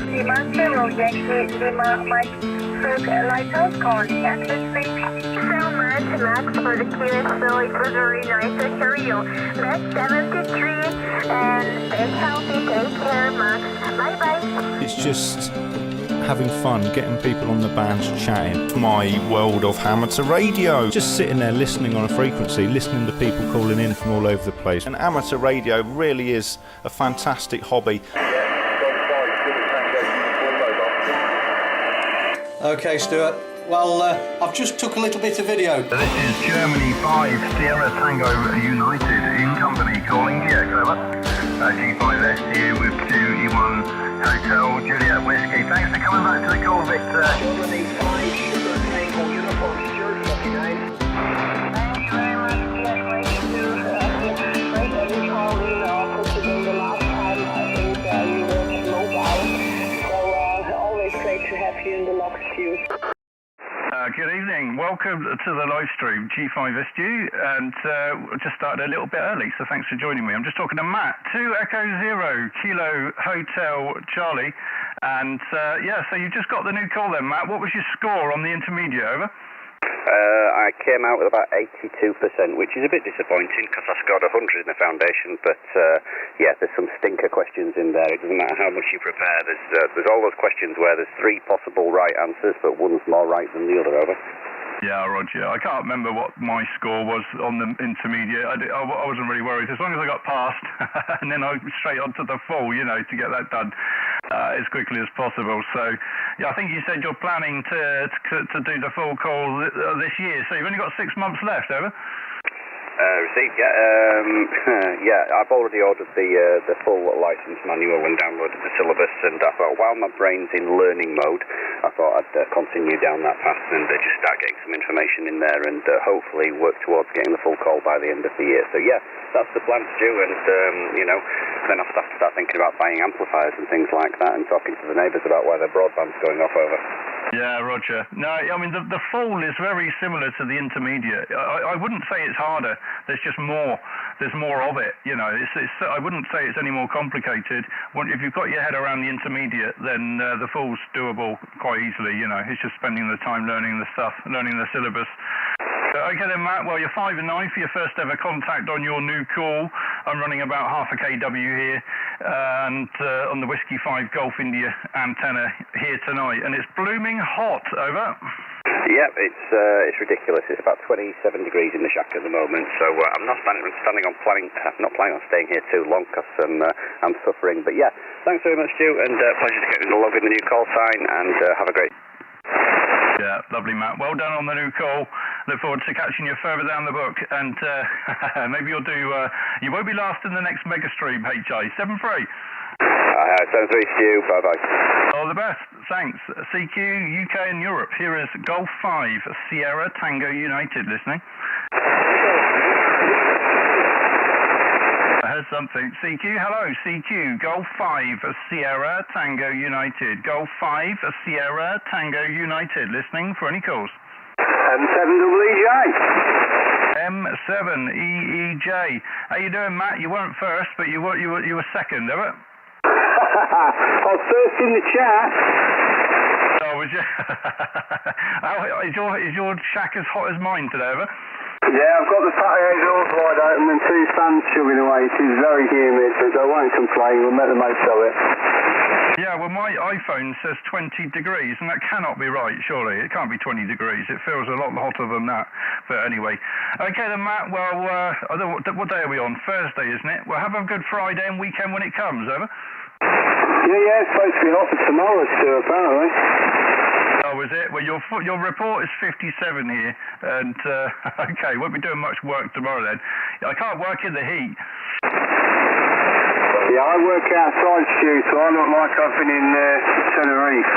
Lima Zero Yankee Lima Mike Silk Lighthouse calling at this speed. So much, Max, for the kids, so it was very nice to hear you. That's 73, and stay healthy, take care, Max. Bye-bye. It's just having fun, getting people on the bands chatting. My world of amateur radio. Just sitting there listening on a frequency, listening to people calling in from all over the place. And amateur radio really is a fantastic hobby. Okay, Stuart. Well, I've just took a little bit of video. This is Germany 5 Sierra Tango United in company calling GX, over. G5SU with 2E1 Hotel Juliet Whiskey. Thanks for coming back to the call, Victor. Germany 5 Sugar Tango Uniform Stuart 59. Thank you very much, Jack. Great that you called in, considering the last time I think you were mobile. So always great to have you in the lock queue. Good evening. Welcome to the live stream, G5SU, and just started a little bit early, so thanks for joining me. I'm just talking to Matt, 2 Echo Zero Kilo Hotel Charlie, and yeah, so you just got the new call then, Matt. What was your score on the intermediate, over? I came out with about 82%, which is a bit disappointing because I scored 100 in the foundation, but yeah, there's some stinker questions in there. It doesn't matter how much you prepare. There's all those questions where there's 3 possible right answers, but one's more right than the other, over. Yeah, Roger. I can't remember what my score was on the intermediate. I wasn't really worried. As long as I got past, and then I straight on to the full, you know, to get that done as quickly as possible. So, yeah, I think you said you're planning to do the full call this year. So you've only got 6 months left, over? Received, yeah. Yeah, I've already ordered the full license manual and downloaded the syllabus, and I thought while my brain's in learning mode, I thought I'd continue down that path and just start getting some information in there and hopefully work towards getting the full call by the end of the year. So yeah, that's the plan to do, and you know, then I'll have to start thinking about buying amplifiers and things like that and talking to the neighbours about where their broadband's going off, over. Yeah, Roger. No, I mean, the full is very similar to the intermediate. I wouldn't say it's harder. There's just more. There's more of it, you know. I wouldn't say it's any more complicated. If you've got your head around the intermediate, then the full's doable quite easily, you know. It's just spending the time learning the stuff, learning the syllabus. Okay then, Matt, well, you're 5 and 9 for your first ever contact on your new call. I'm running about half a kW here, and on the Whiskey 5 Golf India antenna here tonight, and it's blooming hot, over. Yep, it's ridiculous. It's about 27 degrees in the shack at the moment, so I'm not planning on staying here too long because I'm suffering. But yeah, thanks very much, Stu, and pleasure to get me to log in the new call sign, and have a great. Yeah, lovely, Matt. Well done on the new call. Look forward to catching you further down the book, and maybe you'll do. You won't be last in the next mega stream, HI 73. 73, Stu. Bye bye. All the best. Thanks. CQ, UK, and Europe. Here is Golf 5 Sierra Tango United listening. I heard something. CQ, hello. CQ, Golf 5 Sierra Tango United. Golf 5 Sierra Tango United listening for any calls. M7EEJ. M7EEJ. How you doing, Matt? You weren't first, but you were second, have it? I was first in the chat. Oh, was you? Is your shack as hot as mine today, ever? Yeah, I've got the patio doors wide open and 2 fans shoving away. It is very humid, so I won't complain. We'll make the most of it. Yeah, well, my iPhone says 20 degrees, and that cannot be right, surely. It can't be 20 degrees. It feels a lot hotter than that. But anyway. Okay, then, Matt, well, what day are we on? Thursday, isn't it? Well, have a good Friday and weekend when it comes, over? Yeah, it's supposed to be hot for tomorrow, Stu, apparently. Oh, is it? Well, your report is 57 here, and, okay, won't be doing much work tomorrow, then. I can't work in the heat. Yeah, I work outside, Stu, so I look like I've been in Tenerife.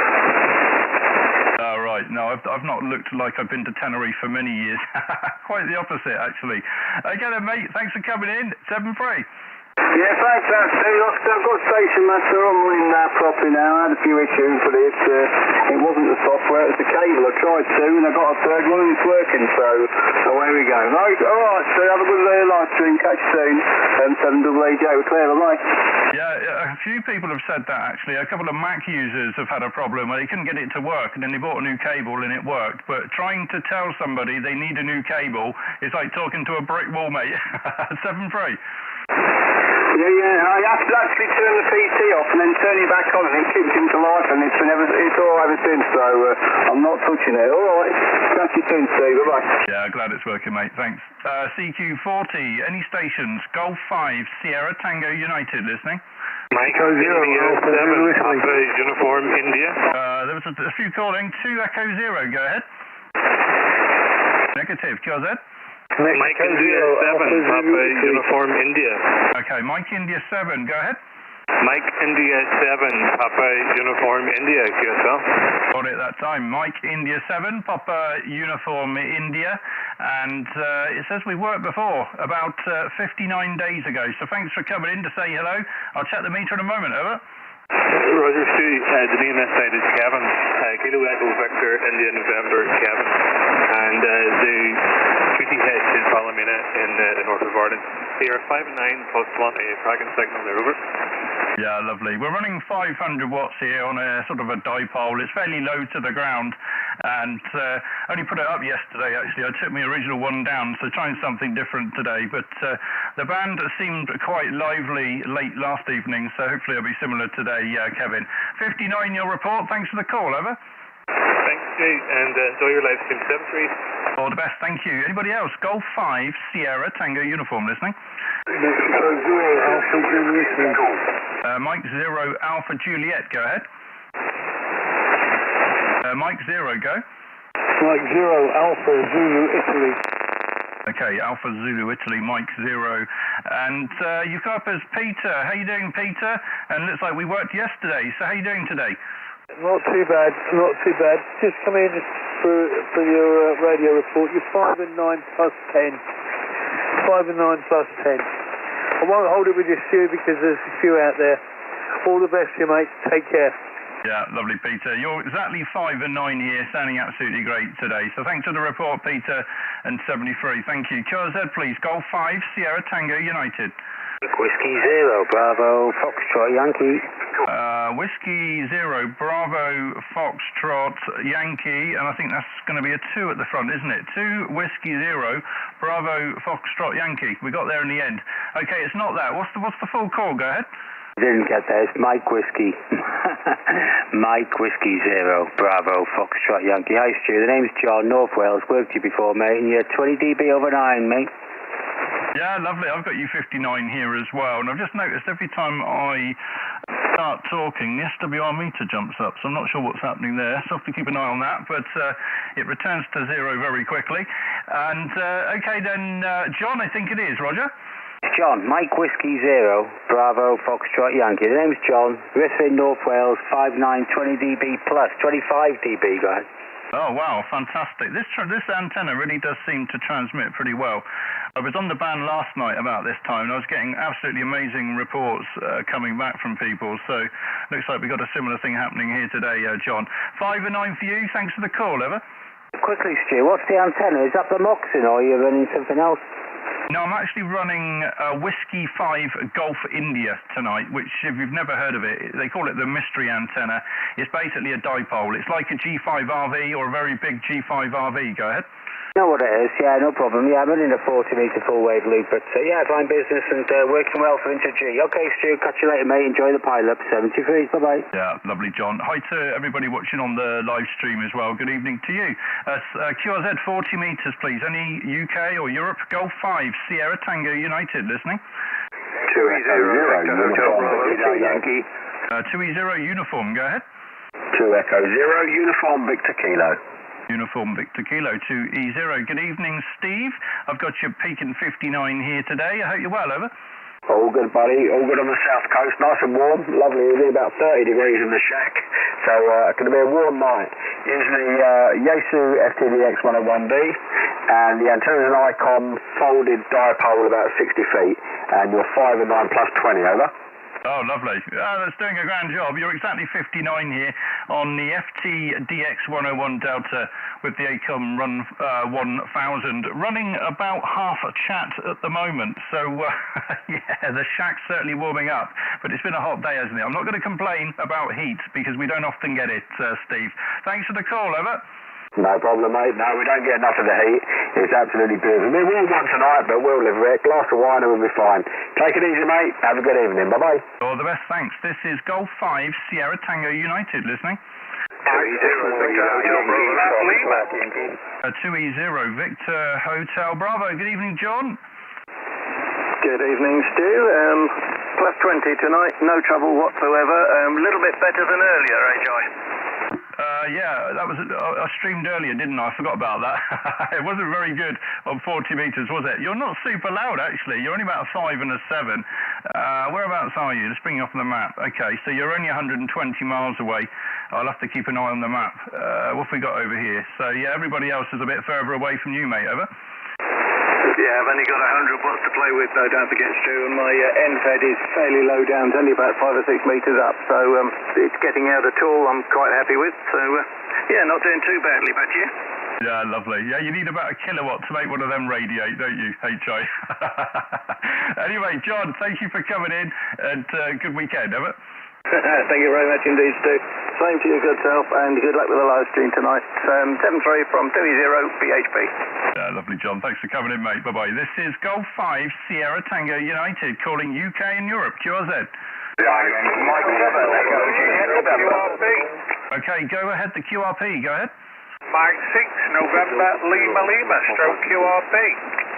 Oh, right. No, I've not looked like I've been to Tenerife for many years. Quite the opposite, actually. Okay, then, mate. Thanks for coming in. 7-3. Yeah, thanks, Stu. I've got Station Master on properly now. I had a few issues, but it wasn't the software, it was the cable. I tried 2 and I got a third one and it's working, so away we go. Right, all right, Stu, have a good day of life stream. stream. Catch you soon. 7AJ, we're clear, bye. Yeah, a few people have said that actually. A couple of Mac users have had a problem where they couldn't get it to work, and then they bought a new cable and it worked. But trying to tell somebody they need a new cable is like talking to a brick wall, mate. 7-3. Yeah, I have to actually turn the PC off and then turn it back on, and it kicks into life, and it's all ever since, so I'm not touching it. All right, catch you soon, Steve. Bye-bye. Yeah, glad it's working, mate. Thanks. CQ40, any stations? Golf 5, Sierra Tango United, listening. Mike 0, India 7, Papa Uniform India. There was a few calling. 2 Echo 0, go ahead. Negative, QRZ. Mike India 7, Papa Uniform India. Okay, Mike India 7, go ahead. Mike India 7, Papa Uniform India, QSL. Got it that time. Mike India 7, Papa Uniform India. And it says we worked before, about 59 days ago. So thanks for coming in to say hello. I'll check the meter in a moment, over. Roger, Stu. The name this side is Kevin. Kilo Echo Victor, India November, Kevin. And the duty head is Palomina in the north of Arden. They are 5 and 9 plus 1, a tracking signal there, over. Yeah, lovely. We're running 500 watts here on a sort of a dipole. It's fairly low to the ground, and only put it up yesterday, actually. I took my original one down, so trying something different today. But the band seemed quite lively late last evening, so hopefully it'll be similar today, Kevin. 59, your report. Thanks for the call, over. Thanks, Jay, and enjoy your live stream. 7-3. All the best, thank you. Anybody else? Golf 5, Sierra Tango Uniform, listening. Mike 0, Alpha Juliet, go ahead. Mike 0, go. Mike 0, Alpha Zulu Italy. Okay, Alpha Zulu Italy, Mike 0. And you've got up as Peter. How you doing, Peter? And looks like we worked yesterday, so how you doing today? Not too bad, not too bad. Just come in for your radio report. You're 5 and 9 plus 10. 5 and 9 plus 10. I won't hold it with you, Stu, because there's a few out there. All the best to you, mate. Take care. Yeah, lovely, Peter. You're exactly 5 and 9 here, sounding absolutely great today. So thanks for the report, Peter, and 73. Thank you. QRZ, please. Golf 5, Sierra Tango United. Whiskey 0, Bravo, Foxtrot, Yankee. Whiskey 0, Bravo, Foxtrot, Yankee, and I think that's going to be a 2 at the front, isn't it? 2, Whiskey 0, Bravo, Foxtrot, Yankee. We got there in the end. Okay, it's not that. What's the full call? Go ahead. Didn't get that. It's Mike Whiskey. Mike Whiskey 0, Bravo, Foxtrot, Yankee. Hi, Stu. The name's John, North Wales. Worked you before, mate, and you're 20 dB over 9, mate. Yeah, lovely. I've got you 59 here as well, and I've just noticed every time I start talking, the SWR meter jumps up, so I'm not sure what's happening there, so I have to keep an eye on that, but it returns to 0 very quickly. And, okay then, John, I think it is, Roger? John, Mike Whiskey 0, Bravo, Foxtrot, Yankee. The name's John, Ruthven, North Wales, 59, 20 dB plus, 25 dB, guys. Oh, wow, fantastic. This antenna really does seem to transmit pretty well. I was on the band last night about this time, and I was getting absolutely amazing reports coming back from people. So looks like we've got a similar thing happening here today, John. 5 and 9 for you. Thanks for the call, Ever. Quickly, Stu, what's the antenna? Is that the Moxon, or are you running something else? No, I'm actually running Whiskey 5 Golf India tonight, which, if you've never heard of it, they call it the mystery antenna. It's basically a dipole. It's like a G5RV or a very big G5RV. Go ahead. Know what it is, yeah, no problem. Yeah, I'm running a 40-metre full-wave loop, but yeah, fine business and working well for Inter G. Okay, Stu, catch you later, mate. Enjoy the pilot. 73, bye-bye. Yeah, lovely, John. Hi to everybody watching on the live stream as well. Good evening to you. QRZ, 40 metres, please. Any UK or Europe? Golf 5, Sierra Tango United, listening. 2-0, Uniform, Yankee. 2E0, Uniform, go ahead. 2 Echo 0, Uniform, Victor Kilo. Uniform Victor Kilo 2E0. Good evening, Steve. I've got your peaking 59 here today. I hope you're well, over. All good, buddy. All good on the south coast. Nice and warm. Lovely. It'll be about 30 degrees in the shack. So it's going to be a warm night. Using the Yaesu FTDX 101B. And the antenna is an Icon folded dipole about 60 feet. And you're 5 and 9 plus 20, over. Oh, lovely. That's doing a grand job. You're exactly 59 here on the FTDX 101 Delta with the ACOM Run 1000, running about half a chat at the moment. So, yeah, the shack's certainly warming up. But it's been a hot day, hasn't it? I'm not going to complain about heat because we don't often get it, Steve. Thanks for the call, over. No problem, mate. No, we don't get enough of the heat. It's absolutely beautiful. We'll warm one tonight, but we'll live with it. Glass of wine and we'll be fine. Take it easy, mate. Have a good evening. Bye-bye. All the best, thanks. This is Golf 5 Sierra Tango United listening. 2E0 Victor Hotel Bravo. Good evening, John. Good evening, Stu. Plus 20 tonight, no trouble whatsoever. A little bit better than earlier, Joy? Yeah, that was I streamed earlier, didn't I? I forgot about that. It wasn't very good on 40 metres, was it? You're not super loud, actually. You're only about a 5 and a 7. Whereabouts are you? Just bring you off the map. Okay, so you're only 120 miles away. I'll have to keep an eye on the map. What have we got over here? So, yeah, everybody else is a bit further away from you, mate, over? Yeah, I've only got 100 watts to play with, though, don't forget, Stu, and my end fed is fairly low down. It's only about 5 or 6 metres up, so it's getting out a tool I'm quite happy with. So, yeah, not doing too badly, but you? Yeah, lovely. Yeah, you need about a kilowatt to make one of them radiate, don't you, HI? Anyway, John, thank you for coming in, and good weekend, over. Thank you very much indeed, Stu. Same to you, good self, and good luck with the live stream tonight. 7-3 from 2E0 BHP. Yeah, lovely, John. Thanks for coming in, mate. Bye-bye. This is Golf 5 Sierra Tango United calling UK and Europe. QRZ. Okay, go ahead, the QRP. Go ahead. Mike 6, November, Lima, Lima, stroke QRP.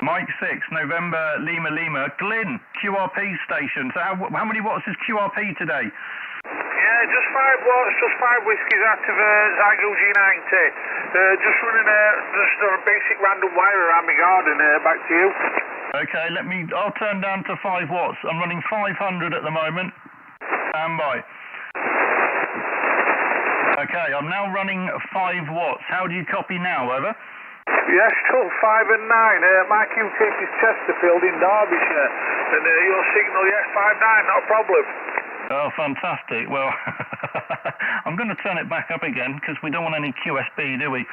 Mike 6, November, Lima, Lima. Glyn, QRP station. So how many watts is QRP today? Yeah, just 5 watts, just 5 whiskies out of Zygo G90. Just running just a basic random wire around my garden. Back to you. Okay, I'll turn down to 5 watts. I'm running 500 at the moment. Stand by. Okay, I'm now running 5 watts. How do you copy now, over? Yes, still 5 and 9. My QTH is Chesterfield in Derbyshire. And your signal, yes, 5-9, not a problem. Oh, fantastic. Well, I'm going to turn it back up again because we don't want any QSB, do we?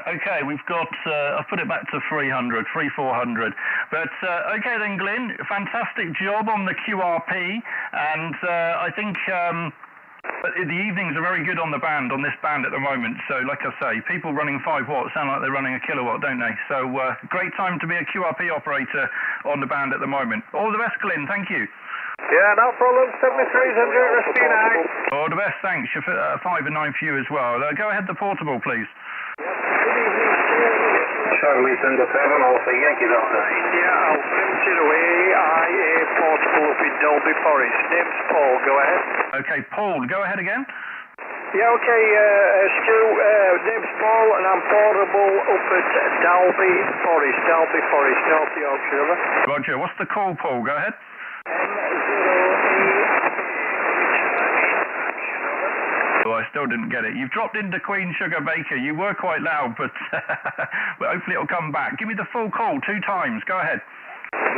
Okay, we've got, I've put it back to 300, 400. But, okay then, Glyn, fantastic job on the QRP. And I think the evenings are very good on the band, on this band at the moment. So, like I say, people running 5 watts sound like they're running a kilowatt, don't they? So, great time to be a QRP operator on the band at the moment. All the best, Glyn. Thank you. Yeah, no problem. 73, SB9. All the best, thanks. 5 and 9 for you as well. Go ahead, the portable, please. Charlie Thunder 7, Alpha Yankee Delta. India, Alpha 0AA portable up in Dolby Forest. Name's Paul, go ahead. Okay, Paul, go ahead again. Yeah, okay, Stu, name's Paul and I'm portable up at Dalby Forest, North Yorkshire. Roger, what's the call, Paul? Go ahead. Oh, I still didn't get it. You've dropped into Queen Sugar Baker. You were quite loud, but hopefully it'll come back. Give me the full call 2 times. Go ahead.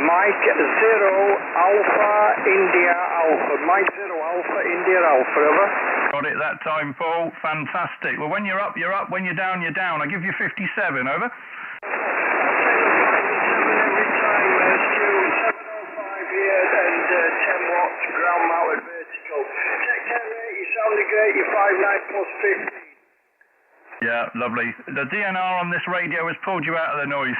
Mike 0 Alpha India Alpha. Mike 0 Alpha India Alpha, over. Got it that time, Paul. Fantastic. Well, when you're up, you're up. When you're down, you're down. I give you 57, over. And 10 watts ground mounted vertical. Check 10 rate, you sounded great, you're 5.9 plus 50. Yeah, lovely. The DNR on this radio has pulled you out of the noise.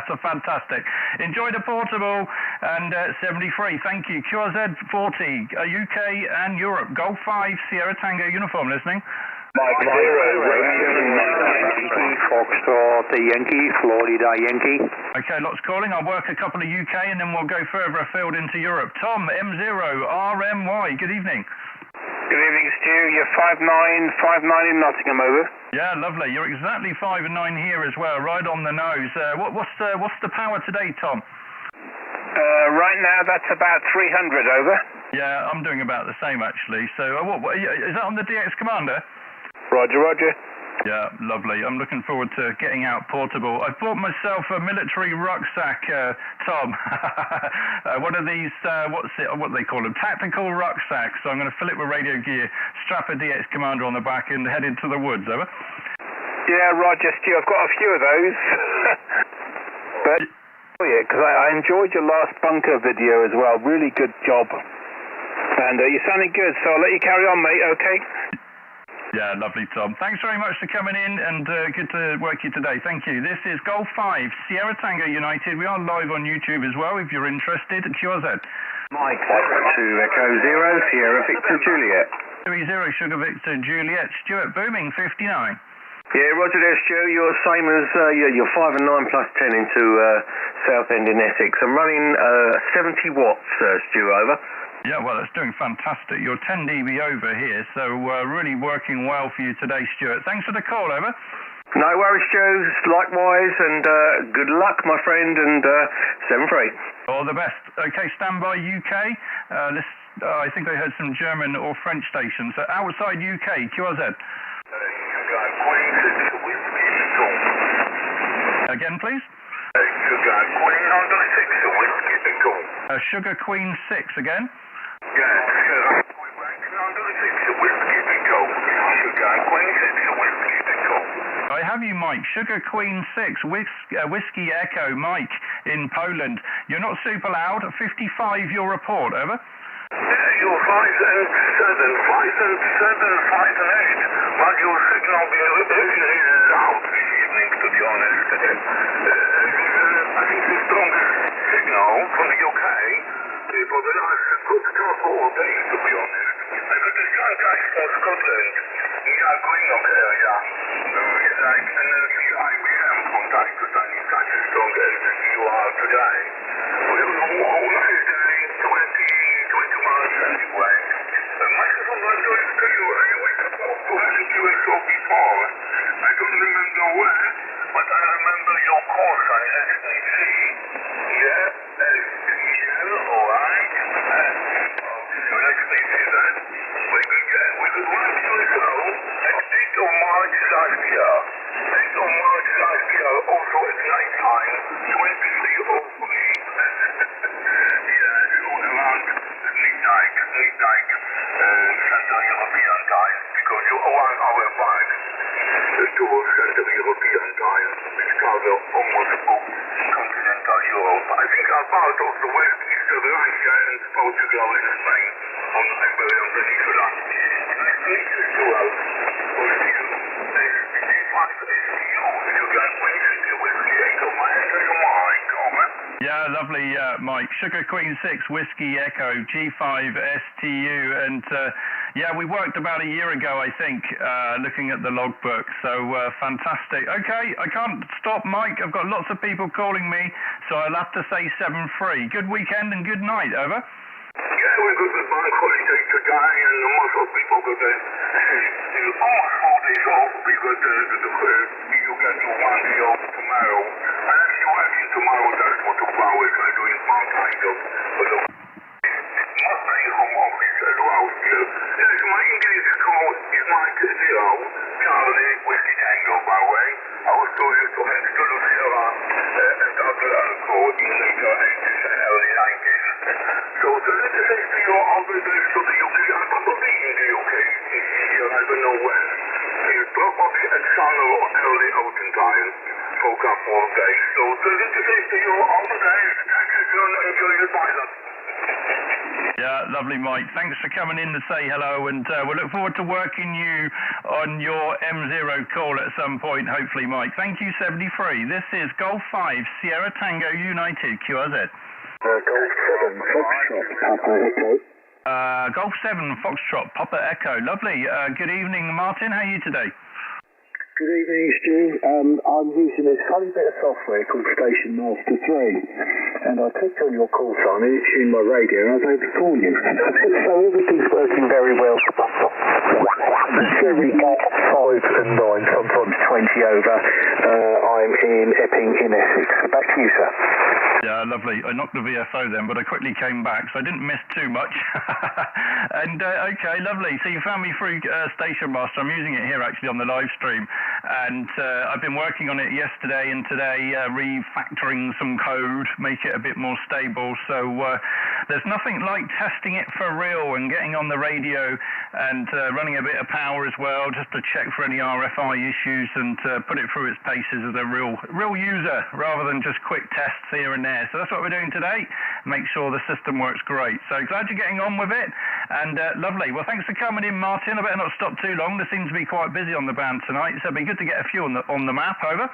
So fantastic. Enjoy the portable and 73. Thank you. QRZ 40, UK and Europe. Golf 5, Sierra Tango uniform listening. Mike 0, Yankee, Foxtrot, Yankee, Florida Yankee. Okay, lots calling. I'll work a couple of UK and then we'll go further afield into Europe. Tom, M0, RMY, good evening. Good evening, Stu. You're 5'9", 5'9" in Nottingham, over. Yeah, lovely. You're exactly 5 and 9 here as well, right on the nose. What's the power today, Tom? Right now, that's about 300, over. Yeah, I'm doing about the same, actually. So, is that on the DX Commander? Roger, roger. Yeah, lovely. I'm looking forward to getting out portable. I bought myself a military rucksack, Tom. One of these, what do they call them? Tactical rucksacks. So I'm going to fill it with radio gear, strap a DX Commander on the back and head into the woods, over. Yeah, Roger, Stu, I've got a few of those. But, because I enjoyed your last bunker video as well. Really good job. And you're sounding good, so I'll let you carry on, mate, okay? Yeah, lovely, Tom. Thanks very much for coming in, and good to work you today. Thank you. This is Golf 5, Sierra Tango United. We are live on YouTube as well, if you're interested. QRZ. Mike, 2 Echo 0, Sierra Victor Juliet. 30 Sugar Victor Juliet. Stuart Booming, 59. Yeah, Roger there, Stu. You're the same as you're 5 and 9 plus 10 into Southend in Essex. I'm running 70 watts, Stu, over. Yeah, well, it's doing fantastic. You're 10 dB over here, so really working well for you today, Stuart. Thanks for the call, over. No worries, Stu. Likewise, and good luck, my friend, and 7-3. All the best. Okay, stand by UK. I think I heard some German or French stations. Outside UK, QRZ. Again, please. Sugar Queen 6 again. I have you, Mike. Sugar Queen 6, Whiskey Echo, Mike, in Poland. You're not super loud. 55, your report, over. You're 5 and 7, 5 and 8. But your signal be a little loud this evening, to be honest. I think the strongest signal from the UK for the last good couple of days, to be honest. I got this young guy from Scotland. Yeah, Greenock area. Like an IBM from time to time. He's such a strong as you are today. We have a whole nice day, 20 miles anyway. Microphone was going to you anyway. To have a USO before. I don't remember where, but I remember your course on STC. Yeah, STL, alright. So let's make that. We could run USO at 8th of March last year. 8th of March last year, also at night time, 23:03. Yeah, so around midnight, Central European time, because you're 1 hour back towards Central European time, which cover almost continental Europe. I think are part of the west east of Russia and Portugal and Spain on the Iberian Peninsula. Nice to meet you, Stuart. We'll see you. SPC5 STU, you got Wednesday with the 8th of March, over. Yeah, lovely, Mike. Sugar Queen 6, Whiskey Echo, G5 STU, and yeah, we worked about a year ago, I think, looking at the logbook, so fantastic. Okay, I can't stop, Mike. I've got lots of people calling me, so I'll have to say 7-3. Good weekend and good night, over. Yeah, we got the bank holiday today, and most of people got almost 4 days off because you get to 1 day off tomorrow. I'm actually working tomorrow, that's for 2 hours. I'm doing part-time job, but mostly home office as well still. Yes, my English code is Mike 0, Charlie Whiskey Tango, by the way. I also used to have to Lucilla and Dr. Alco in later 80s and early 90s. So let's say to you all the days to the UK, I'm probably in the UK this year, I don't know when. It's probably at summer or early autumn time for a couple of days. So let's say to you all the days, thank you and enjoy your pilot. Yeah, lovely, Mike. Thanks for coming in to say hello, and we'll look forward to working you on your M0 call at some point, hopefully, Mike. Thank you, 73. This is Golf 5, Sierra Tango United, QRZ. Golf 7, Foxtrot, Papa Echo. Golf 7, Foxtrot, Papa Echo. Lovely. Good evening, Martin. How are you today? Good evening, Stu. I'm using this funny bit of software called Station Master 3, and I clicked on your call sign in my radio and I was able to call you. So everything's working very well. Every 5 and 9, sometimes 20 over. I'm in Epping in Essex. Back to you, sir. Yeah, lovely. I knocked the VFO then, but I quickly came back, so I didn't miss too much. And, okay, lovely. So you found me through Station Master. I'm using it here, actually, on the live stream. and I've been working on it yesterday and today, refactoring some code, make it a bit more stable. So there's nothing like testing it for real and getting on the radio and running a bit of power as well, just to check for any RFI issues and put it through its paces as a real user, rather than just quick tests here and there. So that's what we're doing today. Make sure the system works great. So glad you're getting on with it, and lovely. Well, thanks for coming in, Martin. I better not stop too long. There seems to be quite busy on the band tonight, so it'd be good to get a few on the map. Over.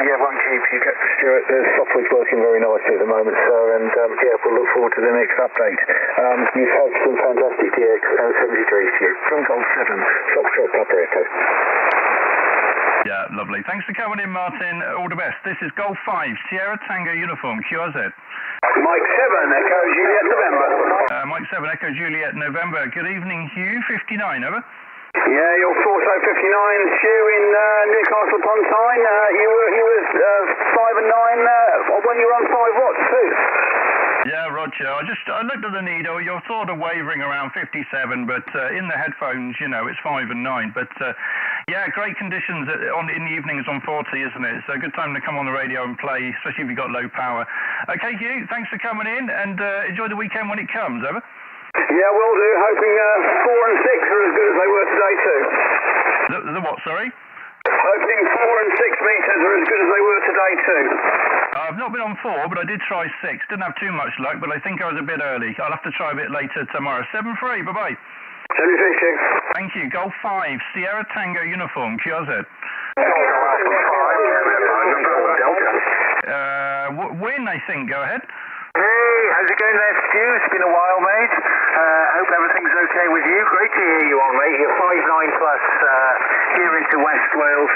Yeah, won't keep you, Stuart. The software's working very nicely at the moment, sir, and yeah, we'll look forward to the next update. You've had some fantastic DX73s to you. From Golf 7, Foxtrot Papa Echo. Yeah, lovely. Thanks for coming in, Martin. All the best. This is Golf 5, Sierra Tango Uniform, QRZ. Mike 7, Echo Juliet November. Mike 7, Echo Juliet November. Good evening, Hugh. 59, over. Yeah, you're 4059, Stu in Newcastle upon Tyne. You were 5 and 9 when you were on 5 watts too. Yeah, Roger. I looked at the needle. You're sort of wavering around 57, but in the headphones, you know, it's 5 and 9. But yeah, great conditions in the evenings on 40, isn't it? It's a good time to come on the radio and play, especially if you've got low power. Okay, Hugh, thanks for coming in, and enjoy the weekend when it comes. Over. Yeah, will do. Hoping 4 and 6 are as good as they were today too. The what, sorry? Hoping 4 and 6 metres are as good as they were today too. I've not been on 4, but I did try 6. Didn't have too much luck, but I think I was a bit early. I'll have to try a bit later tomorrow. 7-3, bye-bye. 7-3. Thank you. Golf 5, Sierra Tango Uniform, QRZ. Win, I think. Go ahead. Hey, how's it going there, Stu? It's been a while, mate. Hope everything's okay with you. Great to hear you on, mate. You're 5-9 plus here into West Wales,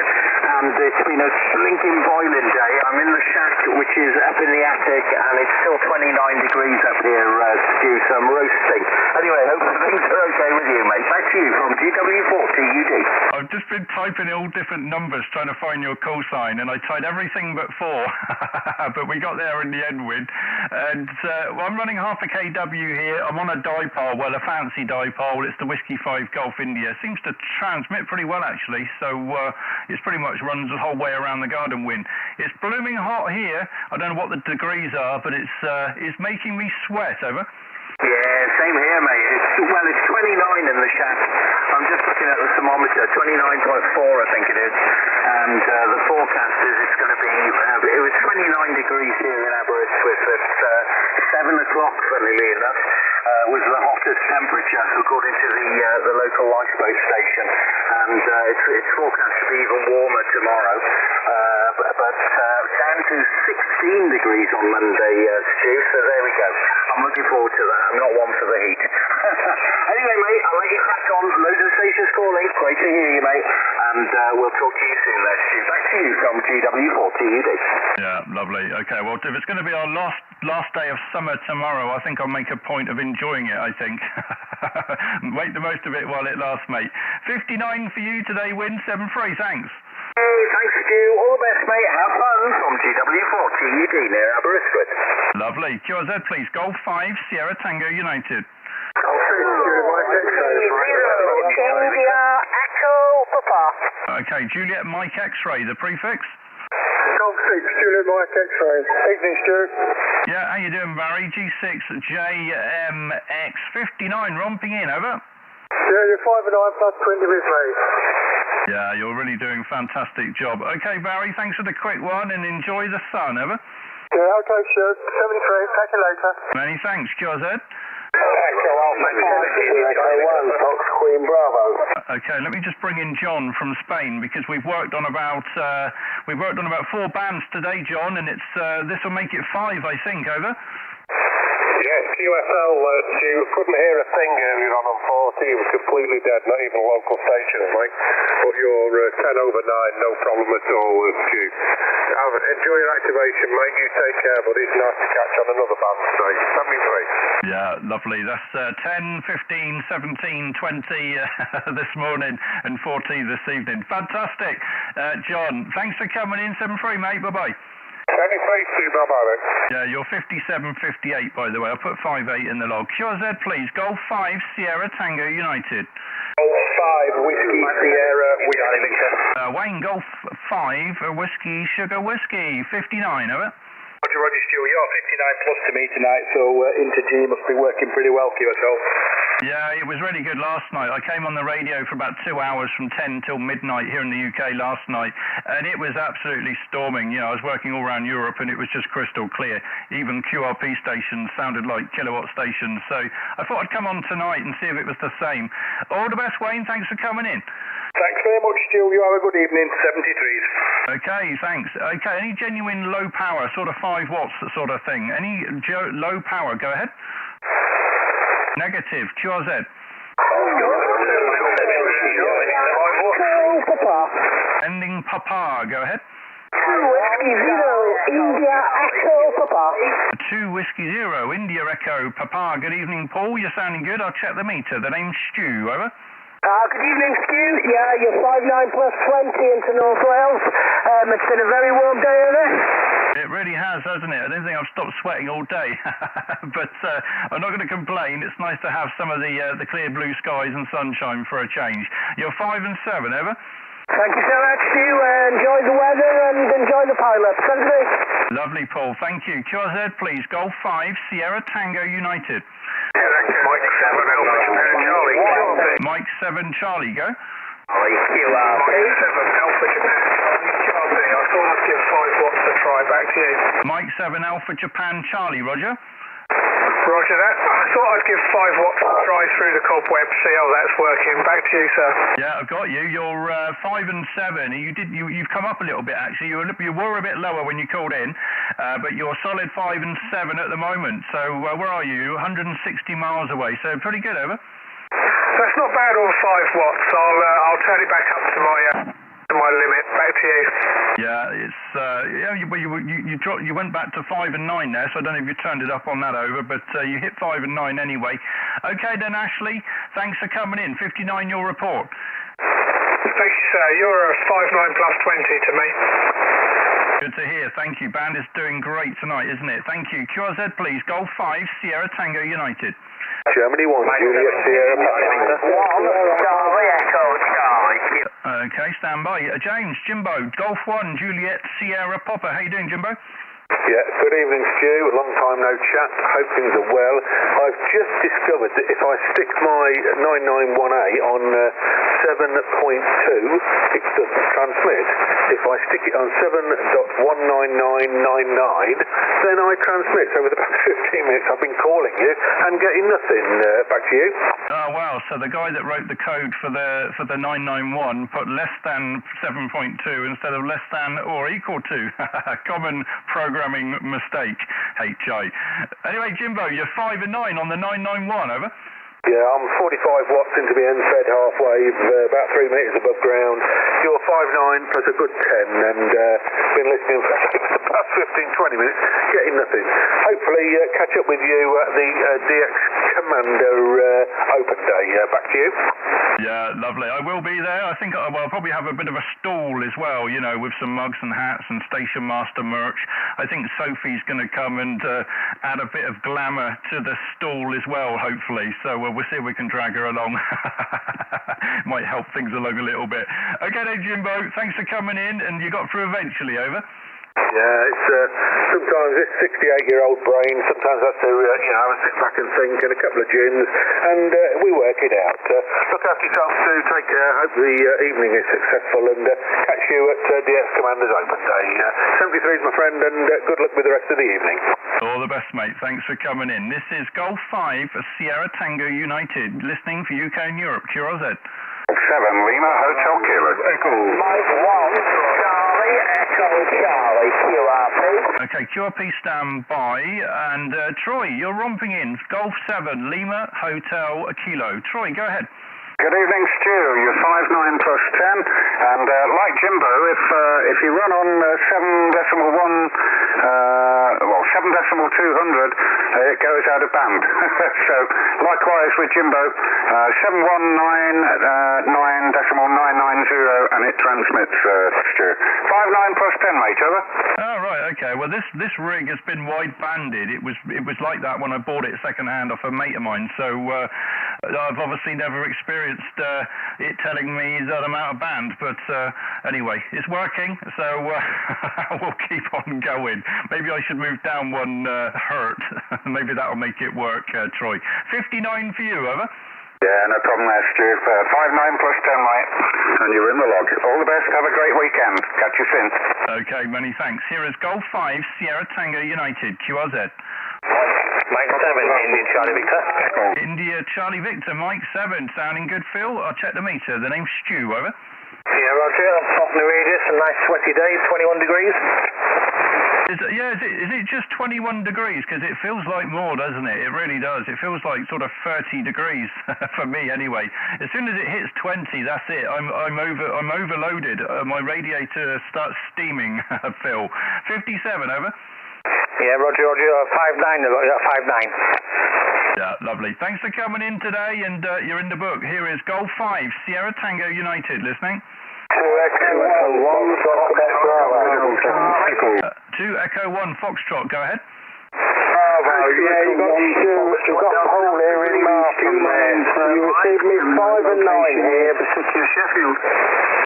and it's been a slinking boiling day. I'm in the shack, which is up in the attic, and it's still 29 degrees up here, Stu, so I'm roasting. Anyway, hope things are okay with you, mate. Back to you from GW4TUD. I've just been typing all different numbers trying to find your call sign, and I tried everything but 4, but we got there in the end, Win. And well, I'm running half a kW here. I'm on a dipole, well, a fancy dipole. It's the Whiskey 5 Golf India. Seems to transmit pretty well, actually. So it's pretty much runs the whole way around the garden, Win. It's blooming hot here. I don't know what the degrees are, but it's making me sweat. Over. Yeah, same here, mate. It's 29 in the shack. I'm just looking at the thermometer, 29.4, I think it is. And the forecast is it's going to be, it was 29 degrees here in Aberystwyth at 7 o'clock, funnily enough, was the hottest temperature according to the local lifeboat station. And it's forecast to be even warmer tomorrow. But down to 16 degrees on Monday, Stu, so there we go. I'm looking forward to that. I'm not one for the heat. Anyway, mate, I'll let you crack on. Loads of stations calling. Great to hear you, mate. And we'll talk to you soon there, Stu. Back to you from GW4TUD. Yeah, lovely. Okay, well, if it's going to be our last day of summer tomorrow, I think I'll make a point of enjoying it, I think. Make the most of it while it lasts, mate. 59 for you today, Win. 7-3, thanks. Hey, thanks, Stu. All the best, mate. Have fun from GW4TUD near Aberystwyth. Lovely. QRZ, please. Golf 5, Sierra Tango United. Golf 6, India Echo Papa. Okay, Juliet Mike X-ray, the prefix? Golf 6, Juliet Mike X-ray. Evening, Stu. Yeah, how you doing, Barry? G6JMX59, romping in, over. Yeah, you're 5 and 9 plus 20 with me. Yeah, you're really doing a fantastic job. Okay, Barry, thanks for the quick one, and enjoy the sun, over. Yeah, okay, sure. 73, catch you later. Many thanks, QRZ. Echo Alpha 1, Fox Queen Bravo. Okay, let me just bring in John from Spain, because we've worked on about 4 bands today, John, and it's this will make it 5, I think, over. Yeah, QSL, you couldn't hear a thing earlier on 40, it was completely dead, not even local stations, mate. But you're 10 over 9, no problem at all, Stu. Enjoy your activation, mate, you take care, but it's nice to catch on another band today. 73. Yeah, lovely. That's 10, 15, 17, 20 this morning, and 40 this evening. Fantastic. John, thanks for coming in, 7-3, mate, bye-bye. 73, Bob Alex. Yeah, you're 5758, by the way. I'll put 58 in the log. QRZ, please. Golf 5, Sierra Tango United. Golf 5, Whiskey, Sierra, Whiskey Victor. Wayne, Golf 5, Whiskey, Sugar Whiskey, 59, over. Roger, Stu, you're 59 plus to me tonight, so into G must be working pretty well for yourself. Yeah, it was really good last night. I came on the radio for about 2 hours from 10 till midnight here in the UK last night, and it was absolutely storming. You know, I was working all around Europe, and it was just crystal clear. Even QRP stations sounded like kilowatt stations, so I thought I'd come on tonight and see if it was the same. All the best, Wayne. Thanks for coming in. Thanks very much, Stu. You have a good evening. 73s. Okay, thanks. Okay, any genuine low power, sort of 5 watts sort of thing? Any low power? Go ahead. Negative. QRZ. Ending Papa. Go ahead. 2 Whiskey Zero, India Echo Papa. 2 Whiskey Zero, India Echo Papa. Good evening, Paul. You're sounding good. I'll check the meter. The name's Stu. Over. Good evening, Stu. Yeah, you're 59 plus 20 into North Wales. It's been a very warm day, isn't it? It really has, hasn't it? I don't think I've stopped sweating all day. But I'm not going to complain. It's nice to have some of the clear blue skies and sunshine for a change. You're 5 and 7, over. Thank you so much, Stu. Enjoy the weather and enjoy the pilot. Lovely, Paul. Thank you. QRZ, please. Golf 5, Sierra Tango United. Mike 7, Alpha Japan Charlie. Mike 7, Charlie, go. Mike 7, Alpha Japan Charlie. I thought I'd give 5 watts a try. Back to you. Mike 7, Alpha Japan Charlie, Roger. Roger that. I thought I'd give 5 watts a try through the cobweb, see how that's working. Back to you, sir. Yeah, I've got you. You're 5 and 7. You've come up a little bit, actually. You were a bit lower when you called in, but you're solid 5 and 7 at the moment. So where are you? 160 miles away. So pretty good, over. That's not bad on 5 watts. I'll turn it back up to my limit. Back to you. Yeah, it's you went back to 5 and 9 there, so I don't know if you turned it up on that over, but you hit 5 and 9 anyway. Okay then, Ashley, thanks for coming in. 59 your report. Thank you, sir. You're a 59 plus 20 to me. Good to hear. Thank you. Band is doing great tonight, isn't it? Thank you. QRZ, please. Golf 5, Sierra Tango United. Germany 1, Juliet Sierra Charlie Echo Charlie. Okay, stand by. James, Jimbo, Golf 1, Juliet Sierra Popper. How you doing, Jimbo? Yeah, good evening, Stu. Long time no chat. Hope things are well. I've just discovered that if I stick my 991A on 7.2, it doesn't transmit. If I stick it on 7.19999, then I transmit. Over the past 15 minutes, I've been calling you and getting nothing. Back to you. Oh, wow. So the guy that wrote the code for the 991 put less than 7.2 instead of less than or equal to. Common programming mistake, HI. Anyway, Jimbo, you're 5 and 9 on the 991, over. Yeah, I'm 45 watts into the end fed half wave, about 3 metres above ground. You're 5.9 plus a good 10, and been listening for about 15-20 minutes, getting nothing. Hopefully catch up with you at the DX Commander Open Day. Back to you. Yeah, lovely. I will be there. I think I'll probably have a bit of a stall as well, you know, with some mugs and hats and Station Master merch. I think Sophie's going to come and add a bit of glamour to the stall as well, hopefully. So we'll see if we can drag her along. Might help things along a little bit. Okay then, Jimbo, thanks for coming in, and you got through eventually, over. Yeah, it's sometimes this 68-year-old brain sometimes has to have a sit back and think, and a couple of gins, and we work it out. Look after yourself too. Hope the evening is successful, and catch you at DX Commander's Open Day. 73 is my friend, and good luck with the rest of the evening. All the best, mate. Thanks for coming in. This is Golf 5 Sierra Tango United, listening for UK and Europe. QRZ. 7 Lima Hotel Kilo. Echo. Mike 1 Charlie Echo Charlie. QRP. Okay, QRP stand by, and Troy, you're romping in. Golf 7 Lima Hotel Kilo. Troy, go ahead. Good evening, Stu. You're 5.9 plus 10, and like Jimbo, if you run on 7.200, it goes out of band. So likewise with Jimbo, 7.199.990, and it transmits, Stu. 5.9 plus 10, mate. Over. Oh, right. Okay. Well, this rig has been wide-banded. It was like that when I bought it second-hand off a mate of mine. So I've obviously never experienced it telling me that I'm out of band. But anyway, it's working. So we'll keep on going. Maybe I should move down one hertz. Maybe that'll make it work, Troy. 59 for you, over. Yeah, no problem there, Stu. 59 plus 10, mate. And you're in the log. All the best. Have a great weekend. Catch you soon. Okay, many thanks. Here is Golf 5, Sierra Tango United, QRZ. Mike 7, India Charlie Victor. India Charlie Victor, Mike 7. Sounding good, Phil? I'll check the meter. The name's Stu, over. Yeah, Roger. I'm off in the radius. A nice sweaty day, 21 degrees. Is it just 21 degrees? Because it feels like more, doesn't it? It really does. It feels like sort of 30 degrees for me, anyway. As soon as it hits 20, that's it. I'm overloaded. My radiator starts steaming. Phil, 57, over. Yeah, Roger. 5'9", 5'9". Yeah, lovely. Thanks for coming in today, and you're in the book. Here is Golf 5, Sierra Tango United, listening. 2 Echo 1 Foxtrot, go ahead. Bravo, yeah, you've got Paul here in Markham there. You received me 5 and 9 here, Pacific Sheffield.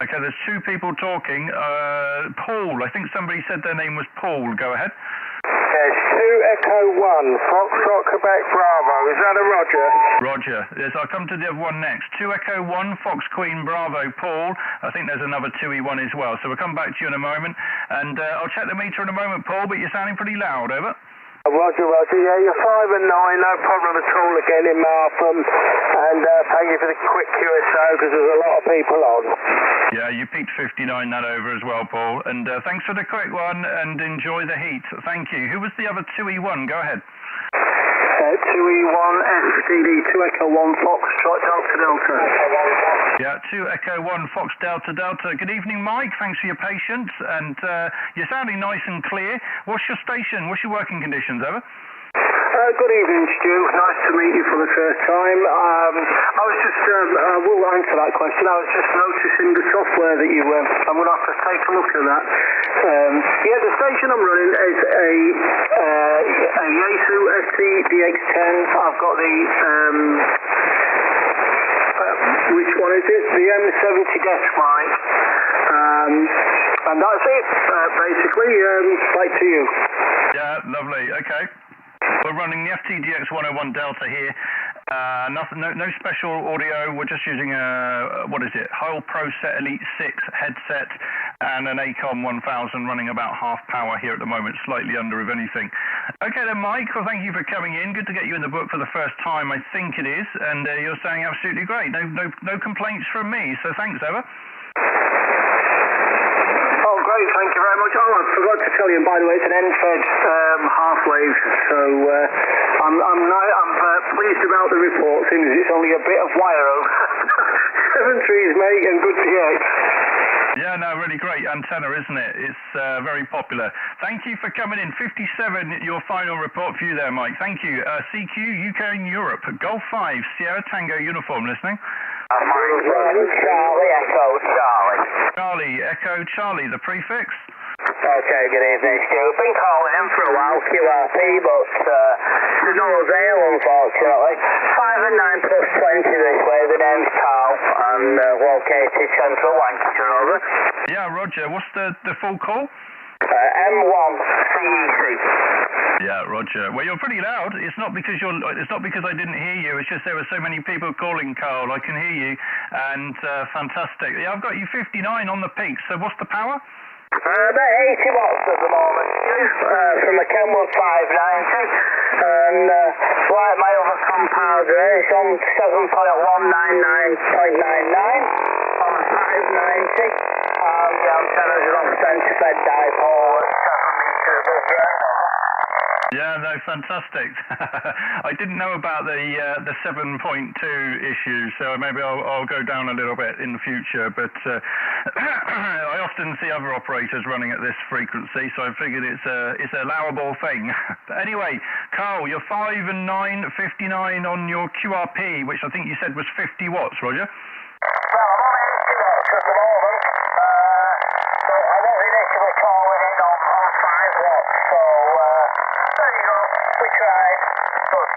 Okay, there's 2 people talking. Paul, I think somebody said their name was Paul. Go ahead. Yes, 2 Echo 1, Foxtrot, Quebec, Bravo. Is that a Roger? Roger. Yes, I'll come to the other one next. 2 Echo 1, Fox Queen, Bravo, Paul. I think there's another 2E1 as well. So we'll come back to you in a moment. And I'll check the meter in a moment, Paul, but you're sounding pretty loud, over. Roger, yeah, you're 5 and 9, no problem at all again in Markham. And thank you for the quick QSO, because there's a lot of people on. Yeah, you peaked 59 that over as well, Paul. And thanks for the quick one, and enjoy the heat. Thank you. Who was the other 2E1? Go ahead. 2E1, FTD, 2 Echo 1, Foxtrot, Delta Delta. Yeah, 2 Echo 1, Fox Delta Delta. Good evening, Mike. Thanks for your patience. And you're sounding nice and clear. What's your station? What's your working conditions, over? Good evening, Stu. Nice to meet you for the first time. I was just, we'll answer that question. I was just noticing the software that you I'm going to have to take a look at that. Yeah, the station I'm running is a Yaesu FT-DX10. I've got the, which one is it? The M70 desk mic. And that's it, basically. Back to you. Yeah, lovely. Okay. We're running the FT-DX 101 Delta here. No special audio. We're just using a, what is it, Heil Pro Set Elite 6 headset and an ACOM 1000 running about half power here at the moment, slightly under if anything. Okay then, Mike, well, thank you for coming in. Good to get you in the book for the first time, I think it is, and you're saying absolutely great. No complaints from me, so thanks, over. Great, thank you very much. Oh, I forgot to tell you, by the way, it's an end-fed half-wave, so I'm pleased about the report, seeing as it's only a bit of wire over. 7 trees, mate, and good to hear. Yeah, no, really great antenna, isn't it? It's very popular. Thank you for coming in. 57, your final report for you there, Mike. Thank you. CQ, UK and Europe. Golf 5, Sierra Tango uniform, listening. Charlie, Echo, Charlie. Charlie, Echo, Charlie, the prefix? Okay, good evening, Stu. I've been calling in for a while, QRP, but there's no avail, unfortunately. 5 and 9 plus 20 this way. The name's Carl, and located Central Lancashire, over. Yeah, Roger. What's the full call? M1 CEC. Yeah, Roger. Well, you're pretty loud. It's not because I didn't hear you. It's just there were so many people calling, Carl. I can hear you, and fantastic. Yeah, I've got you 59 on the peak. So what's the power? About 80 watts at the moment, from a Kenwood 590, and like my other compounder, it's on 7.199.99 on a 590, and the antennas are on centre-fed dipole at 7 metres above ground. Yeah, no, fantastic. I didn't know about the 7.2 issue, so maybe I'll go down a little bit in the future, but I often see other operators running at this frequency, so I figured it's an allowable thing. But anyway, Carl, you're 5 and 9, 59 on your QRP, which I think you said was 50 watts, Roger? Well, I'm on 80 watts at the moment, so I was initially calling in on 5 watts. We tried, but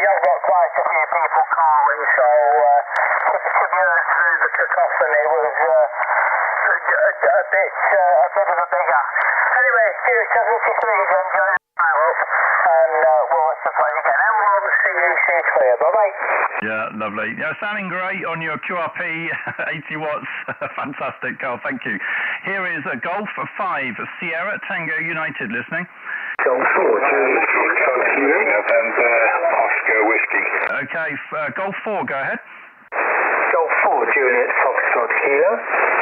you've got quite a few people calling, so to be honest, through the cacophony was a bit of a big ask. Anyway, Stu 73, enjoy the pilot, and we'll let the plane again. M1 CEC clear, bye-bye. Yeah, lovely. Yeah, sounding great on your QRP, 80 watts. Fantastic, Carl, thank you. Here is a Golf 5 Sierra Tango United listening. Golf 4, November, Oscar Whiskey. Okay, Golf 4, go ahead. Golf 4, Juliet Foxtrot Kilo.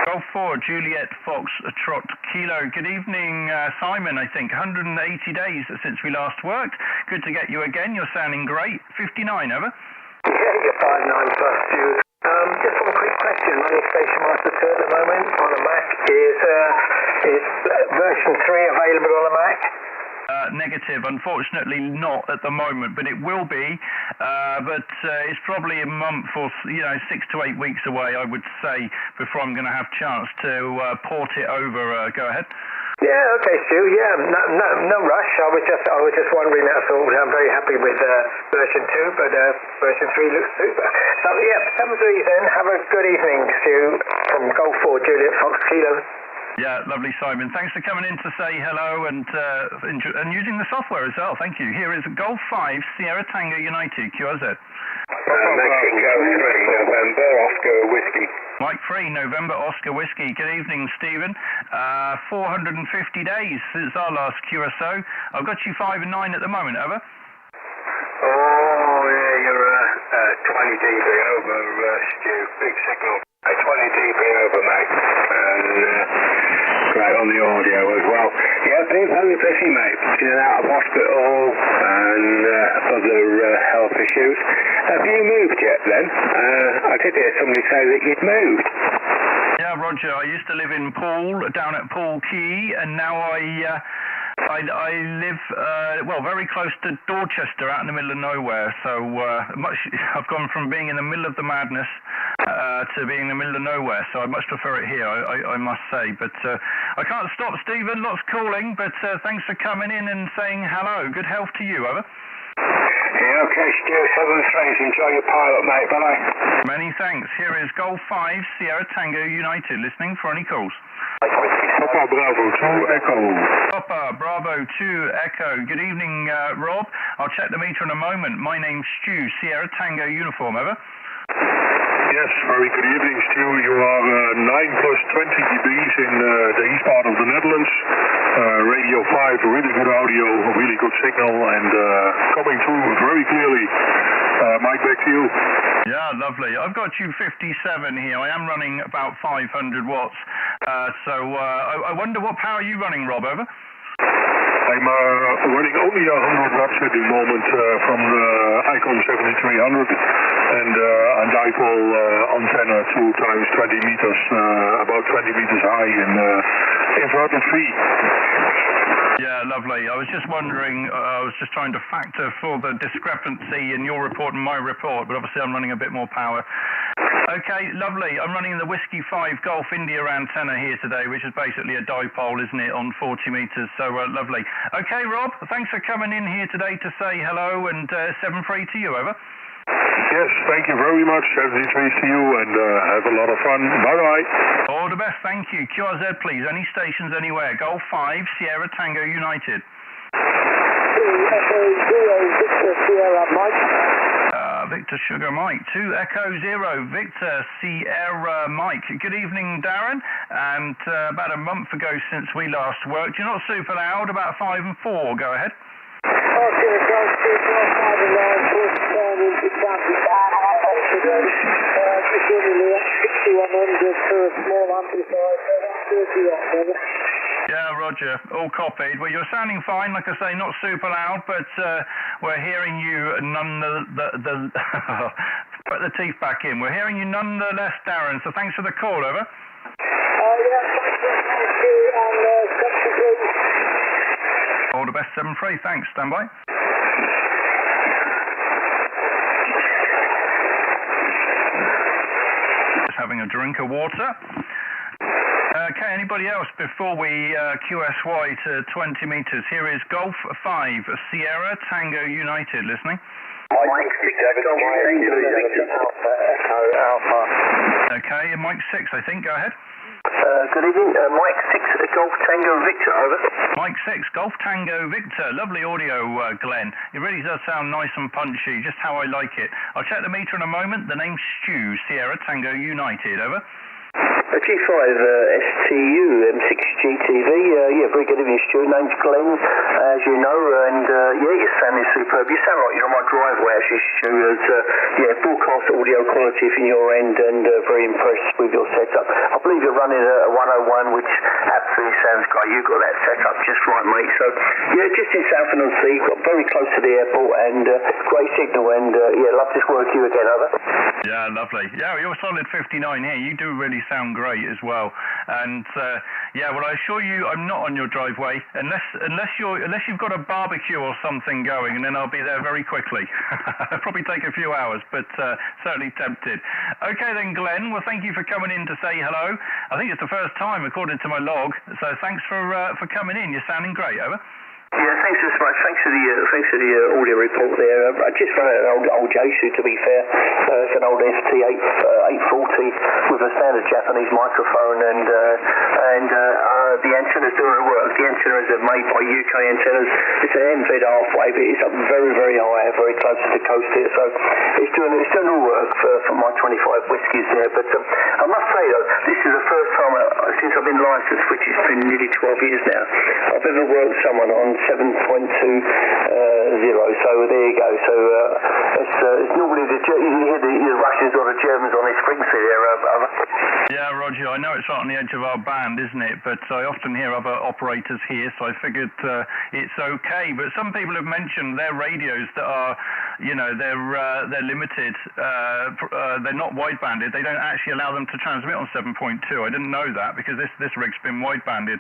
Golf 4, Juliet Foxtrot Kilo. Good evening, Simon, I think. 180 days since we last worked. Good to get you again. You're sounding great. 59, over. Yeah, you're 59 plus, Stu. Just one quick question. Running Station Master 2 at the moment on a Mac. Is version 3 available on a Mac? Negative, unfortunately not at the moment, but it will be. But it's probably a month or 6 to 8 weeks away, I would say, before I'm going to have a chance to port it over. Go ahead. Yeah, okay, Stu. Yeah, no rush. I was just wondering. That's all. I'm very happy with version 2, but version 3 looks super. So yeah, 73 then. Have a good evening, Stu, from Golf 4 Juliet Fox Kilo. Yeah, lovely, Simon. Thanks for coming in to say hello and using the software as well. Thank you. Here is Golf 5 Sierra Tango United QRZ. Mexico 3 November Oscar Whiskey. Mike 3 November Oscar Whiskey. Good evening, Stephen. 450 days since our last QSO. I've got you 5 and 9 at the moment, over. Oh yeah, you're 20 dB over, Stu. Big signal. 20 dB over, mate. And great on the audio as well. Yeah, been very busy, mate. In and out of hospital and other health issues. Have you moved yet then? I did hear somebody say that you'd moved. Yeah, Roger. I used to live in Poole, down at Poole Quay, and now I live very close to Dorchester, out in the middle of nowhere. So I've gone from being in the middle of the madness to being in the middle of nowhere. So I much prefer it here, I must say. But I can't stop, Stephen. Lots calling, but thanks for coming in and saying hello. Good health to you, over. Yeah, okay, Stu. 73. Enjoy your pilot, mate. Bye-bye. Many thanks. Here is Golf 5 Sierra Tango United, listening for any calls. Papa Bravo 2 Echo. Papa Bravo 2 Echo. Good evening, Rob. I'll check the meter in a moment. My name's Stu, Sierra Tango Uniform, over. Yes, very good evening, Stu. You are 9 plus 20 dBs in the east part of the Netherlands. Radio 5, really good audio, really good signal, and coming through very clearly. Mike, back to you. Yeah, lovely. I've got you 57 here. I am running about 500 watts. So I wonder what power are you running, Rob, over? I'm running only 100 watts at the moment from the Icon 7300 and a dipole antenna 2 times 20 meters, about 20 meters high in inverted V. Yeah, lovely. I was just wondering, I was just trying to factor for the discrepancy in your report and my report, but obviously I'm running a bit more power. Okay, lovely. I'm running the Whiskey 5 Golf India antenna here today, which is basically a dipole, isn't it, on 40 meters, so lovely. Okay, Rob, thanks for coming in here today to say hello, and 7-3 to you, over. Yes, thank you very much. 73 to you, and have a lot of fun. Bye-bye. All the best, thank you. QRZ, please. Any stations anywhere. Golf 5, Sierra Tango United. Victor Sierra Mike. Victor Sugar Mike. 2 Echo 0, Victor Sierra Mike. Good evening, Darren. And about a month ago since we last worked. You're not super loud, about 5 and 4. Go ahead. Okay, Golf 5 and 9, push down into Kansas. For a small amplifier, 30 watts, over. Yeah, Roger. All copied. Well, you're sounding fine. Like I say, not super loud, but we're hearing you put the teeth back in. We're hearing you nonetheless, Darren. So thanks for the call, over. All the best, 7-3. Thanks. Stand by. Just having a drink of water. Okay, anybody else before we QSY to 20 metres? Here is Golf 5, Sierra Tango United, listening. Mike 6, Golf Tango Victor Alpha. Okay, Mike 6, I think, go ahead. Good evening, Mike 6, Golf Tango Victor, over. Mike 6, Golf Tango Victor. Lovely audio, Glenn. It really does sound nice and punchy, just how I like it. I'll check the meter in a moment. The name's Stu, Sierra Tango United, over. G5 STU M6GTV, very good evening, Stu. Name's Glenn, as you know, and your sound is superb. You sound like you're on my driveway, actually, Stu. Broadcast audio quality from your end, and very impressed with your setup. I believe you're running a 101, which absolutely sounds great. You've got that setup just right, mate. So, just in Southampton-on-Sea, very close to the airport, and great signal, and love to work you again, over. Yeah, lovely. Yeah, you're solid 59 here. You do really sound great as well. And well, I assure you, I'm not on your driveway unless you've got a barbecue or something going, and then I'll be there very quickly. It'll probably take a few hours, but certainly tempted. Okay then, Glenn. Well, thank you for coming in to say hello. I think it's the first time, according to my log. So thanks for coming in. You're sounding great. Over. Yeah, thanks so much. Thanks for the audio report there. I just ran an old Yaesu, to be fair. It's an old ST840 with a standard Japanese microphone, and the antenna's doing the work. The antennas are made by UK antennas. It's an M-fed half-wave. It's up very, very high, very close to the coast here. So it's doing all work for my 25 whiskies there. But I must say though, this is the first time since I've been licensed, which has been nearly 12 years now, I've ever worked someone on 7.20. So there you go. So it's normally you hear the Russians or the Germans on this frequency there. Yeah, Roger. I know it's right on the edge of our band, isn't it? But I often hear other operators here, so I figured it's okay. But some people have mentioned their radios that are, they're limited. They're not widebanded. They don't actually allow them to transmit on 7.2. I didn't know that because this rig's been widebanded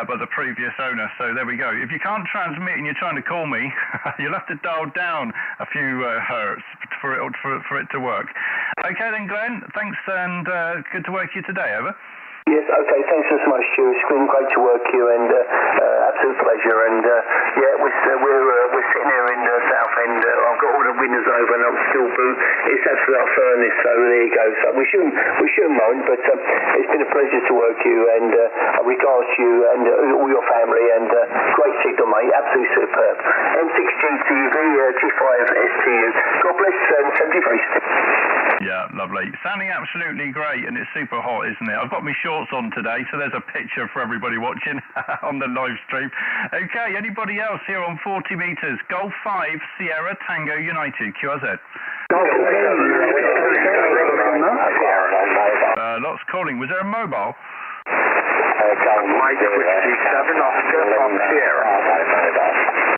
by the previous owner. So there we go. If you can't transmit and you're trying to call me, you'll have to dial down a few hertz for it to work. Okay then, Glenn. Thanks, and good to work you today. Over. Yes, okay, thanks so much, Stu. It's been great to work you, and absolute pleasure. And we're sitting here in Southend. I've got all the windows over, and I'm still blue. It's absolutely our furnace, so there you go. So we shouldn't moan, but it's been a pleasure to work you, and regards to you and all your family, and great signal, mate. Absolutely superb. M6GTV, G5 STU. God bless, and 73. Yeah, lovely. Sounding absolutely great, and it's super hot, isn't it? I've got my shorts on today, so there's a picture for everybody watching on the live stream. Okay, anybody else here on 40 metres? Golf 5, Sierra Tango United, QRZ. Lots calling. Was there a mobile? Mike Whiskey 7, Oscar Foxtrot Sierra.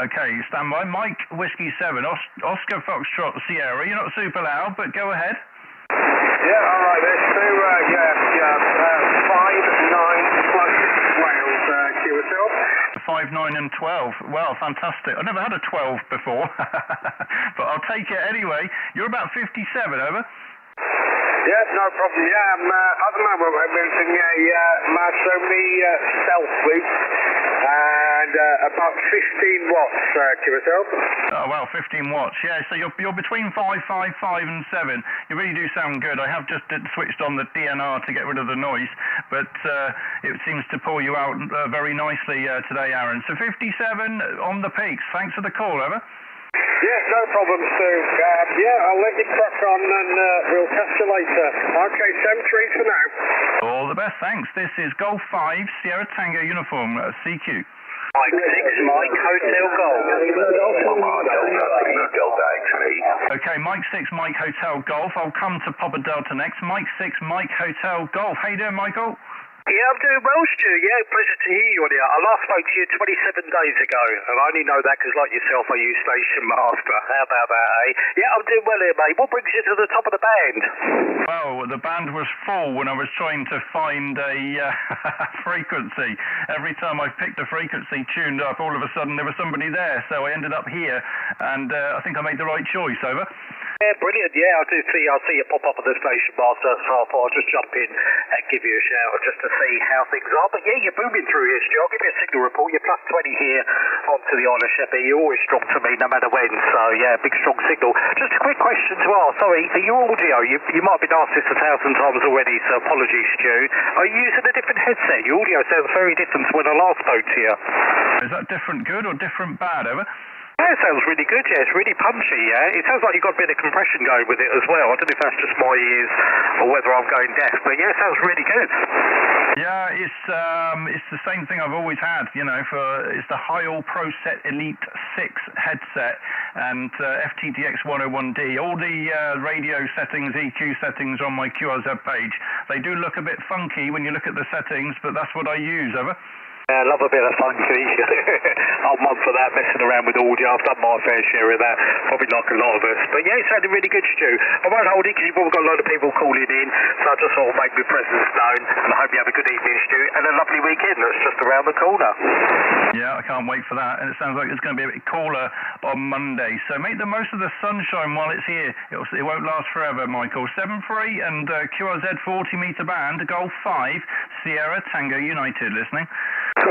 Okay, stand by. Mike Whiskey 7, Oscar Foxtrot Sierra. You're not super loud, but go ahead. Yeah, all right, there's two, 5, 9 plus Wales, QSL. 5, 9 and 12. Well, fantastic. I've never had a 12 before, but I'll take it anyway. You're about 57, over. Yeah, no problem. Yeah, at the moment I'm using a Marzoni self-loop and about 15 watts, QSL. Oh, well, 15 watts, yeah. So you're between 5, 5 and 7. You really do sound good. I have just switched on the DNR to get rid of the noise, but it seems to pull you out very nicely today, Aaron. So 57 on the peaks. Thanks for the call, over. Yeah, no problem, Stu. I'll let you crack on and we'll catch you later. Okay, 7-3 for now. All the best, thanks. This is Golf 5, Sierra Tango Uniform, CQ. Mike 6, Mike Hotel Golf. Okay, Mike 6, Mike Hotel Golf. I'll come to Papa Delta next. Mike 6, Mike Hotel Golf. How you doing, Michael? Yeah, I'm doing well, Stu. Yeah, pleasure to hear you on here. I last spoke to you 27 days ago, and I only know that because, like yourself, I use Station Master. How about that, eh? Yeah, I'm doing well here, mate. What brings you to the top of the band? Well, the band was full when I was trying to find a frequency. Every time I picked a frequency tuned up, all of a sudden there was somebody there, so I ended up here, and I think I made the right choice, over. Yeah, brilliant. Yeah, I see you pop up at the station, Master, so I thought I'd just jump in and give you a shout just to see how things are. But yeah, you're booming through here, Stu. I'll give you a signal report. You're plus 20 here onto the Isle of Sheppey. You're always strong to me, no matter when. So yeah, big strong signal. Just a quick question to ask. Sorry, your audio, you might have been asked this 1,000 times already, so apologies, Stu. Are you using a different headset? Your audio sounds very different to when I last spoke to you. Is that different good or different bad, over? Yeah, it sounds really good, yeah. It's really punchy, yeah. It sounds like you've got a bit of compression going with it as well. I don't know if that's just my ears or whether I'm going deaf, but yeah, it sounds really good. Yeah, it's the same thing I've always had, you know, it's the Heil ProSet Elite 6 headset and FTDX 101D. All the radio settings, EQ settings on my QRZ page, they do look a bit funky when you look at the settings, but that's what I use, over. Yeah, I love a bit of funky. I'm up for that, messing around with audio. I've done my fair share of that, probably like a lot of us. But yeah, it sounded really good, Stu. I won't hold it because you've probably got a lot of people calling in, so I just sort of make my presence known. And I hope you have a good evening, Stu, and a lovely weekend that's just around the corner. Yeah, I can't wait for that. And it sounds like it's going to be a bit cooler on Monday. So make the most of the sunshine while it's here. It won't last forever, Michael. 7-3 and QRZ 40-metre band, Golf 5, Sierra Tango United, listening. Oh,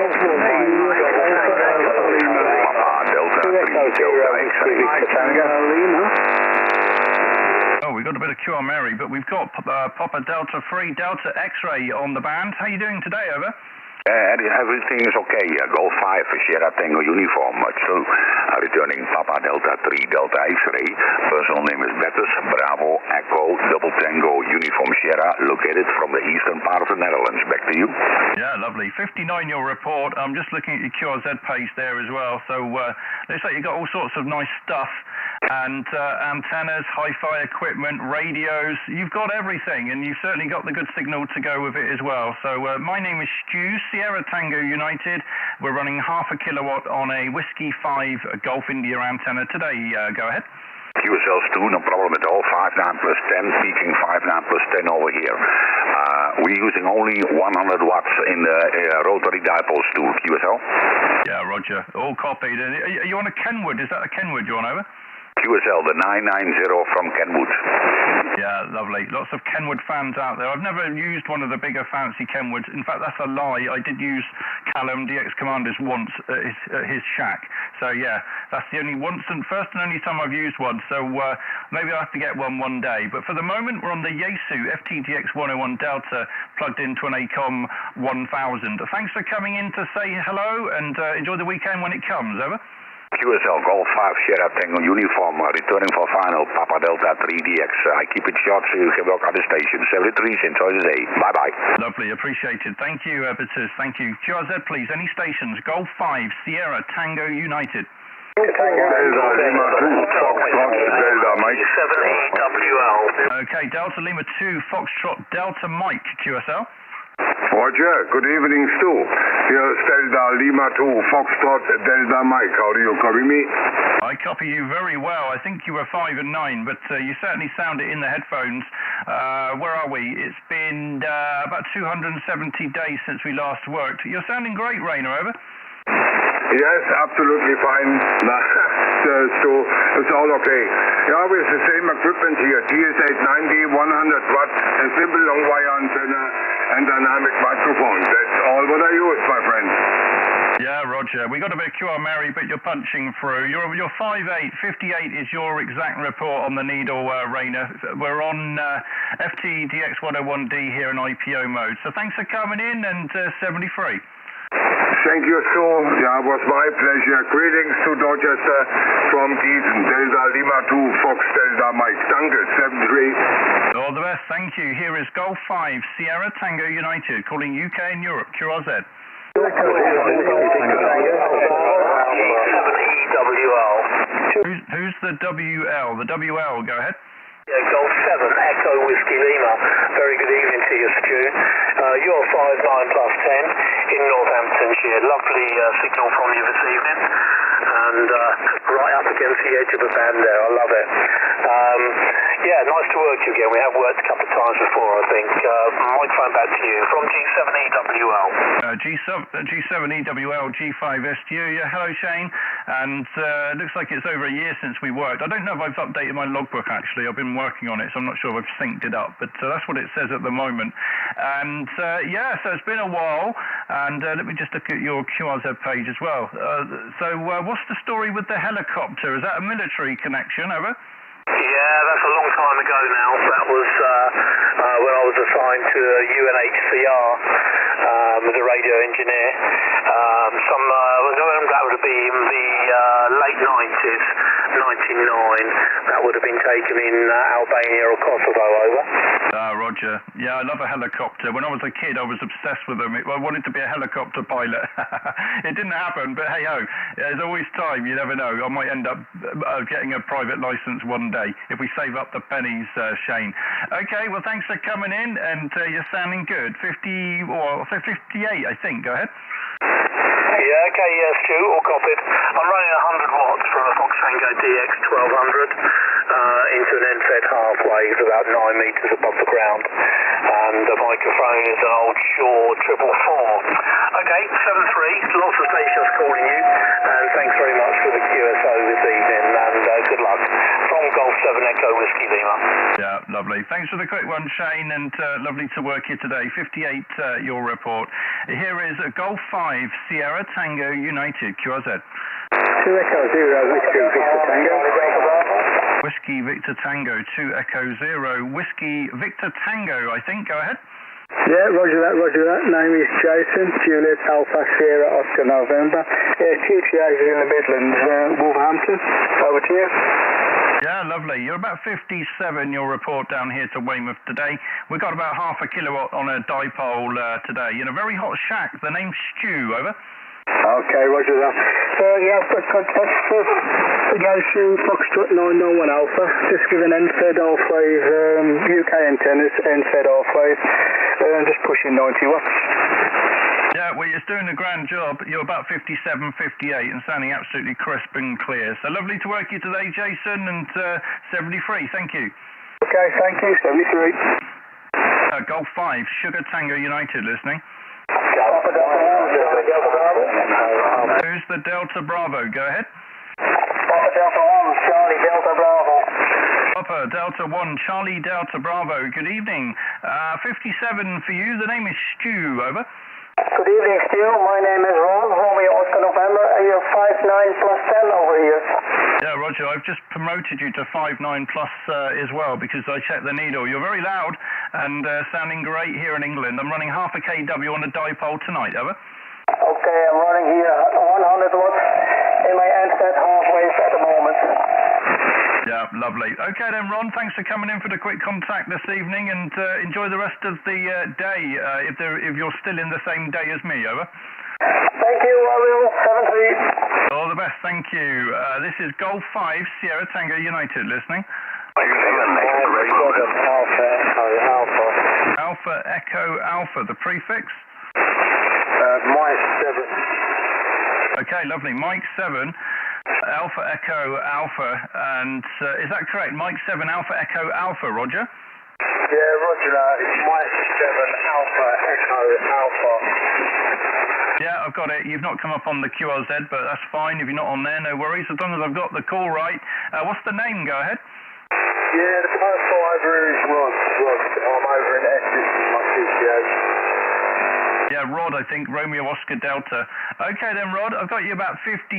we've got a bit of QR Mary, but we've got Papa Delta 3 Delta X-Ray on the band. How are you doing today, over? Everything is okay. Golf 5 Sierra Tango uniform. Still returning Papa Delta 3 Delta X-Ray. Personal name is Bettes Bravo Echo Double Tango uniform Sierra, located from the eastern part of the Netherlands. Back to you. Yeah, lovely. 59 your report. I'm just looking at your QRZ page there as well. So looks like you've got all sorts of nice stuff. And antennas, hi-fi equipment, radios, you've got everything, and you've certainly got the good signal to go with it as well. So my name is Stu, Sierra Tango United. We're running 0.5 kilowatt on a Whiskey 5 Golf India antenna today. Go ahead. QSL Stu, no problem at all. 59 plus 10, peaking 59 plus 10 over here. We're using only 100 watts in the rotary dipole, Stu. QSL? Yeah, roger. All copied. Are you on a Kenwood? Is that a Kenwood you're on, over? QSL, the 990 from Kenwood. Yeah, lovely. Lots of Kenwood fans out there. I've never used one of the bigger fancy Kenwoods. In fact, that's a lie. I did use Callum DX Commanders once at his shack. So yeah, that's the first and only time I've used one. So maybe I'll have to get one day. But for the moment, we're on the Yaesu FTDX 101 Delta plugged into an ACOM 1000. Thanks for coming in to say hello and enjoy the weekend when it comes. Over. QSL Golf 5 Sierra Tango uniform, returning for final Papa Delta 3DX. I keep it short so you can walk at the station. 73, enjoy the day. Bye-bye. Lovely, appreciated. Thank you, Bitters. Thank you. QRZ, please. Any stations? Golf 5 Sierra Tango United. Delta Lima 2, Foxtrot Delta Mike. 7EWL. Okay, Delta Lima 2, Foxtrot Delta Mike, QSL. Roger, good evening, Stu. Here's Delta Lima 2, Foxtrot Delta Mike. How do you copy me? I copy you very well. I think you were 5 and 9, but you certainly sound it in the headphones. Where are we? It's been about 270 days since we last worked. You're sounding great, Rainer, over. Yes, absolutely fine. Stu, it's all okay. Yeah, with the same equipment here, TS890, 100 watt, a simple long wire antenna and dynamic microphone. That's all what I use, my friend. Yeah, Roger. We got a bit of QR Mary, but you're punching through. You're 5'8". 58 is your exact report on the needle, Rainer. We're on FTDX 101D here in IPO mode. So thanks for coming in and 73. Thank you, Stu. Yeah, it was my pleasure. Greetings to Dorchester from Gießen. Delta Lima 2, Fox Delta Mike. Danke, 73. All the best, thank you. Here is Golf 5, Sierra Tango United, calling UK and Europe, QRZ. 7EWL. Who's the WL? The WL, go ahead. Yeah, Golf 7, Echo Whiskey Lima. Very good evening to you, Stu. You're 59 plus 10 in Northamptonshire. Lovely signal from you this evening. And right up against the edge of a band there. I love it. Yeah, nice to work with you again. We have worked a couple of times before, I think. Microphone back to you from G7EWL. G7EWL, G5STU. Yeah, hello Shane. And it looks like it's over a year since we worked. I don't know if I've updated my logbook actually. I've been working on it, so I'm not sure if I've synced it up. But that's what it says at the moment. And yeah, so it's been a while. And let me just look at your QRZ page as well. So what's the story with the helicopter? Is that a military connection? Over. Yeah, that's a long time ago now. That was when I was assigned to UNHCR as a radio engineer. That would have been the late 90s, 99. That would have been taken in Albania or Kosovo, over. Roger. Yeah, I love a helicopter. When I was a kid, I was obsessed with them. I wanted to be a helicopter pilot. It didn't happen, but hey-ho, there's always time. You never know. I might end up getting a private license one day if we save up the pennies, Shane. Okay, well, thanks for coming in, and you're sounding good. 58, I think. Go ahead. Yeah, okay, yeah, Stu, all copied. I'm running 100 watts from a Fox Tango DX 1200 into an NFED half-wave about 9 metres above the ground. And the microphone is an old Shaw 444. Okay, 7-3, lots of stations calling you, and thanks very much for the QSO this evening, and good luck. From Golf 7 Echo Whiskey Lima. Yeah, lovely. Thanks for the quick one, Shane, and lovely to work here today. 58, your report. Here is Golf 5 Sierra Tango United, QRZ. 2 Echo 0, Whiskey Victor Tango. Whiskey Victor Tango, 2 Echo 0, Whiskey Victor Tango, I think. Go ahead. Yeah, roger that, roger that. Name is Jason, Juliet Alpha Sierra Oscar November. Yeah, QTA is in the Midlands, Wolverhampton. Over to you. Yeah, lovely. You're about 57, your report down here to Weymouth today. We've got about half a kilowatt on a dipole today in a very hot shack. The name's Stu, over. Okay, roger that. Yeah, I've got contact for the guys through Foxtrot 991 Alpha, just with an NFED half-wave, UK antennas, NFED half-wave, just pushing 90 watts. Yeah, well, you're doing a grand job. You're about 57, 58 and sounding absolutely crisp and clear. So lovely to work you today, Jason, and 73, thank you. Okay, thank you, 73. Golf 5, Sugar Tango United, listening. Who's the Delta Bravo? Go ahead. Papa Delta 1, Charlie Delta Bravo. Papa Delta 1, Charlie Delta Bravo. Good evening. 57 for you. The name is Stu, over. Good evening, Stu. My name is Ron, Romeo Oscar November. Are you 59 plus 10 over here? Yeah, Roger, I've just promoted you to 59 plus as well because I checked the needle. You're very loud and sounding great here in England. I'm running half a kW on a dipole tonight, over. Okay, I'm running here 100 watts in my NFED half-wave at the moment. Yeah, lovely. Okay then, Ron, thanks for coming in for the quick contact this evening, and enjoy the rest of the day if you're still in the same day as me, over. Thank you, I will. 7-3. All the best, thank you. This is Golf 5 Sierra Tango United, listening. Alpha Echo Alpha, the prefix? Mike 7. Okay, lovely. Mike 7. Alpha Echo Alpha, and is that correct? Mike 7 Alpha Echo Alpha, Roger? Yeah, roger that. It's Mike 7 Alpha Echo Alpha. Yeah, I've got it. You've not come up on the QRZ, but that's fine. If you're not on there, no worries. As long as I've got the call right. What's the name? Go ahead. Yeah, the first driver is Rod. I'm over in Essex with my QTA. Yeah, Rod, I think, Romeo Oscar Delta. Okay then, Rod, I've got you about 56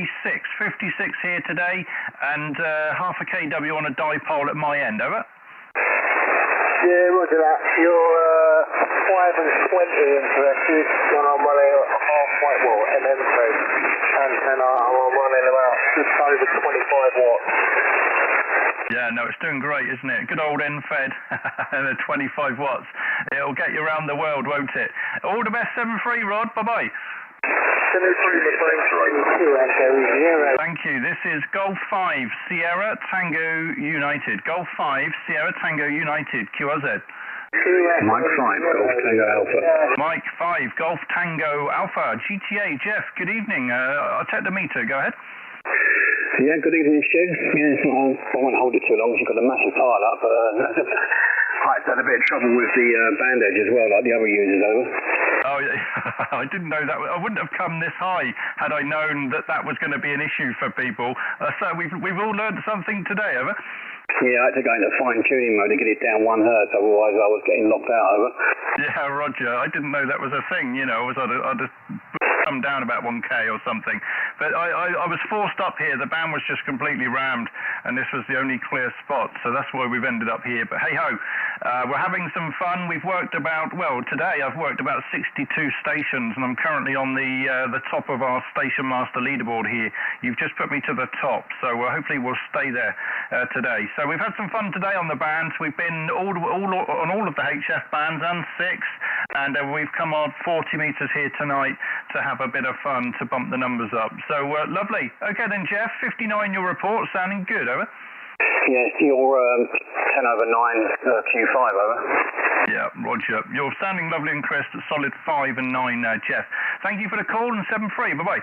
here today, and half a kW on a dipole at my end, over? Yeah, roger that. You're 5 and 20 interested, and I'm running half-white, well, NMP antenna, I'm running about just over 25 watts. Yeah, no, it's doing great, isn't it? Good old NFED and the 25 watts. It'll get you around the world, won't it? All the best, 7-3, Rod. Bye-bye. Thank you. This is Golf 5 Sierra Tango United. Golf 5 Sierra Tango United, QRZ. Mike 5, Golf Tango Alpha. Mike 5, Golf Tango Alpha. GTA, Jeff, good evening. I'll check the meter. Go ahead. Yeah, good evening, Stu. Yeah, I won't hold it too long because you've got a massive pile up, but I've had a bit of trouble with the bandage as well, like the other users over. Oh, yeah. I didn't know that. I wouldn't have come this high had I known that that was going to be an issue for people. So we've all learned something today, over. Yeah, I had to go into fine-tuning mode to get it down 1 hertz, otherwise I was getting locked out, over. Yeah, Roger. I didn't know that was a thing, you know. I'd have come down about 1K or something. But I was forced up here. The band was just completely rammed, and this was the only clear spot, so that's why we've ended up here. But hey-ho, we're having some fun. We've worked today I've worked about 62 stations, and I'm currently on the top of our Station Master leaderboard here. You've just put me to the top, so hopefully we'll stay there today. So we've had some fun today on the bands. We've been on all of the HF bands and 6, and we've come on 40 metres here tonight to have a bit of fun to bump the numbers up. So lovely. Okay then, Jeff, 59 your report, sounding good, over. Yes, you're 10 over 9 Q5, over. Yeah, Roger. You're sounding lovely and crisp, solid 5 and 9, Jeff. Thank you for the call, and 7-3. Bye-bye.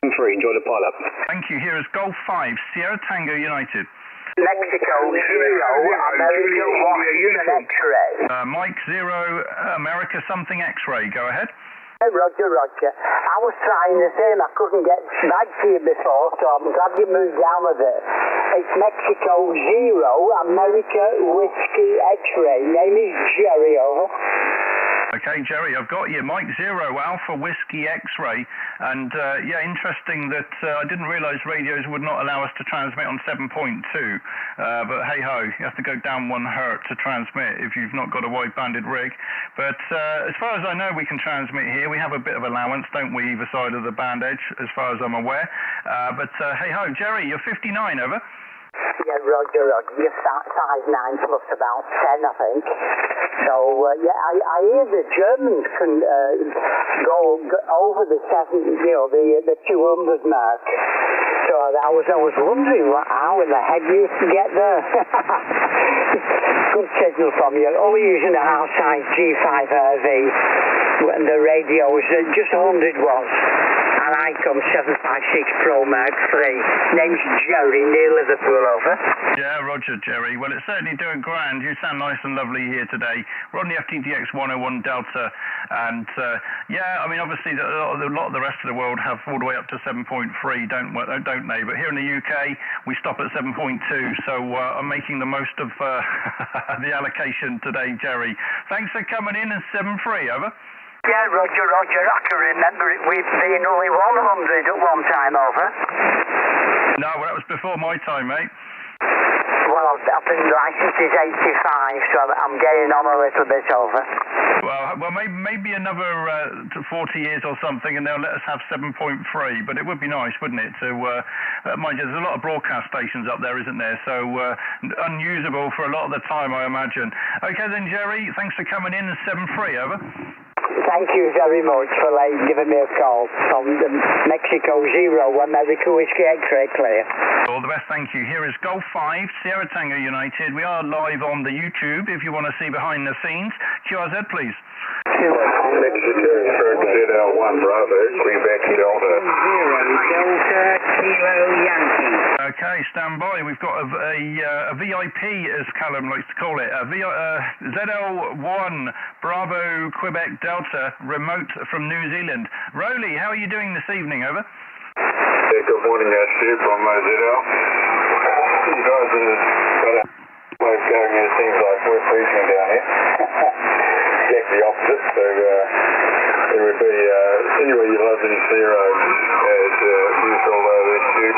7-3, enjoy the pile-up. Thank you. Here is Golf 5, Sierra Tango United. Mexico 0, America Washington X-ray. Mike 0, America something X-ray. Go ahead. Roger. I was trying the same. I couldn't get back to you before, so I'm glad you moved down a bit. It's Mexico 0, America Whiskey X-ray. Name is Jerry, over. Okay, Jerry, I've got you. Mike 0, Alpha Whiskey X-ray. And, yeah, interesting that I didn't realise radios would not allow us to transmit on 7.2. But hey-ho, you have to go down 1 hertz to transmit if you've not got a wide-banded rig. But as far as I know, we can transmit here. We have a bit of allowance, don't we, either side of the band edge, as far as I'm aware. But hey-ho, Jerry, you're 59, over. Yeah, Roger. You're size 9 plus about 10, I think. So, yeah, I hear the Germans can go over the 7, the 200 mark. So I was wondering how in the heck you can get there. Good signal from you. Only using the house size G5RV and the radio was just 100 watts. And ICOM 756 Pro Mag 3. Name's Jerry, near Liverpool, over. Yeah, Roger, Jerry. Well, it's certainly doing grand. You sound nice and lovely here today. We're on the FTDX 101 Delta, and yeah, I mean, obviously a lot of the rest of the world have all the way up to 7.3, don't they? But here in the UK, we stop at 7.2, so I'm making the most of the allocation today, Jerry. Thanks for coming in, and 7.3, over. Yeah, Roger. I can remember it. We've been only 100 at one time, over. No, well, that was before my time, mate. Well, I've been licensed since 85, so I'm getting on a little bit, over. Well, maybe another 40 years or something, and they'll let us have 7.3. But it would be nice, wouldn't it? To mind you, there's a lot of broadcast stations up there, isn't there? So unusable for a lot of the time, I imagine. Okay, then, Jerry. Thanks for coming in. 7.3, over. Thank you very much for giving me a call from the Mexico 0, America Whiskey X-ray, clear. All the best, thank you. Here is Golf 5, Sierra Tango United. We are live on the YouTube if you want to see behind the scenes. QRZ, please. Mexico ZL1 Bravo, Quebec Delta. 0 Delta Kilo Yankee. Okay, stand by. We've got a VIP, as Callum likes to call it, ZL1 Bravo Quebec Delta, remote from New Zealand. Rowley, how are you doing this evening, over? Yeah, good morning, Stu from ZL. You guys have got a way of going, it seems like we're freezing down here. Exactly opposite, so it would be anyway you love in 0 as usual there, Stu.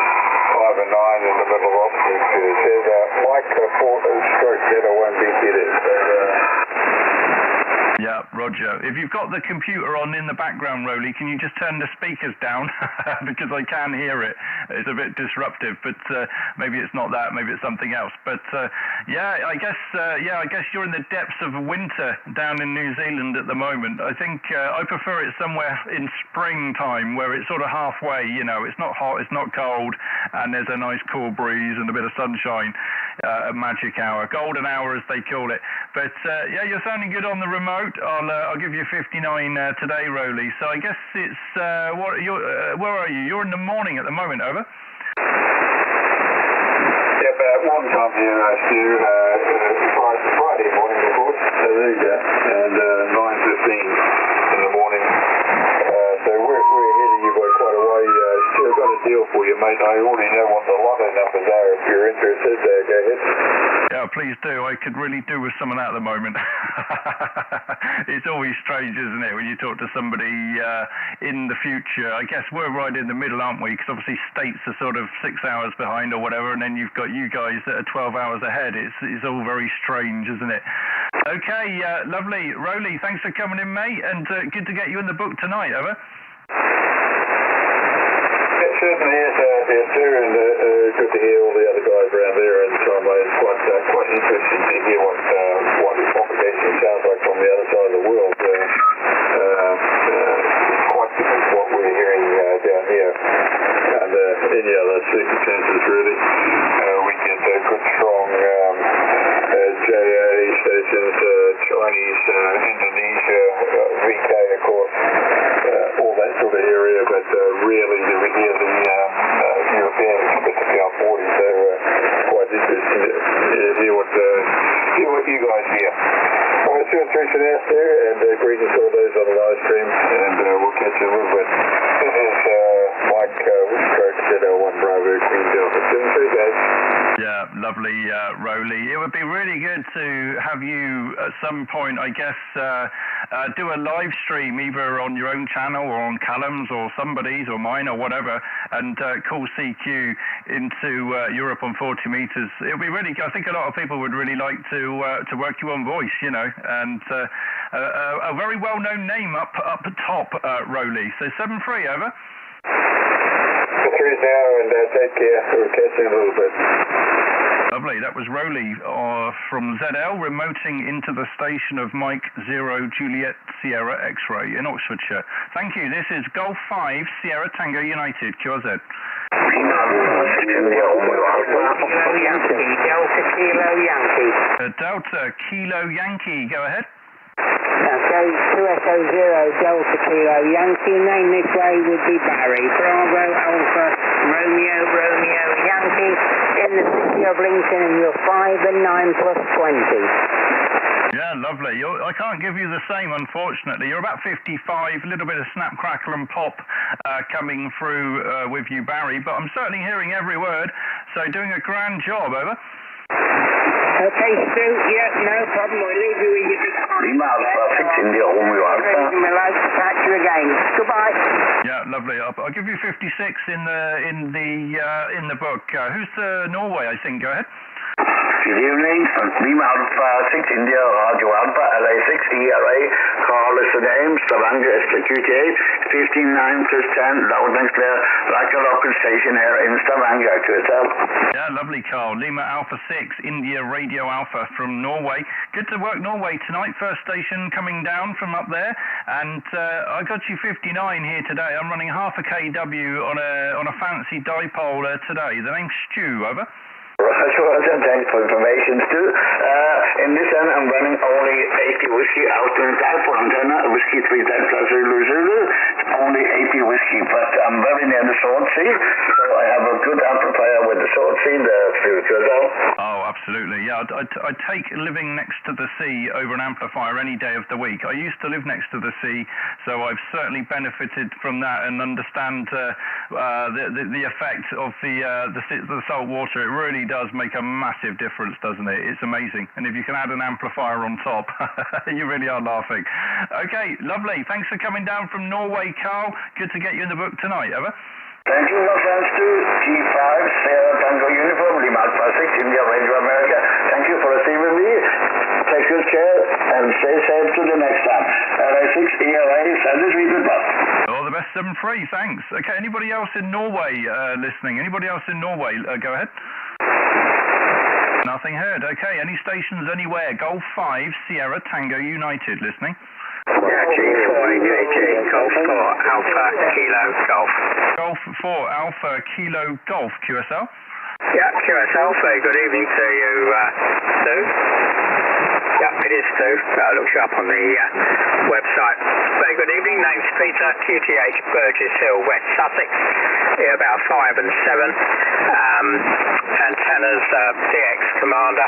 5 and 9 in the middle of Oxford. Says Mike stroke ZL1 BZ. Yeah, Roger. If you've got the computer on in the background, Rowley, can you just turn the speakers down? Because I can hear it. It's a bit disruptive, but maybe it's not that, maybe it's something else. But yeah, I guess you're in the depths of winter down in New Zealand at the moment. I think I prefer it somewhere in springtime where it's sort of halfway, you know, it's not hot, it's not cold, and there's a nice cool breeze and a bit of sunshine at magic hour, golden hour as they call it. But yeah, you're sounding good on the remote. I'll give you 59 today, Rowley. So I guess it's where are you? You're in the morning at the moment, over. one time here, Stu, Friday morning report. There you go. And 9:15 in the morning. So we're ahead of you by quite a way. Stu, I've got a deal for you, mate. I already know what the lotto numbers are. If you're interested, go ahead. Yeah, please do. I could really do with some of that at the moment. It's always strange, isn't it, when you talk to somebody in the future. I guess we're right in the middle, aren't we? Because obviously states are sort of 6 hours behind or whatever, and then you've got you guys that are 12 hours ahead. It's all very strange, isn't it? Okay, lovely. Rowley, thanks for coming in, mate, and good to get you in the book tonight, over. Certainly is, Stu, and good to hear all the other guys around there, and Tom, it's quite interesting to hear what propagation sounds like from the other side of the world. Quite different to what we're hearing down here, and any other circumstances really. We get good, strong JA stations, Chinese, Indonesia, VK, of course, all that sort of area, but rarely do we hear the European, particularly on 40, so quite interesting to hear what you guys hear. All right, 2 and 3 for now, Stu, and greetings to all those on the live stream, and we'll catch you in a little bit. This is Mike Woodcote, ZL1 Bravo, Queen Delta 73, guys. Yeah, lovely, Rowley. It would be really good to have you at some point, I guess, do a live stream either on your own channel or on Callum's or somebody's or mine or whatever, and call CQ into Europe on 40 meters. It would be really good. I think a lot of people would really like to work you on voice, you know, and a very well-known name up top, Rowley. So 7-3, over. 3 now, and take care. We'll catch you in a little bit. Lovely. That was Rowley from ZL, remoting into the station of Mike 0 Juliet Sierra X-Ray in Oxfordshire. Thank you. This is Golf 5 Sierra Tango United, QRZ. Delta Kilo Yankee. Go ahead. Okay, 2-Echo-0 Delta Kilo Yankee. Name this way would be Barry. Bravo Alpha Romeo Yankee in the city of Lincoln, and you're 5 and 9 plus 20. Yeah, lovely. I can't give you the same, unfortunately. You're about 55, a little bit of snap, crackle and pop coming through with you, Barry, but I'm certainly hearing every word, so doing a grand job, over. Okay, Stu, yeah, no problem. We'll leave you with your big Lima Alpha 6 India Romeo Alpha. My life to catch you again. Goodbye. Yeah, lovely. I'll give you 56 in the book. Who's Norway, I think? Go ahead. Good evening. Lima Alpha 6 India Radio Alpha LA6 ERA. Call is the name. Stavanger SQTA 159 plus 10. Loud and clear. Like a local station here in Stavanger. QSL. Yeah, lovely, Carl. Lima Alpha 6 India Radio Alpha from Norway. Good to work Norway tonight. First station coming down from up there, and I got you 59 here today. I'm running half a kW on a fancy dipole today. The name's Stu. Over. Roger, thanks for information, Stu. In this end, I'm running only 80 whiskey out in dipole antenna, whiskey 3 Delta Zulu Zulu. It's only 80 whiskey, but I'm very near the Sword Sea, so I have a good amplifier with the Sword Sea in the future. Oh, absolutely. Yeah, I'd take living next to the sea over an amplifier any day of the week. I used to live next to the sea, so I've certainly benefited from that and understand the effect of the salt water. It really does make a massive difference, doesn't it? It's amazing. And if you can add an amplifier on top, you really are laughing. Okay, lovely. Thanks for coming down from Norway, Carl. Good to get you in the book tonight, over. Thank you, my friends, to G5 Sierra Tango Uniform, Lima Alpha 6 India Radio America. Thank you for receiving me. Take good care and stay safe to the next time. LA6 ERA, service we goodbye. All the best, 7-3, thanks. Okay, anybody else in Norway listening? Anybody else in Norway? Go ahead. Nothing heard. Okay, any stations anywhere? Golf 5 Sierra Tango United listening. Yeah, G4JJ, Golf 4 Alpha Kilo Golf. Golf 4 Alpha Kilo Golf, QSL. Yeah, QSL, very good evening to you, Stu. Yep, it is Stu. I looked you up on the website. Very good evening. Name's Peter, QTH, Burgess Hill, West Sussex. Here about 5 and 7. Antennas, DX Commander,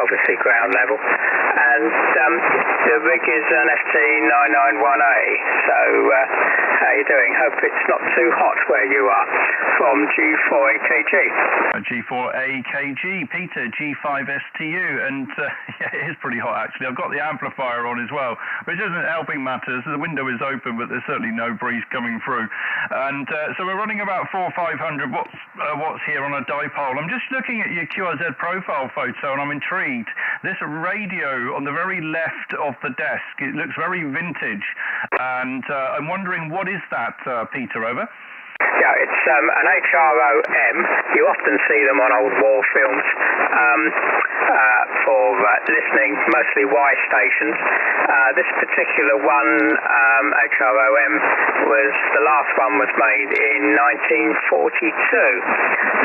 obviously ground level. And the rig is an FT991A. So, how are you doing? Hope it's not too hot where you are. From G4AKG. G4AKG, Peter, G5STU, and yeah, it is pretty hot actually. I've got the amplifier on as well, which isn't helping matters. The window is open, but there's certainly no breeze coming through. And so we're running about 400 or 500 watts here on a dipole. I'm just looking at your QRZ profile photo, and I'm intrigued. This radio on the very left of the desk, it looks very vintage, and I'm wondering, what is that, Peter, over? Yeah, it's an HROM. You often see them on old war films for listening, mostly Y stations. This particular one, HROM, the last one was made in 1942.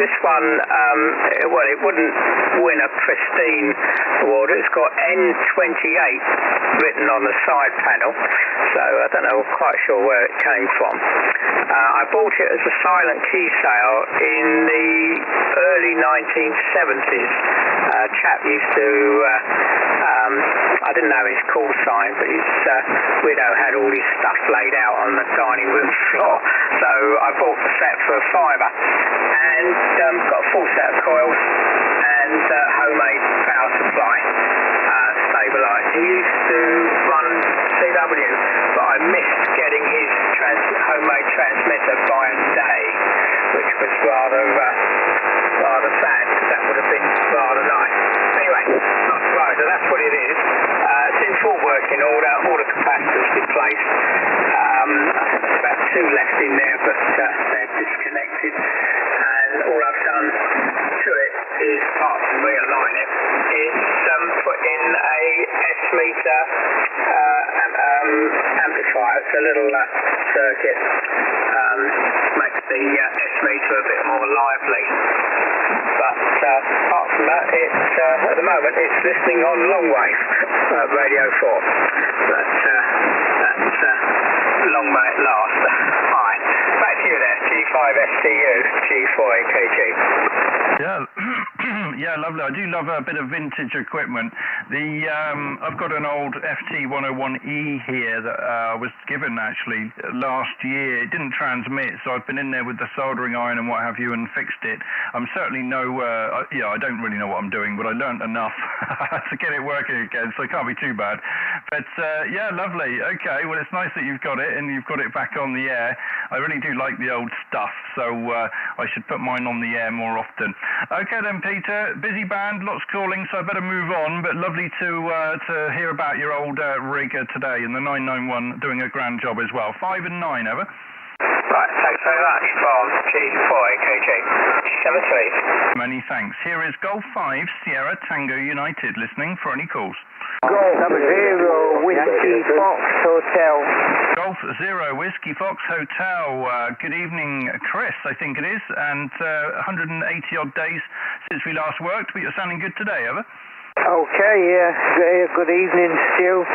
This one, well, it wouldn't win a pristine award. It's got N28 written on the side panel, so I don't know quite sure where it came from. I bought it as a silent key sale in the early 1970s. A chap used to, I didn't know his call sign, but his widow had all his stuff laid out on the dining room floor. So I bought the set for a £5 and got a full set of coils and homemade power supply stabilised. He used to run CW, but I missed getting his homemade transmitter by a day, which was rather sad, because that would have been rather nice. Anyway, not to worry, so that's what it is. It's in full working order, all the capacitors replaced. I think there's about 2 left in there, but they're disconnected. And all I've done to it is, apart from realign it, is put in a S-meter amplifier. It's a little circuit. Makes the S-meter a bit more lively. But apart from that, at the moment it's listening on long wave, Radio 4. But that's long may it last. Alright, back to you there, G5STU, G4AKG. Yeah, yeah, lovely. I do love a bit of vintage equipment. I've got an old FT101E here that I was given actually last year. It didn't transmit, so I've been in there with the soldering iron and what have you and fixed it. I'm certainly I don't really know what I'm doing, but I learned enough to get it working again, so it can't be too bad. But yeah, lovely. Okay, well, it's nice that you've got it and you've got it back on the air. I really do like the old stuff, so I should put mine on the air more often. Okay then, Peter, busy band, lots calling, so I better move on, but lovely to hear about your old rig today, and the 991 doing a grand job as well. 5 and 9, over. Right, thanks very much from G4AKG. 7-3. Many thanks. Here is Golf 5 Sierra Tango United, listening for any calls. Golf 0 Whiskey Fox Hotel. Golf 0 Whiskey Fox Hotel. Good evening, Chris, I think it is, and 180 odd days since we last worked, but you're sounding good today, over. Okay, yeah, good evening, Stu.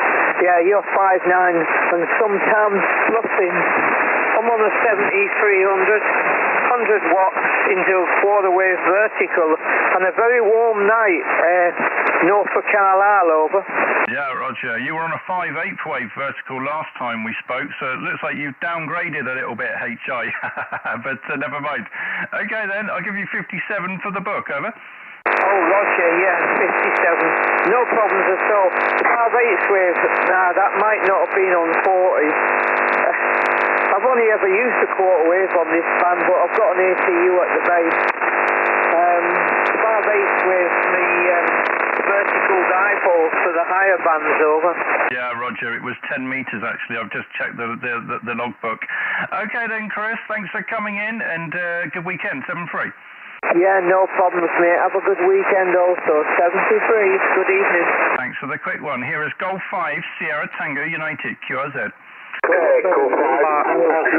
Yeah, you're 5'9", and sometimes fluffing. I'm on a 7300, 100 watts into quarter wave vertical, and a very warm night, Norfolk Carlisle, over. Yeah, Roger, you were on a 5/8 wave vertical last time we spoke, so it looks like you've downgraded a little bit, HI, but never mind. Okay then, I'll give you 57 for the book, over. Oh, Roger, yeah, 57. No problems at all. 5/8 wave, nah, that might not have been on 40. I've only ever used a quarter wave on this band, but I've got an ATU at the base. 5/8 wave, the vertical dipole for the higher bands, over. Yeah, Roger, it was 10 metres actually. I've just checked the logbook. Okay then, Chris, thanks for coming in, and good weekend, 7-3. Yeah, no problems, mate. Have a good weekend also. 73. Good evening. Thanks for the quick one. Here is Golf 5 Sierra Tango United, QRZ.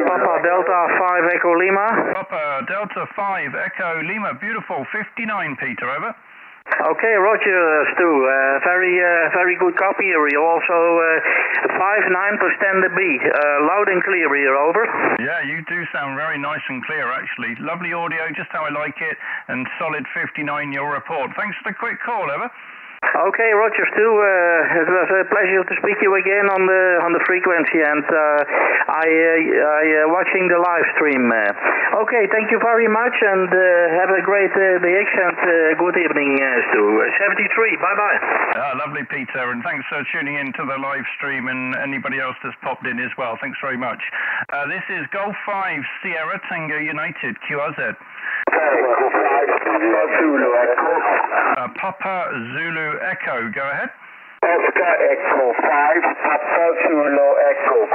Papa Delta 5 Echo Lima. Papa Delta 5 Echo Lima. Beautiful. 59, Peter, over. Okay, Roger, Stu. Very good copy here. You also 5.9 plus 10 dB. Loud and clear here, over. Yeah, you do sound very nice and clear, actually. Lovely audio, just how I like it, and solid 59 your report. Thanks for the quick call, over. Okay, Roger, Stu. It was a pleasure to speak to you again on the frequency, and I watching the live stream. Okay, thank you very much, and have a great DX, and good evening, Stu. 73, bye-bye. Lovely, Peter, and thanks for tuning in to the live stream, and anybody else that's popped in as well. Thanks very much. This is Golf 5 Sierra Tango United, QRZ. Papa Zulu Echo, go ahead. Oscar Echo 5, Papa Zulu Echo,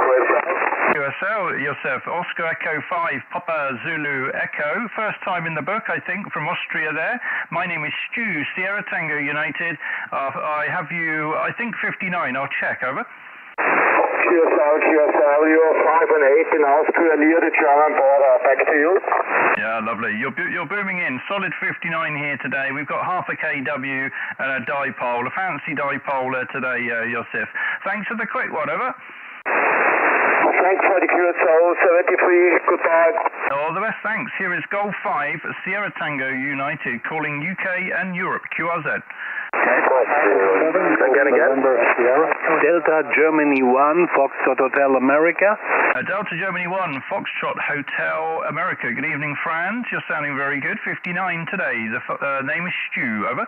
QSL, yourself, Oscar Echo 5, Papa Zulu Echo. First time in the book, I think, from Austria there. My name is Stu, Sierra Tango United. I have you, I think, 59. I'll check, over. QSL, you're 5 and 8 in Austria near the German border. Back to you. Yeah, lovely. You're booming in. Solid 59 here today. We've got half a kW and a dipole, a fancy dipole today, Yosef. Thanks for the quick one, over. Thanks for the QSL 73. Goodbye. All the best, thanks. Here is Golf 5, Sierra Tango United, calling UK and Europe, QRZ. Delta Germany 1, Foxtrot Hotel America. Delta Germany 1, Foxtrot Hotel America. Good evening, Franz. You're sounding very good. 59 today. The name is Stu. Over.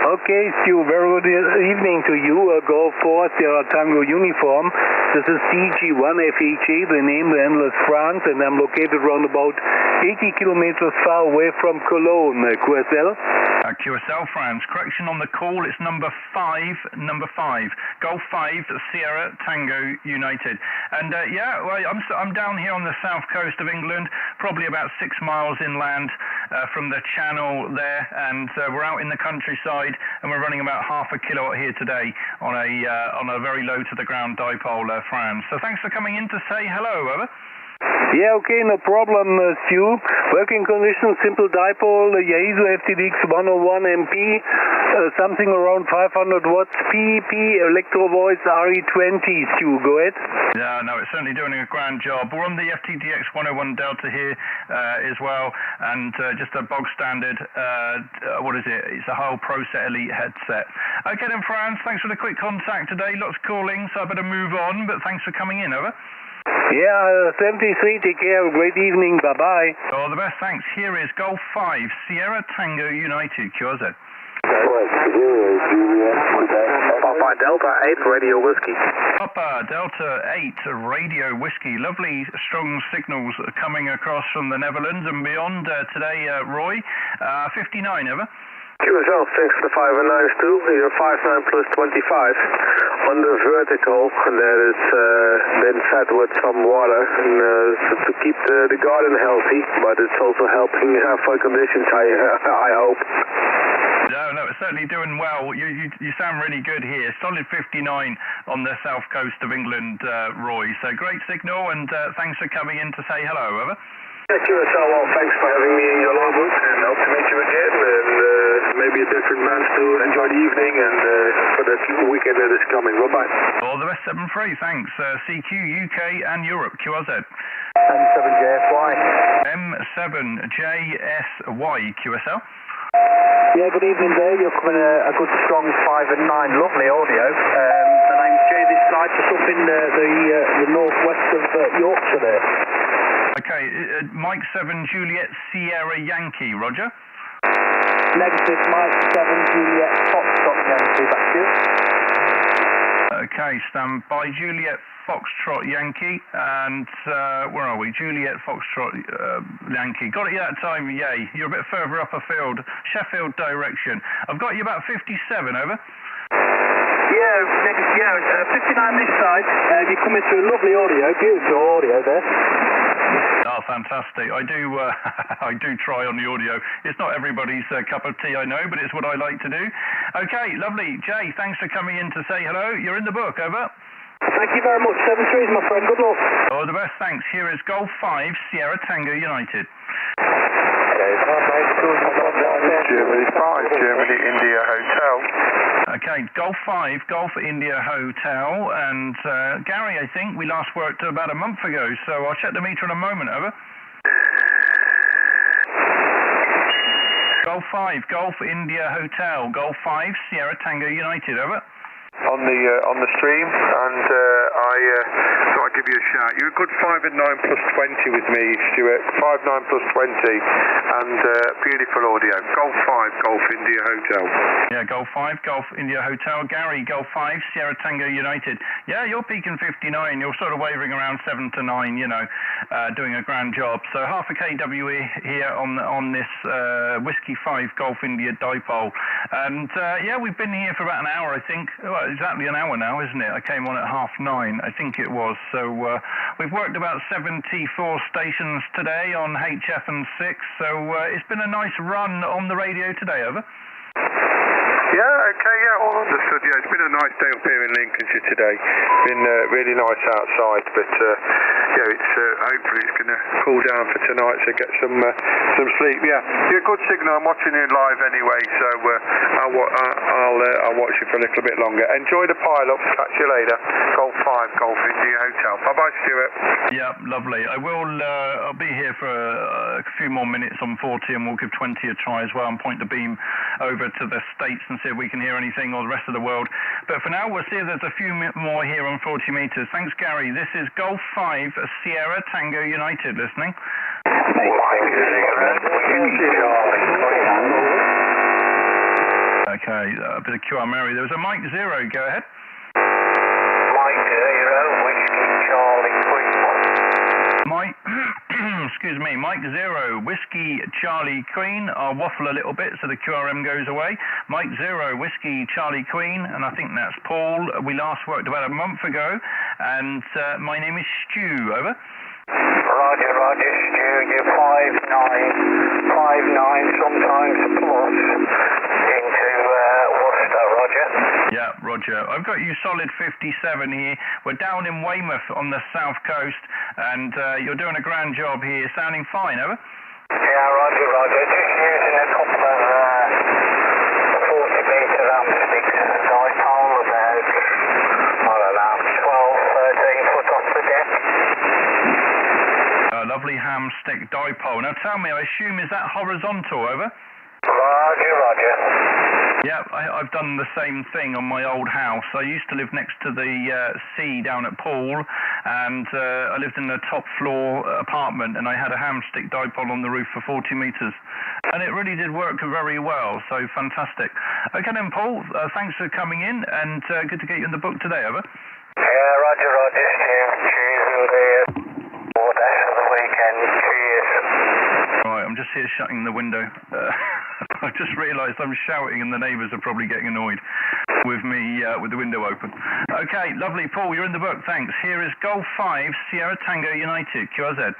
Okay, Stu, very good evening to you. Golf 4, Sierra Tango Uniform. This is CG1FHE, the name the handle is France, and I'm located around about 80 kilometers far away from Cologne, QSL. QSL, France. Correction on the call, it's number 5. Golf 5, Sierra Tango United. And yeah, well, I'm down here on the south coast of England, probably about 6 miles inland from the channel there, and we're out in the countryside, and we're running about half a kilowatt here today on a very low to the ground dipole, France. So thanks for coming in to say hello, over. Yeah, okay, no problem, Stu. Working conditions, simple dipole, Yaesu FTDX 101 MP, something around 500 watts, PEP, Electro Voice RE20, Stu, go ahead. Yeah, no, it's certainly doing a grand job. We're on the FTDX 101 Delta here as well, and just a bog standard, what is it? It's a whole ProSet Elite headset. Okay then, Franz, thanks for the quick contact today. Lots of calling, so I better move on, but thanks for coming in, over. Yeah, 73, take care, have a great evening, bye-bye. All the best, thanks. Here is Golf 5, Sierra Tango United, QRZ. Papa Delta 8, Radio Whiskey. Papa Delta 8, Radio Whiskey. Lovely, strong signals coming across from the Netherlands and beyond today, Roy. 59, over. QSL, thanks for the 5 and 9s too. You're 5.9 plus 25. On the vertical, that is then fed with some water and, to keep the garden healthy, but it's also helping for conditions, I hope. No, it's certainly doing well. You sound really good here. Solid 59 on the south coast of England, Roy. So great signal, and thanks for coming in to say hello, over. QSL, well, thanks for having me in your logbook, and hope to meet you again, and maybe a different man to enjoy the evening, and for the weekend that is coming. Bye-bye. All the best, 7-3, thanks. CQ, UK and Europe, QRZ. M7JSY. M7JSY, QSL. Yeah, good evening there. You're coming a good strong 5 and 9, lovely audio. The name's Jay this side, just up in the northwest of Yorkshire there. Okay, Mike 7 Juliet Sierra Yankee, Roger. Negative, Mike 7 Juliet Foxtrot Yankee, back to you. Okay, stand by. Juliet Foxtrot Yankee, and where are we? Juliet Foxtrot Yankee. Got it that time, yay. You're a bit further up afield, Sheffield direction. I've got you about 57, over. Yeah, 59 this side. You're coming through lovely audio, beautiful audio there. Oh, fantastic. I do try on the audio. It's not everybody's cup of tea, I know, but it's what I like to do. Okay, lovely. Jay, thanks for coming in to say hello. You're in the book, over. Thank you very much. 7-3, my friend. Good luck. All the best, thanks. Here is Golf 5, Sierra Tango United. Okay, Germany 5, Germany India Hotel. Okay, Golf 5, Golf India Hotel, and Gary, I think we last worked about a month ago, so I'll check the meter in a moment, over. Golf 5, Golf India Hotel, Golf 5, Sierra Tango United, over. On the stream, and so I give you a shout. You're a good 5 and 9 plus 20 with me, Stuart. 5, 9 plus 20, and beautiful audio. Golf 5, Golf India Hotel. Yeah, Golf 5, Golf India Hotel. Gary, Golf 5, Sierra Tango United. Yeah, you're peaking 59. You're sort of wavering around 7 to 9. You know, doing a grand job. So half a kWe here on this Whiskey 5 Golf India dipole, and yeah, we've been here for about an hour, I think. Well, exactly an hour now, isn't it? I came on at 9:30, I think it was. So we've worked about 74 stations today on HF and 6. So it's been a nice run on the radio today, over. Yeah, okay, yeah, all understood. Yeah, it's been a nice day up here in Lincolnshire today. Been really nice outside, but yeah, it's hopefully it's going to cool down for tonight, so get some sleep. Yeah, you're a good signal. I'm watching you live anyway, so I'll watch you for a little bit longer. Enjoy the pile-ups. Catch you later. Golf 5, Golf India Hotel. Bye-bye, Stuart. Yeah, lovely. I will. I'll be here for a few more minutes on 40, and we'll give 20 a try as well, and point the beam over to the States and see if we can hear anything, or the rest of the world. But for now, we'll see if there's a few more here on 40 meters. Thanks, Gary. This is Golf 5, Sierra Tango United listening. Okay, a bit of QR Mary. There was a Mike 0. Go ahead. Mike 0, Whiskey Charlie Queen. Mike, excuse me, Mike 0, Whiskey Charlie Queen. I'll waffle a little bit so the QRM goes away. Mike 0, Whiskey Charlie Queen, and I think that's Paul. We last worked about a month ago, and my name is Stu, over. Roger, Stu, you're 5'9", sometimes plus, into Worcester, Roger. Yeah, Roger. I've got you solid 57 here. We're down in Weymouth on the south coast, and you're doing a grand job here, sounding fine, over? Yeah, Roger, just using a couple of 40-metre amsticks as a dipole, about, I don't know, 12, 13 foot off the deck. Lovely ham stick dipole. Now tell me, I assume, is that horizontal, over? Roger. Yeah, I've done the same thing on my old house. I used to live next to the sea down at Poole, and I lived in a top floor apartment, and I had a ham stick dipole on the roof for 40 metres. And it really did work very well, so fantastic. Okay then, Paul, thanks for coming in, and good to get you in the book today, over. Yeah, Roger, cheers, and all day for the weekend, cheers. Right, I'm just here shutting the window. I just realised I'm shouting and the neighbours are probably getting annoyed with me with the window open. Okay, lovely. Paul, you're in the book, thanks. Here is Golf 5, Sierra Tango United, QRZ.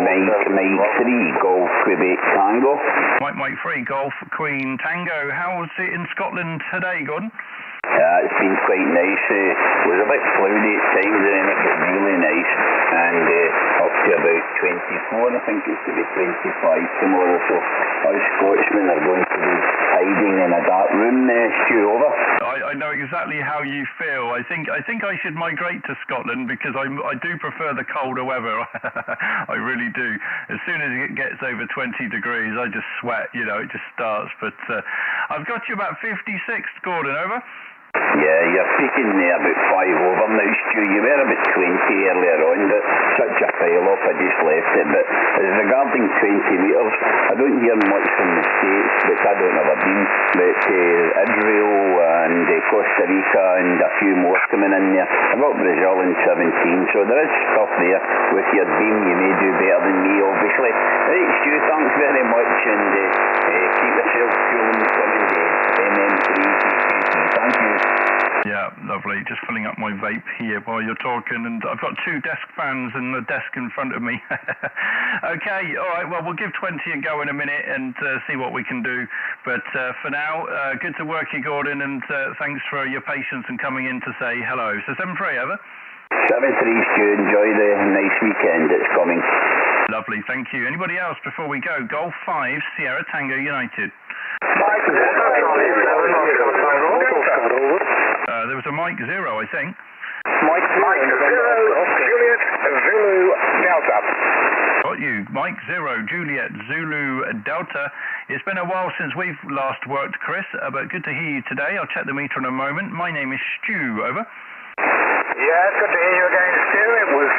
Mike 3, Golf Quebec Tango. Mike 3, Golf Queen Tango. How was it in Scotland today, Gordon? It's been quite nice. It was a bit cloudy at times, and then it got really nice, and up to about 24, I think it's to be 25 tomorrow, so us Scotsmen are going to be hiding in a dark room, Stu, over. I know exactly how you feel. I think I should migrate to Scotland, because I do prefer the colder weather. I really do. As soon as it gets over 20 degrees, I just sweat, you know, it just starts. But I've got you about 56, Gordon, over. Yeah, you're peaking there about 5 over now, Stu. You were about 20 earlier on, but such a pile-off, I just left it. But as regarding 20 metres, I don't hear much from the States, which I don't ever been, but Israel and Costa Rica and a few more coming in there. I've got Brazil in 17, so there is stuff there. With your beam, you may do better than me, obviously. Right, Stu, thanks very much, and keep yourself cool in the coming days. MM3, thank you. Yeah, lovely. Just filling up my vape here while you're talking, and I've got 2 desk fans and the desk in front of me. Okay, all right, well, we'll give 20 a go in a minute and see what we can do. But for now, good to work you, Gordon, and thanks for your patience and coming in to say hello. So 7-3, over? 7-3, Stu. Enjoy the nice weekend that's coming. Lovely, thank you. Anybody else before we go? Golf 5, Sierra Tango United. There was a Mike 0, I think. Mike 0, Juliet Zulu Delta. Got you. Mike 0, Juliet Zulu Delta. It's been a while since we've last worked, Chris, but good to hear you today. I'll check the meter in a moment. My name is Stu, over. Yeah, it's good to hear you again, Stu. It was,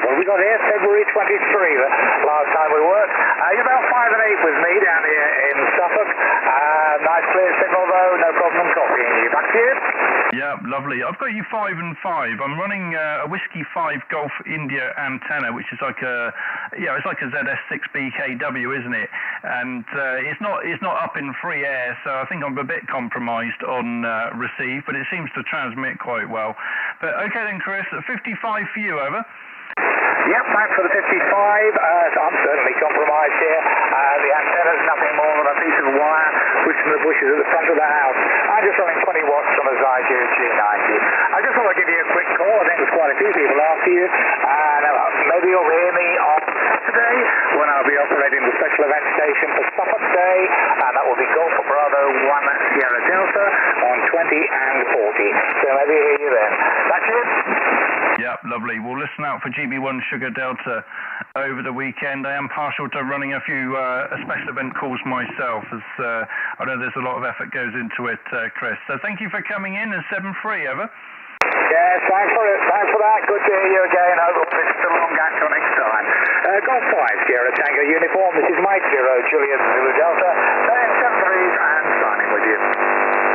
what we got here? February 23, the last time we worked. You're about 5 and 8 with me down here in Suffolk. Nice clear signal though, no problem copying you. Back to you. Yeah, lovely. I've got you 5 and 5. I'm running a Whiskey 5 Golf India antenna, which is like it's like a ZS6BKW, isn't it? And it's not up in free air, so I think I'm a bit compromised on receive, but it seems to transmit quite well. But okay then, Chris, 55 for you, over. Yep, thanks for the 55. So I'm certainly compromised here. The antenna's nothing more than a piece of wire pushed from the bushes at the front of the house. I'm just running 20 watts from a Zyju G90. I just want to give you a quick call. I think there's quite a few people after you. Maybe you'll hear me on Saturday when I'll be operating the special event station for Suffolk Day, and that will be Golf Bravo 1 Sierra Delta on 20 and 40. So maybe hear you then. That's it. Yeah, lovely. We'll listen out for GB1 Sugar Delta over the weekend. I am partial to running a few special event calls myself, as I know there's a lot of effort goes into it, Chris. So thank you for coming in, and 7-3, over. Yes, thanks for it. Thanks for that. Good to hear you again. I hope it's still long gap till next time. Golf 5, Sierra Tango Uniform. This is Mike 0, Juliet Zulu Delta. 7-3 and signing with you.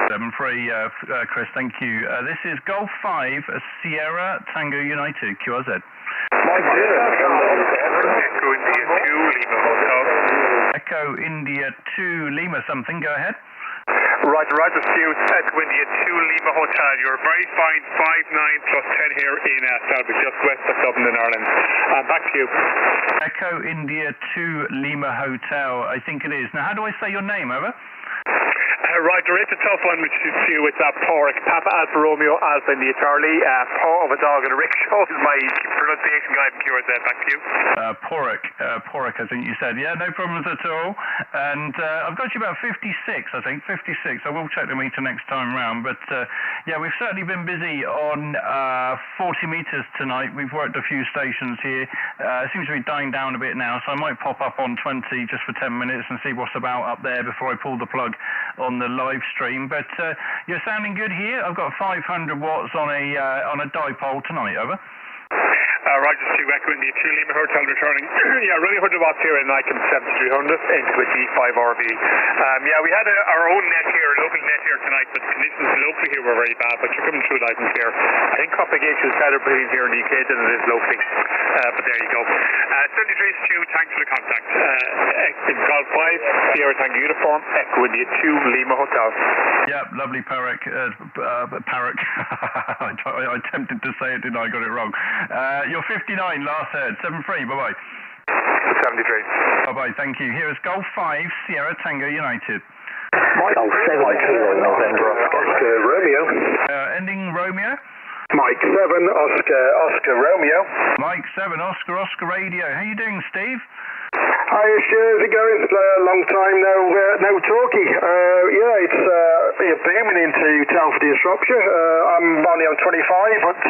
7-3, Chris, thank you. This is Golf 5, Sierra Tango United, QRZ. Mike 0, Echo India 2, Lima Hotel. Echo India 2, Lima something, go ahead. Roger, Stu, Echo India 2, Lima Hotel. You're very fine, 5-9 plus 10 here in Selby, just west of Dublin in Ireland. Back to you. Echo India 2, Lima Hotel, I think it is. Now, how do I say your name, over? Roger, it's a tough one, which is you. It's Porrick, Papa Alpha Romeo, Alpha India Charlie, paw of a dog and a rickshaw is my pronunciation guide in QRZ. Back to you. Porrick, I think you said. Yeah, no problems at all. And I've got you about 56, I think, 56. I will check the meter next time round. But yeah, we've certainly been busy on 40 meters tonight. We've worked a few stations here. It seems to be dying down a bit now, so I might pop up on 20 just for 10 minutes and see what's about up there before I pull the plug on the live stream. But you're sounding good here. I've got 500 watts on a dipole tonight, over. Roger, Stu, Echo India 2, Lima Hotel returning. Yeah, running 100 watts here in Nikon 7300 into a G5RB. Yeah, we had our own net here, local net here tonight, but conditions locally here were very bad, but you're coming through live and clear. I think propagation is better between here in the UK than it is locally. But there you go. 73 Stu, thanks for the contact. Golf 5, Sierra Tango Uniform, Echo India 2, Lima Hotel. Yeah, lovely Porrick. Porrick. I attempted to say it, didn't I? Got it wrong. You're 59, last heard. 7-3, bye-bye. 73. Bye-bye, thank you. Here is Golf 5, Sierra Tango United. Mike 7 Kilo November Oscar Romeo. Ending Romeo. Mike 7 Oscar Romeo. Mike 7 Oscar Radio. How you doing, Steve? Hi, how's it going? Long time no talkie. Yeah, it's booming into Telford in Shropshire. I'm only on 25, but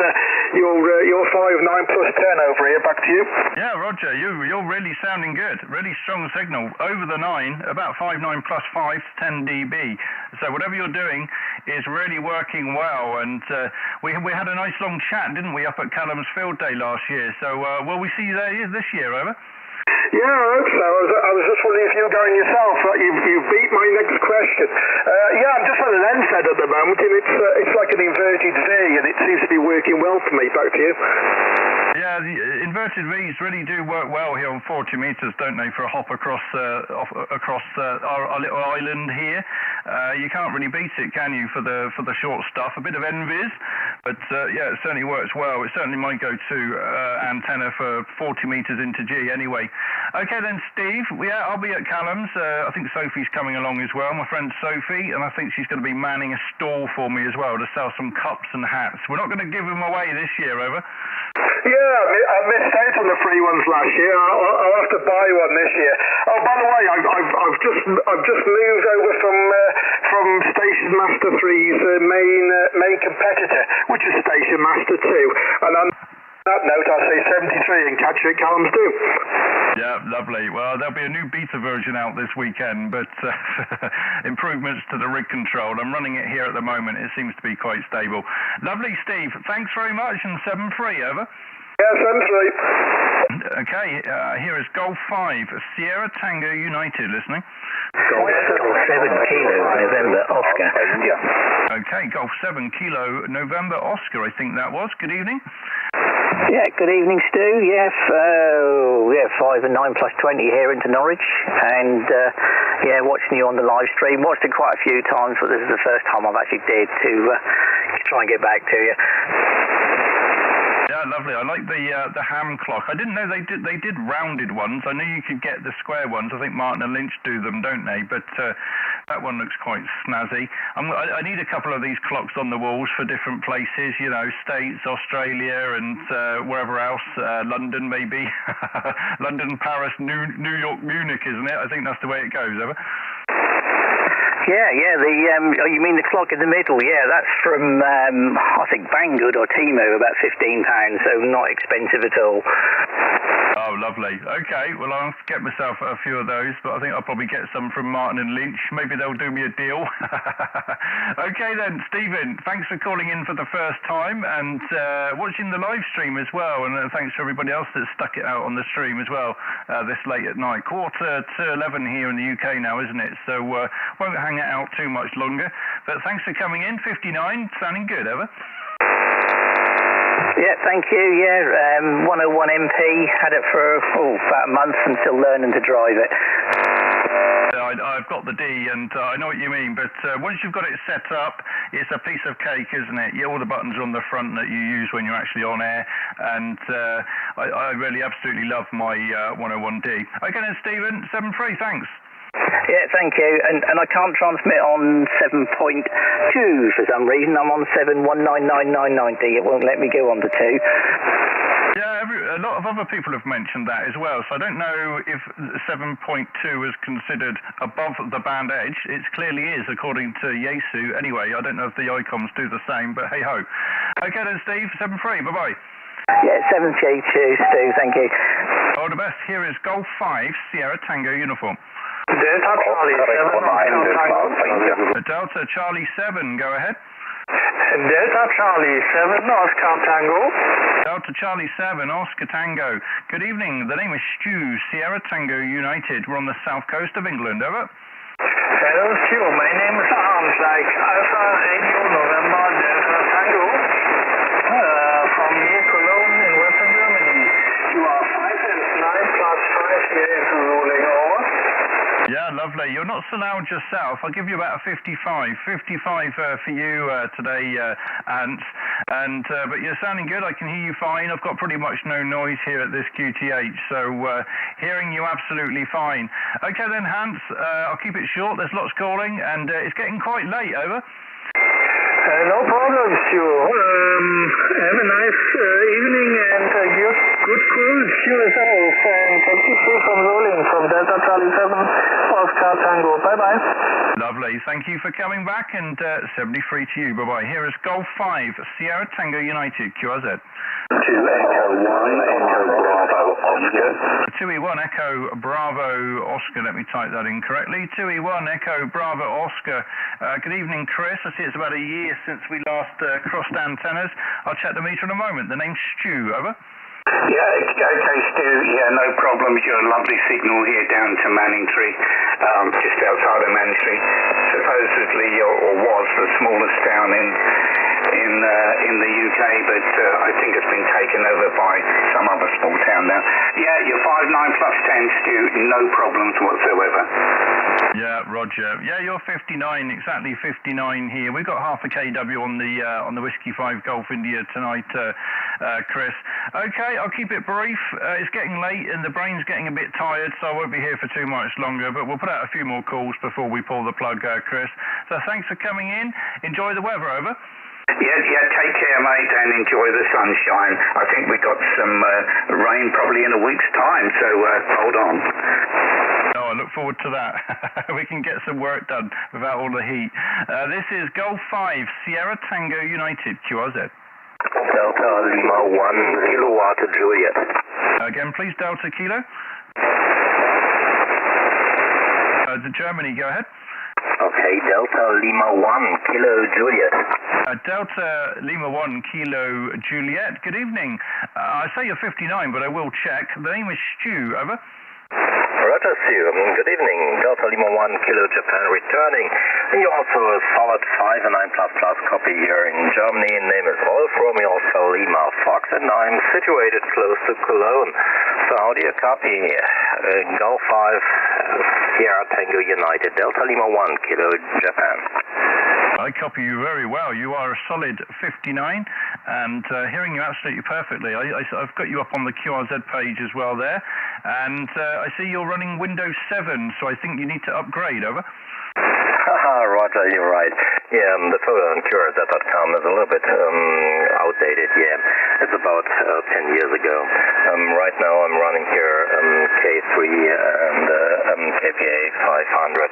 you're 5-9 plus 10 over here. Back to you. Yeah, Roger, you're really sounding good. Really strong signal over the 9, about 5-9 plus 5 to 10 dB. So whatever you're doing is really working well. And we had a nice long chat, didn't we, up at Callum's Field Day last year? So will we see you there this year, over? Yeah, I hope so. I was just wondering if you were going yourself. You beat my next question. Yeah, I'm just on an NSAID at the moment, and it's like an inverted V, and it seems to be working well for me. Back to you. Yeah, the inverted V's really do work well here on 40 meters, don't they, for a hop across our little island here. You can't really beat it, can you, for the short stuff? A bit of NVIS, but yeah, it certainly works well. It certainly might go to antenna for 40 meters into G anyway. Okay then, Steve. Yeah, I'll be at Callum's. I think Sophie's coming along as well, my friend Sophie, and I think she's going to be manning a stall for me as well to sell some cups and hats. We're not going to give them away this year, over. Yeah, I missed out on the free ones last year. I'll have to buy one this year. Oh, by the way, I've just moved over from Station Master 3's main competitor, which is Station Master 2, and on that note, I'll say 73 and catch you at Callum's Do. Yeah, lovely. Well, there'll be a new beta version out this weekend, but improvements to the rig control. I'm running it here at the moment. It seems to be quite stable. Lovely, Steve. Thanks very much, and 7-3, over. Yeah, 7-3. Okay, here is Golf 5, Sierra Tango United, listening. Golf 7 Kilo November Oscar. Okay, Golf 7 Kilo November Oscar, I think that was. Good evening. Yeah, good evening, Stu. Yes, 5 and 9 plus 20 here into Norwich, and watching you on the live stream. Watched it quite a few times, but this is the first time I've actually dared to try and get back to you. Yeah, lovely. I like the ham clock. I didn't know they did rounded ones. I knew you could get the square ones. I think Martin and Lynch do them, don't they? But that one looks quite snazzy. I need a couple of these clocks on the walls for different places. You know, States, Australia, and wherever else. London, maybe. London, Paris, New York, Munich, isn't it? I think that's the way it goes, ever. Yeah, you mean the clock in the middle? Yeah, that's from, I think, Banggood or Temu, about £15, so not expensive at all. Oh, lovely. Okay, well, I'll get myself a few of those, but I think I'll probably get some from Martin and Lynch. Maybe they'll do me a deal. Okay, then, Stephen, thanks for calling in for the first time and watching the live stream as well, and thanks to everybody else that stuck it out on the stream as well this late at night. 11:45 here in the UK now, isn't it? So won't hang it out too much longer, but thanks for coming in. 59, sounding good, ever. Yeah, thank you. Yeah, 101 MP, had it for about a month and still learning to drive it. I've got the D, and I know what you mean, but once you've got it set up, it's a piece of cake, isn't it? Yeah, all the buttons are on the front that you use when you're actually on air, and I really absolutely love my 101D. Okay then, Stephen, 7-3, thanks. Yeah, thank you. And I can't transmit on 7.2 for some reason. I'm on 7.199.990. It won't let me go on to 2. Yeah, a lot of other people have mentioned that as well, so I don't know if 7.2 is considered above the band edge. It clearly is, according to Yaesu. Anyway, I don't know if the ICOMs do the same, but hey-ho. Okay then, Steve, 7-3, bye-bye. Yeah, 7G2, Stu, thank you. All the best. Here is Golf 5, Sierra Tango uniform. Delta Charlie 7, Delta Charlie 7, go ahead. Delta Charlie 7, Oscar Tango. Delta Charlie 7, Oscar Tango. Good evening, the name is Stu, Sierra Tango United. We're on the south coast of England, over. Hello, Stu, my name is Hans, like Alpha Radio November Delta Tango. From near Cologne in Western Germany. You are 5 and 9 plus 5 here into rolling over. Yeah, lovely. You're not so loud yourself. I'll give you about a 55. 55 for you today, Ants. And but you're sounding good. I can hear you fine. I've got pretty much no noise here at this QTH, so hearing you absolutely fine. Okay then, Hans. I'll keep it short. There's lots calling, and it's getting quite late, over. No problem, Stu. Have a nice evening and good cruise, QSL. And thank you from rolling from Delta Charlie 7, Oscar Tango. Bye-bye. Lovely. Thank you for coming back, and 73 to you. Bye-bye. Here is Golf 5, Sierra Tango United, QRZ. 2 Echo 1, Echo Bravo Oscar. 2E1 Echo Bravo Oscar. Let me type that in correctly. 2E1 Echo Bravo Oscar. Good evening, Chris. I see it's about a year since we last crossed antennas. I'll check the meter in a moment. The name's Stu, over. Yeah, okay, Stu. Yeah, no problems. You're a lovely signal here down to Manningtree, just outside of Manningtree. Supposedly, or was the smallest town in the UK, but I think it's been taken over by some other small town now. Yeah, you're 5, 9 plus 10, Stu. No problems whatsoever. Yeah, Roger. Yeah, you're 59, exactly 59 here. We've got half a KW on the Whiskey 5 Golf India tonight, Chris. Okay, I'll keep it brief. It's getting late and the brain's getting a bit tired, so I won't be here for too much longer, but we'll put out a few more calls before we pull the plug, Chris. So thanks for coming in. Enjoy the weather, over. Yeah, take care, mate, and enjoy the sunshine. I think we got some rain probably in a week's time, so hold on. Oh, I look forward to that. We can get some work done without all the heat. This is Golf 5, Sierra Tango United, QRZ. Delta Lima 1, Kilo Water Juliet. Again, please, Delta Kilo. Germany, go ahead. Okay, Delta Lima 1, Kilo Juliet. Delta Lima 1, Kilo Juliet. Good evening. I say you're 59, but I will check. The name is Stu, over. Roger, Stu. Good evening. Delta Lima 1, Kilo Japan returning. And you also a solid 5 and 9++ copy here in Germany. Name is Wolf Romeo Alpha Lima Fox, and I'm situated close to Cologne. So how do you copy? Golf 5, Sierra Tango United, Delta Lima 1, Kilo Japan. I copy you very well. You are a solid 59, and hearing you absolutely perfectly. I've got you up on the QRZ page as well there, and I see you're running Windows 7, so I think you need to upgrade, over. Roger, you're right. Yeah, the photo on QRZ.com is a little bit outdated, yeah. It's about 10 years ago. Right now I'm running here K3 and KPA 500.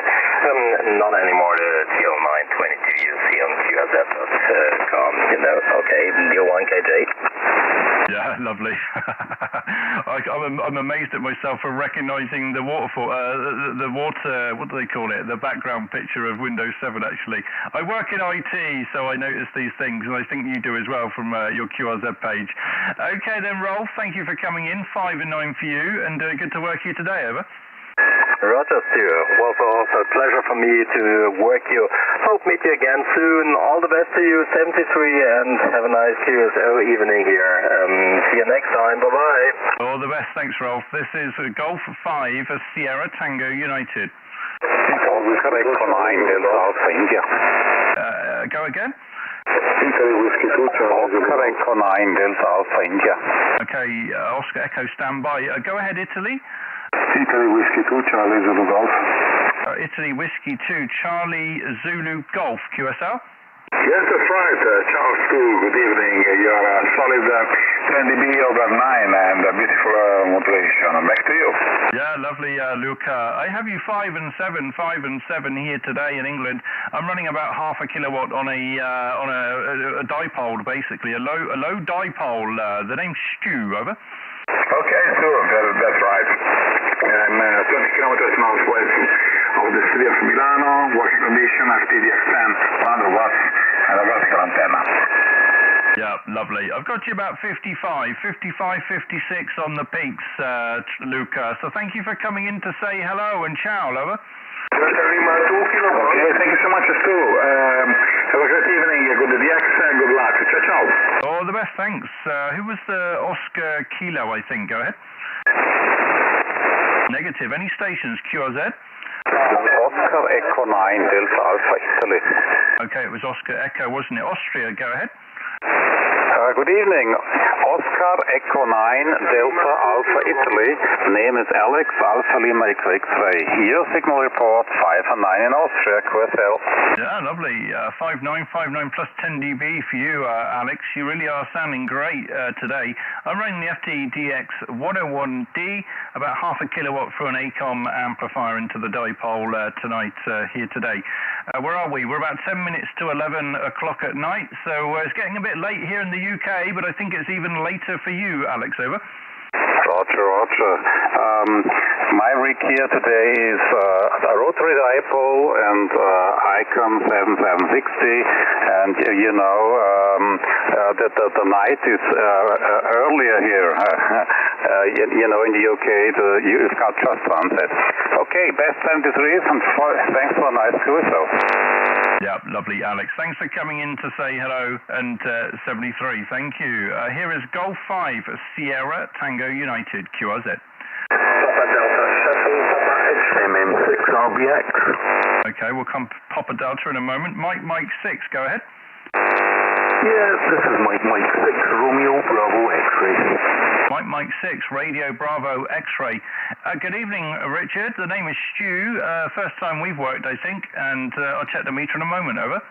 Not anymore the TL922 you see on QRZ.com, you know. Okay, DO1KJ. Yeah, lovely. I'm amazed at myself for recognizing the waterfall, the water, what do they call it? The background picture of Windows 7, actually. I work in IT, so I notice these things, and I think you do as well from your QRZ page. Okay then, Rolf, thank you for coming in. 5 and 9 for you, and good to work here today, over. Roger, Stu. Well, also a pleasure for me to work you. Hope meet you again soon. All the best to you, 73, and have a nice QSO evening here. See you next time. Bye-bye. All the best. Thanks, Rolf. This is Golf 5, Sierra Tango United. Go again? Oscar Echo 9, Delta Alpha India. Okay, Oscar Echo, stand by. Go ahead, Italy. Italy Whiskey 2, Charlie Zulu Golf. Italy Whiskey 2, Charlie Zulu Golf, QSL? Yes, that's right. Charles 2, good evening. You are a solid 10 dB over 9 and a beautiful modulation. Back to you. Yeah, lovely, Luca. I have you 5 and 7 here today in England. I'm running about half a kilowatt on a dipole, basically, a low dipole. The name's Stu, over. Okay, sure, that's right. I'm 20 kilometers northwest of the city of Milano, working condition at TDX10, 100 watts, and a vertical antenna. Yeah, lovely. I've got you about 55, 56 on the peaks, Luca. So thank you for coming in to say hello and ciao, over. Okay, thank you so much, Stu. Have a great evening, good DX, good luck. Ciao, ciao. All the best, thanks. Who was the Oscar Kilo, I think? Go ahead. Negative. Any stations, QRZ? Oscar Echo 9, Delta Alpha Italy. Okay, it was Oscar Echo, wasn't it? Austria, go ahead. Good evening. Oscar Echo 9, Delta Alpha Italy. Name is Alex Alpha Lima X-Ray. Your signal report 5 and 9 in Austria, QSL. Yeah, lovely. 59 plus 10 dB for you, Alex. You really are sounding great today. I'm running the FTDX 101D, about half a kilowatt through an ACOM amplifier into the dipole tonight here today. Where are we? We're about 10 minutes to 11 o'clock at night, so it's getting a bit late here in the UK, but I think it's even later for you, Alex, over. Roger. My rig here today is a rotary dipole and ICOM 7760, and you know that the night is earlier here. You know, in the UK, you've got just sunset. Okay, best 73s, and thanks for a nice QSO. Yeah, lovely, Alex. Thanks for coming in to say hello, and 73, thank you. Here is Golf 5, Sierra Tango United, QRZ. Papa Delta 7, Papa MM6 RBX. Okay, we'll come Papa Delta in a moment. Mike 6, go ahead. Yeah, this is Mike 6, Romeo Bravo X-ray. Mike 6, Radio Bravo X-ray. Good evening, Richard. The name is Stu. First time we've worked, I think, and I'll check the meter in a moment. Over.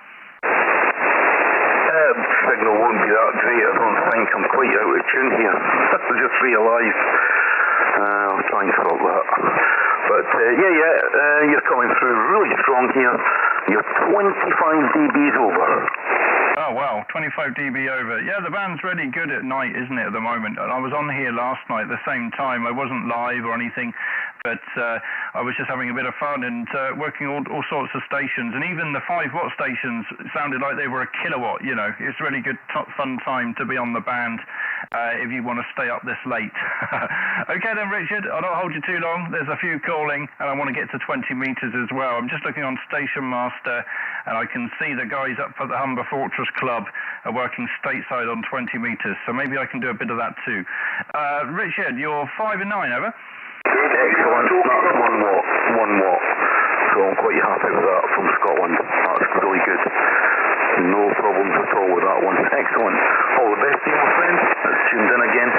Signal won't be that great, I don't think. I'm quite out of tune here. I just realised. I'll try and sort that. But you're coming through really strong here. You're 25 dBs over. Oh, wow, 25 dB over. Yeah, the band's really good at night, isn't it, at the moment? And I was on here last night at the same time. I wasn't live or anything, but I was just having a bit of fun and working all sorts of stations. And even the 5-watt stations sounded like they were a kilowatt, you know. It's really good, fun time to be on the band if you want to stay up this late. Okay then, Richard, I'll not hold you too long. There's a few calling, and I want to get to 20 meters as well. I'm just looking on Station Master, and I can see the guys up at the Humber Fortress Club are working stateside on 20 meters, so maybe I can do a bit of that too. Richard, you're 5 and 9, over? Excellent, that's 1 watt. So I'm quite happy with that from Scotland. That's really good. No problems at all with that one. Excellent. All the best to you, my friend. That's tuned in again,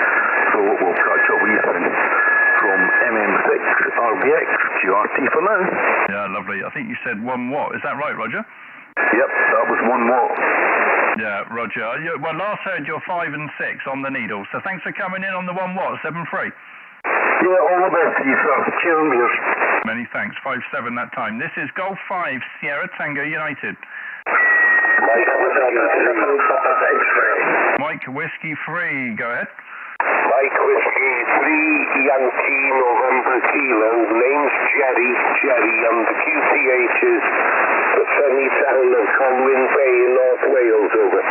so we'll catch up with you soon. From MM6 RBX QRT for now. Yeah, lovely. I think you said 1 watt. Is that right, Roger? Yep, that was 1 watt. Yeah, Roger. Well, last heard you're 5 and 6 on the needle, so thanks for coming in on the 1 watt, 7-3. Yeah, all the best to you, sir. Cheers. Many thanks. 5-7 that time. This is Golf 5 Sierra Tango United. Mike Whiskey 3, go ahead. Mike Whiskey 3 Yankee November Kilo. Name's Jerry. And the QTH is the sunny town of Conwyn Bay in North Wales, over.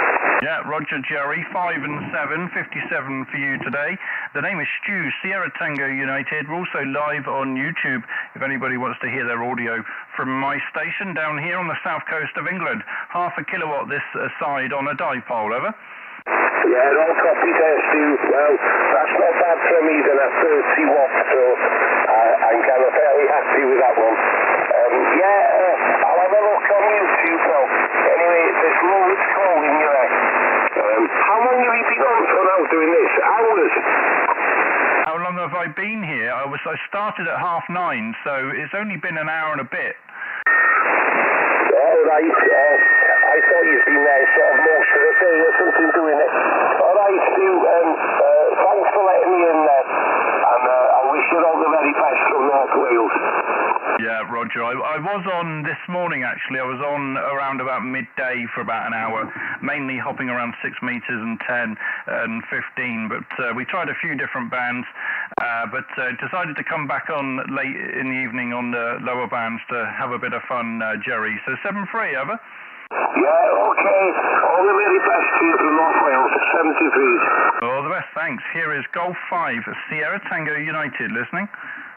Yeah, Roger Jerry, 5 and 7, 57 for you today. The name is Stu, Sierra Tango United. We're also live on YouTube if anybody wants to hear their audio from my station down here on the south coast of England. 0.5 kilowatt this side on a dipole, over. Yeah, all copy there, Stu. Well, that's not bad for me then at 30 watts, so I'm kind of fairly happy with that one. I'll have a look on YouTube now. Anyway, there's loads calling you there. How long have you been on for now doing this? Hours? How long have I been here? I started at 9:30, so it's only been an hour and a bit. All right. I thought you'd been there sort of most of the day or something doing it. All right, Stu. Thanks for letting me in there. And I wish you all the very best from North Wales. Yeah, Roger. I was on this morning, actually. I was on around about midday for about an hour, mainly hopping around 6 meters and 10 and 15. But we tried a few different bands, but decided to come back on late in the evening on the lower bands to have a bit of fun, Jerry. So 7-3, over. Yeah, okay. All the very best to you from North Wales, 73. All the best, thanks. Here is Golf 5, Sierra Tango United, listening.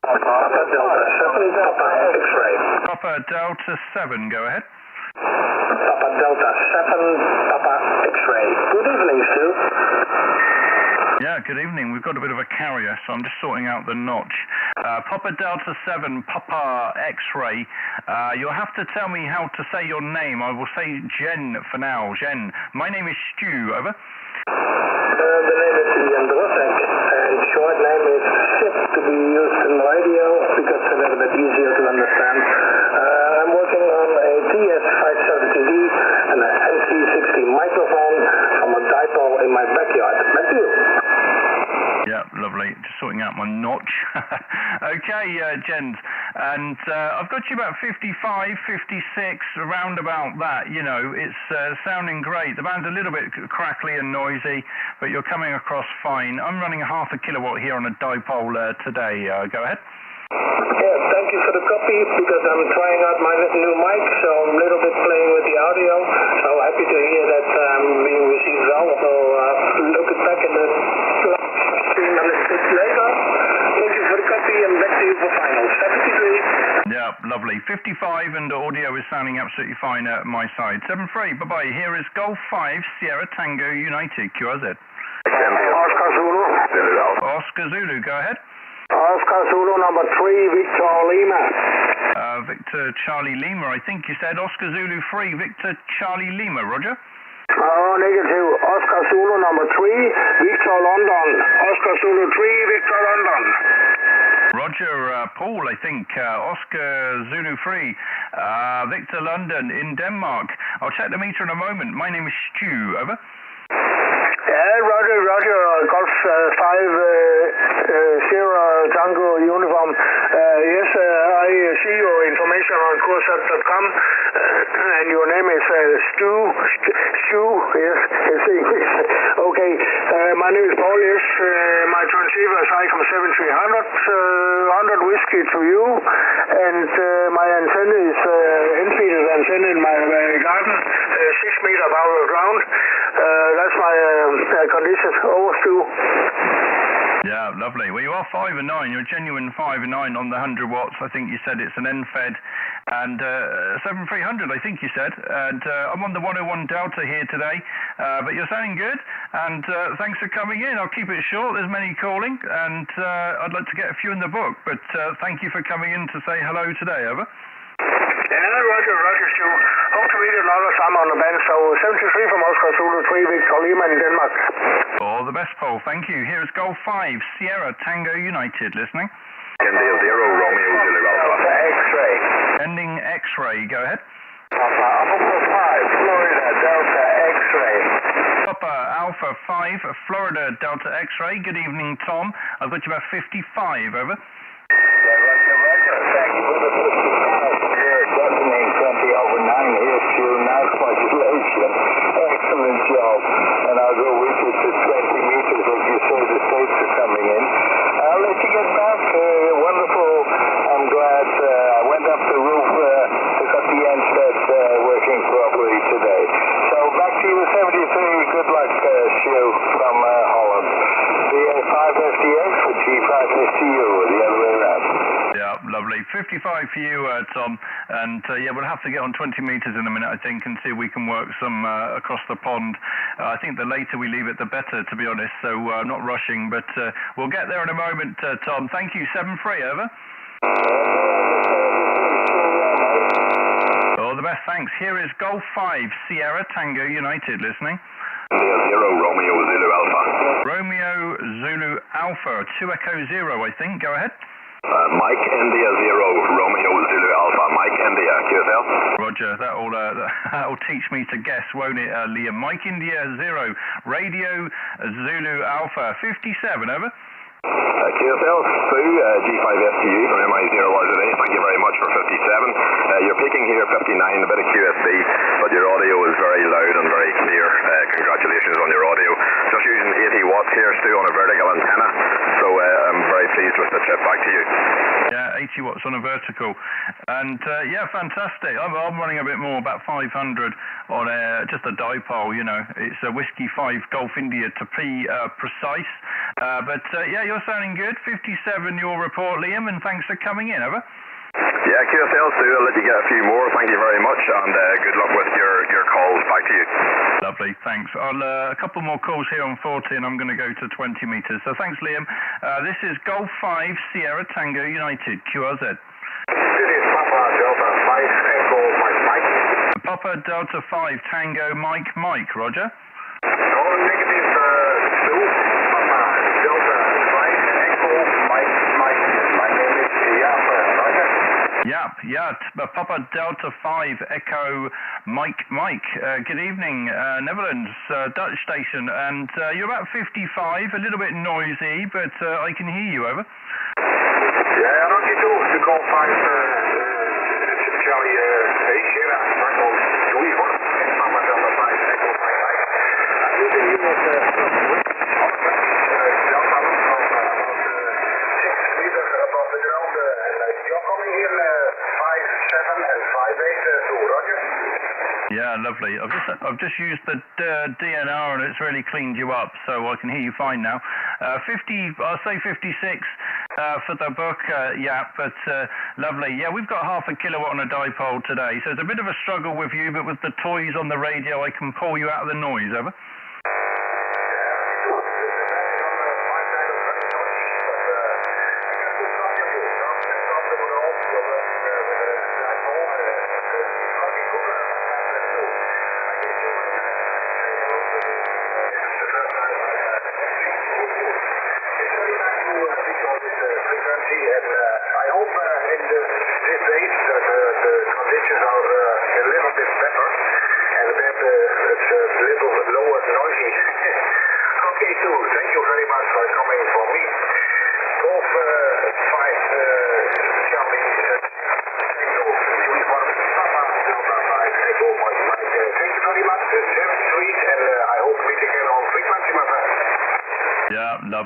Papa Delta 7, Papa X-ray. Papa Delta 7, go ahead. Papa Delta 7, Papa X-ray. Good evening, Stu. Yeah, good evening. We've got a bit of a carrier, so I'm just sorting out the notch. Papa Delta 7, Papa X-ray. You'll have to tell me how to say your name. I will say Jen for now. Jen. My name is Stu, over. The name is Ian Dwosek, and short name is SIP to be used in radio because it's a little bit easier to understand. I'm working on a TS570D and an NC60 microphone from a dipole in my backyard. Back to you. Yeah, lovely. Just sorting out my notch. Okay, Jens. And I've got you about 55, 56, around about that. You know, it's sounding great. The band's a little bit crackly and noisy, but you're coming across fine. I'm running 0.5 kilowatt here on a dipole today. Go ahead. Yeah, thank you for the copy, because I'm trying out my new mic, so I'm a little bit playing with the audio. So happy to hear that I'm being received well. So look back at the stream a little bit later. Thank you for the copy, and back to you for final. 73. Yeah, lovely. 55, and the audio is sounding absolutely fine at my side. 7-3, bye-bye. Here is Golf 5, Sierra Tango United, QRZ. Oscar Zulu. Oscar Zulu, go ahead. Oscar Zulu number 3, Victor Lima. Victor Charlie Lima, I think you said. Oscar Zulu 3, Victor Charlie Lima, Roger? Negative. Oscar Zulu number 3, Victor London. Oscar Zulu 3, Victor London. Roger, Paul, I think. Oscar Zulu 3, Victor London in Denmark. I'll check the meter in a moment. My name is Stu. Over. Roger, Golf 5, Sierra Tango Uniform. Yes, I see your information on CoreSat.com, and your name is Stu, yes, it's English. Okay, my name is Paul, yes, my transceiver is ICOM 7300, 100 whiskey to you, and my antenna is end-feeded antenna in my garden, 6 meters above the ground. That's my condition. Over, Stu. Yeah, lovely. Well, you are 5 and 9. You're a genuine 5 and 9 on the 100 watts. I think you said it's an NFED and 7300, I think you said. And I'm on the 101 Delta here today, but you're sounding good. And thanks for coming in. I'll keep it short. There's many calling, and I'd like to get a few in the book. But thank you for coming in to say hello today. Over. Yeah, Roger, Stu. Hope to meet you another time on the band. So 73 from Oscar Zulu 3, Victor Lima in Denmark. All the best, Paul. Thank you. Here is Golf 5, Sierra Tango United, listening. India 0, Romeo Zulu Alpha. X-ray. Ending X-ray. Go ahead. Papa Alpha 5, Florida Delta X-ray. Papa Alpha 5, Florida Delta X-ray. Good evening, Tom. I've got you about 55. Over. Roger. Thank you for the 55. Deafening 20 over 9 here, Stu. Nice modulation. Excellent job. And I'll go with you to 20 meters as you say the states are coming in. I'll let you get back. Wonderful. I'm glad I went up the roof to got the NSTED working properly today. So back to you, 73. Good luck, Stu, from Holland. BA5FDX for G5FTU, the other way around. Yeah, lovely. 55 for you, Tom. And yeah, we'll have to get on 20 meters in a minute, I think, and see if we can work some across the pond. I think the later we leave it, the better, to be honest. So not rushing, but we'll get there in a moment, Tom. Thank you. 7-3, over. All the best. Thanks. Here is Golf 5, Sierra Tango United, listening. India 0, Romeo Zulu Alpha. Romeo Zulu Alpha, 2 Echo 0, I think. Go ahead. Mike India 0, Romeo Zulu Alpha. Mike India, QSL. Roger, that'll teach me to guess, won't it, Liam? Mike India 0, Radio Zulu Alpha, 57, over. QSL, Sue, G5FTU from MI0RZA. Thank you very much for 57. You're peaking here 59, a bit of QSC, but your audio is very loud and very clear. Congratulations on your audio. Just using 80 watts here, Stu, on a vertical antenna, so I'm very pleased with the trip. Back to you. Yeah, 80 watts on a vertical. And yeah, fantastic. I'm running a bit more, about 500 on just a dipole, you know. It's a Whiskey 5 Golf India to be precise. But yeah, you're sounding good. 57 your report, Liam, and thanks for coming in, over. Yeah, QSL, Sue, I'll let you get a few more. Thank you very much, and good luck with your calls. Back to you. Lovely, thanks. I'll a couple more calls here on 40, and I'm going to go to 20 meters. So thanks, Liam. This is Golf 5, Sierra Tango United, QRZ. This is Papa Delta 5, Echo Mike Mike. Papa Delta 5, Tango Mike Mike, Roger. No, negative, Sue. Papa Delta 5, Echo Mike Mike. My name is Yapa, Roger. Papa Delta 5 Echo Mike Mike. Good evening, Netherlands, Dutch station, and you're about 55, a little bit noisy, but I can hear you, over. Yeah, Roger 2, the Golf 5, Charlie, Sierra, Tango, Louis, Papa Delta 5 Echo Mike Mike. You can hear us Yeah, lovely. I've just used the DNR and it's really cleaned you up, so I can hear you fine now. 50, I'll say 56 for the book, yeah, but lovely. Yeah, we've got 0.5 kilowatt on a dipole today, so it's a bit of a struggle with you, but with the toys on the radio, I can pull you out of the noise, over.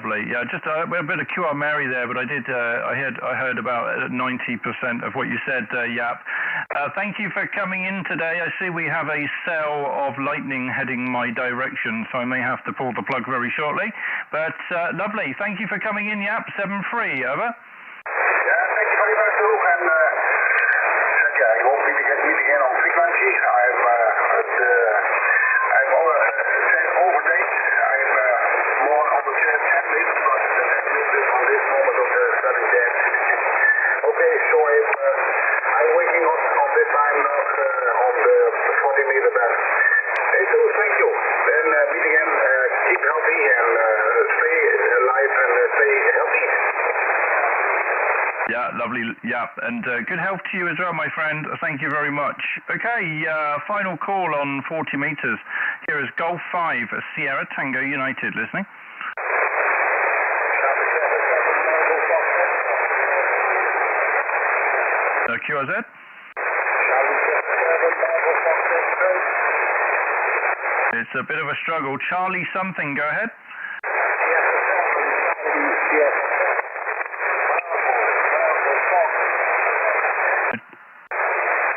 lovely. Yeah, just a bit of QR Mary there, but I heard about 90% of what you said, Yap. Thank you for coming in today. I see we have a cell of lightning heading my direction, so I may have to pull the plug very shortly. But lovely. Thank you for coming in, Yap. 7-3, over. Yeah, thank you very much, too. And I hope we can meet again on frequency. I'm over date. I'm more on the chat list, but that's a little bit on this moment of the study there. Okay, so I'm waiting on this time now on the 40-meter band. Hey, so thank you. Then meet again. Keep healthy and stay alive and stay healthy. Yeah, lovely. Yeah, and good health to you as well, my friend. Thank you very much. Okay, final call on 40 meters. Here is Golf 5, Sierra Tango United, listening. QRZ? It's a bit of a struggle. Charlie something, go ahead.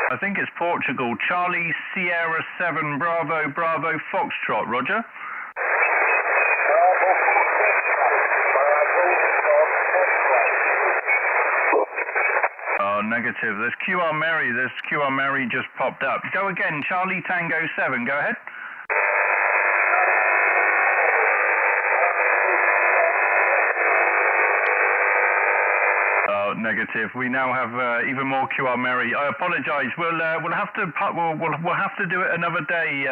I think it's Portugal. Charlie Sierra 7 Bravo Bravo Foxtrot. Roger. Oh, negative. There's QR Mary. This QR Mary just popped up. Go again. Charlie Tango 7. Go ahead. Negative. We now have even more QR Mary. I apologise. We'll have to do it another day.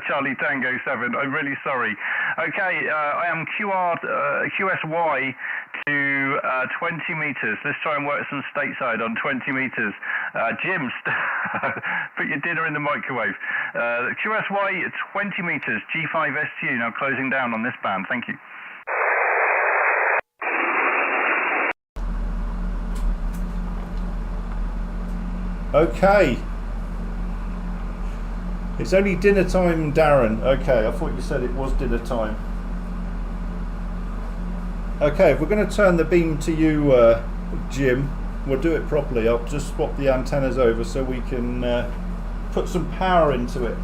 Charlie Tango 7. I'm really sorry. Okay, I am QSY to 20 meters. This time work some stateside on 20 meters. Jim, put your dinner in the microwave. QSY 20 meters. G5SU now closing down on this band. Thank you. Okay. It's only dinner time, Darren. Okay, I thought you said it was dinner time. Okay, if we're going to turn the beam to you, Jim, we'll do it properly. I'll just swap the antennas over so we can put some power into it.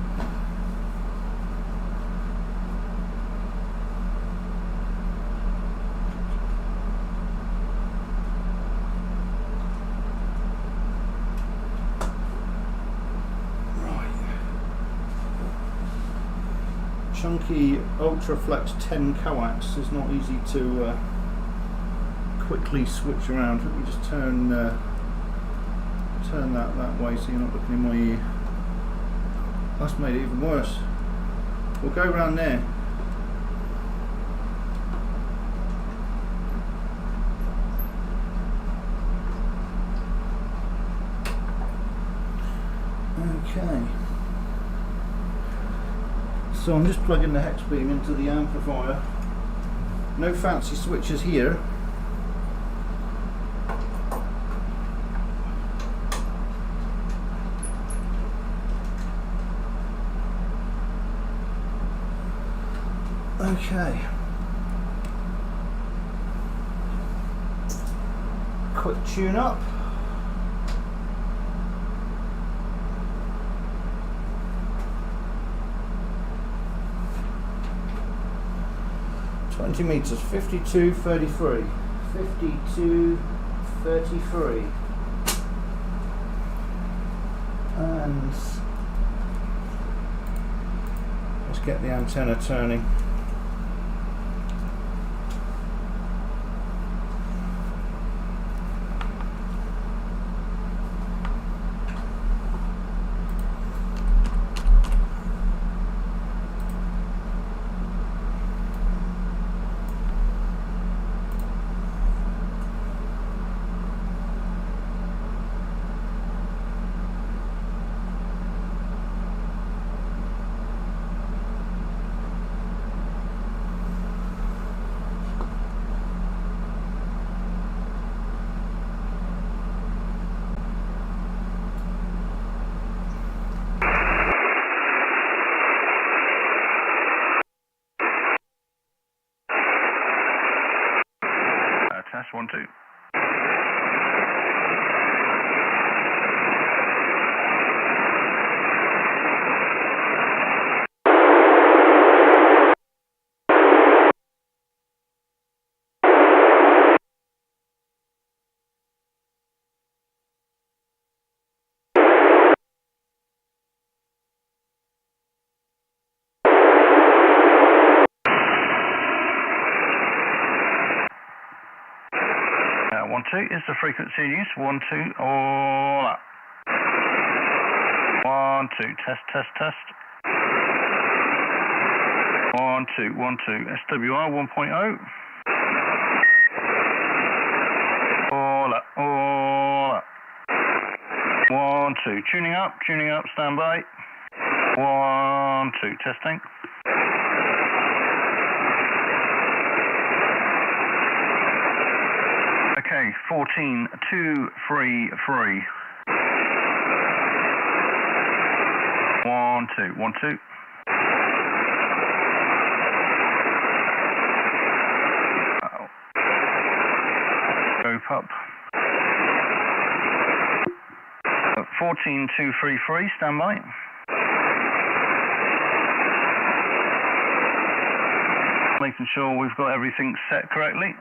Chunky Ultraflex 10 coax is not easy to quickly switch around. Let me just turn that way so you're not looking in my ear. That's made it even worse. We'll go around there. Okay. So I'm just plugging the hex beam into the amplifier. No fancy switches here. Okay. Quick tune up. Meters, 52.33, 52.33, and let's get the antenna turning. Nice, 1-2. Is the frequency in use? 1-2, all up. 1-2, test. 1-2, 1-2, SWR 1.0. All up. 1-2, tuning up, standby. 1-2, testing. Okay, 14-2-3-3. 1-2, 1-2. Go up. 14-2-3-3, standby. Making sure we've got everything set correctly.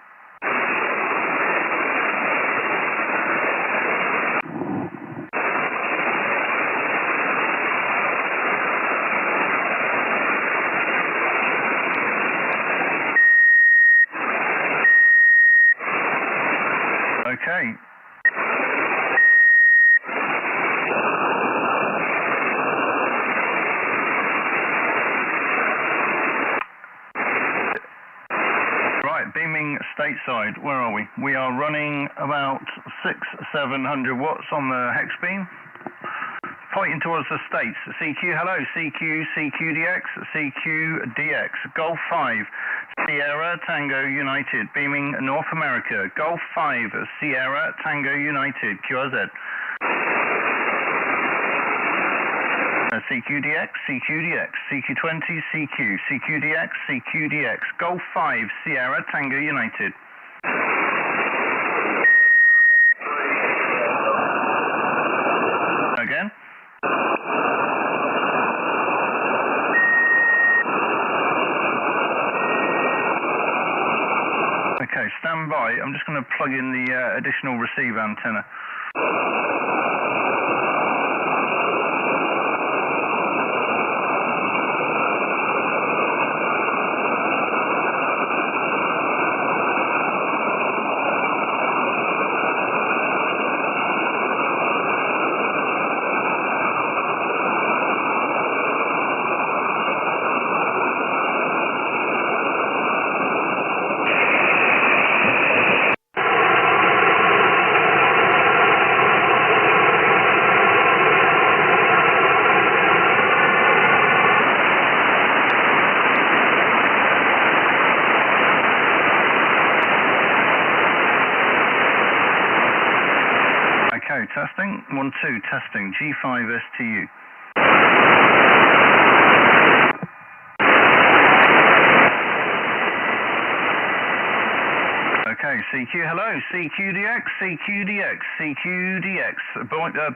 Okay. Right, beaming stateside. Where are we? We are running about 600-700 watts on the hex beam. Pointing towards the States. CQ, hello. CQ, CQDX, CQDX. Golf 5, Sierra Tango United. Beaming North America. Golf 5, Sierra Tango United. QRZ. CQDX, CQDX, CQ20, CQ, CQDX, CQDX. Golf 5, Sierra Tango United. Again. Okay, stand by. I'm just going to plug in the additional receive antenna. Testing, 1-2, testing, G5 STU. Okay, CQ, hello, CQDX, CQDX, CQDX,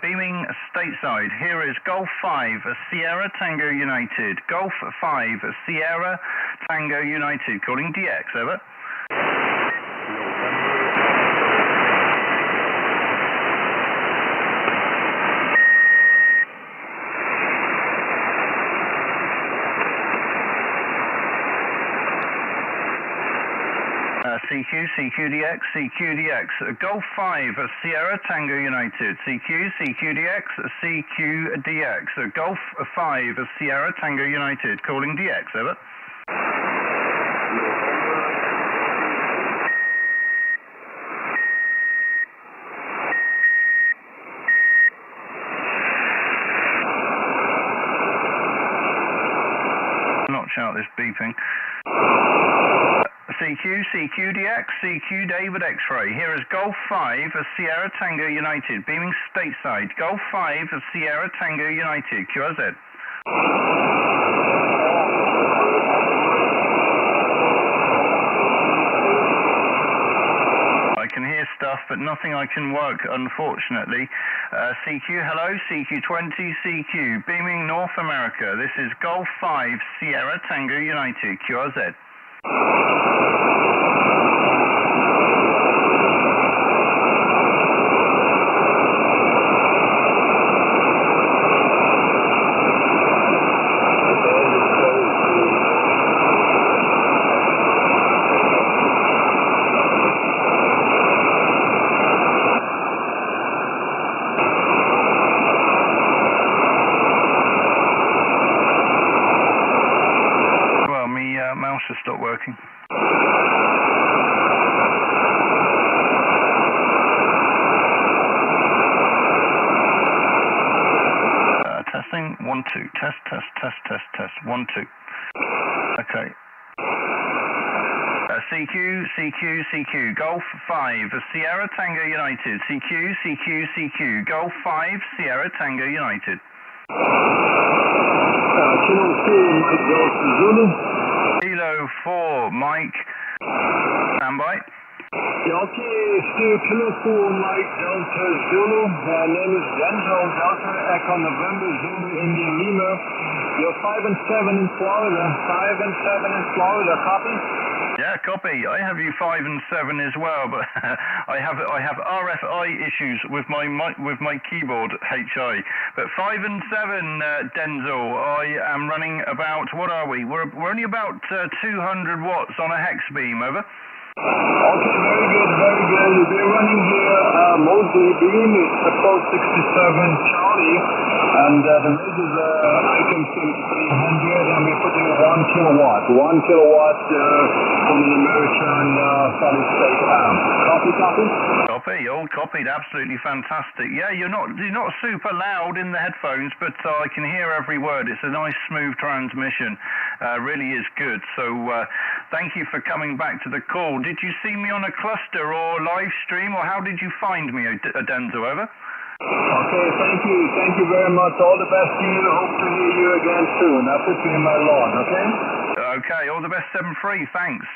beaming stateside. Here is Golf 5, Sierra Tango United. Golf 5, Sierra Tango United, calling DX, over. CQ, CQDX, CQDX, Golf 5, Sierra Tango United, CQ, CQDX, CQDX, Golf 5, Sierra Tango United, calling DX, over. Notch out this beeping. CQ, CQDX, CQ David X-Ray. Here is Golf 5, Sierra Tango United, beaming stateside. Golf 5, Sierra Tango United, QRZ. I stuff, but nothing I can work, unfortunately. CQ, hello, CQ20, CQ, beaming North America. This is Golf 5, Sierra Tango United, QRZ. Mouse has stopped working. Testing, 1, 2, test, 1, 2. Okay. CQ, Golf 5, Sierra Tango United. CQ, Golf 5, Sierra Tango United. Kilo 4, Mike. Standby. Okay, Stu, Kilo 4, Mike, Delta Zulu. Name is Denzel, Delta Echo November, Zulu, India Lima. You're 5 and 7 in Florida. 5 and 7 in Florida, copy? Yeah, copy. I have you 5 and 7 as well, but I have RFI issues with my keyboard HI. But 5 and 7, Denzel. I am running about, what are we? We're only about 200 watts on a hex beam. Over. Okay, very good, very good. We're running here Mosley beam. It's approach 67 Charlie, and the rig is Icon 300, and we're putting 1 kilowatt. 1 kilowatt from an American solid state amp. Copy? Copy, all copied, absolutely fantastic. Yeah, you're not super loud in the headphones, but I can hear every word. It's a nice, smooth transmission. Really is good. So thank you for coming back to the call. Did you see me on a cluster or live stream, or how did you find me, Denzo? Over. Okay, thank you. Thank you very much. All the best to you. Hope to hear you again soon. I'll put you in my lawn, okay? Okay, all the best, 7-3, thanks.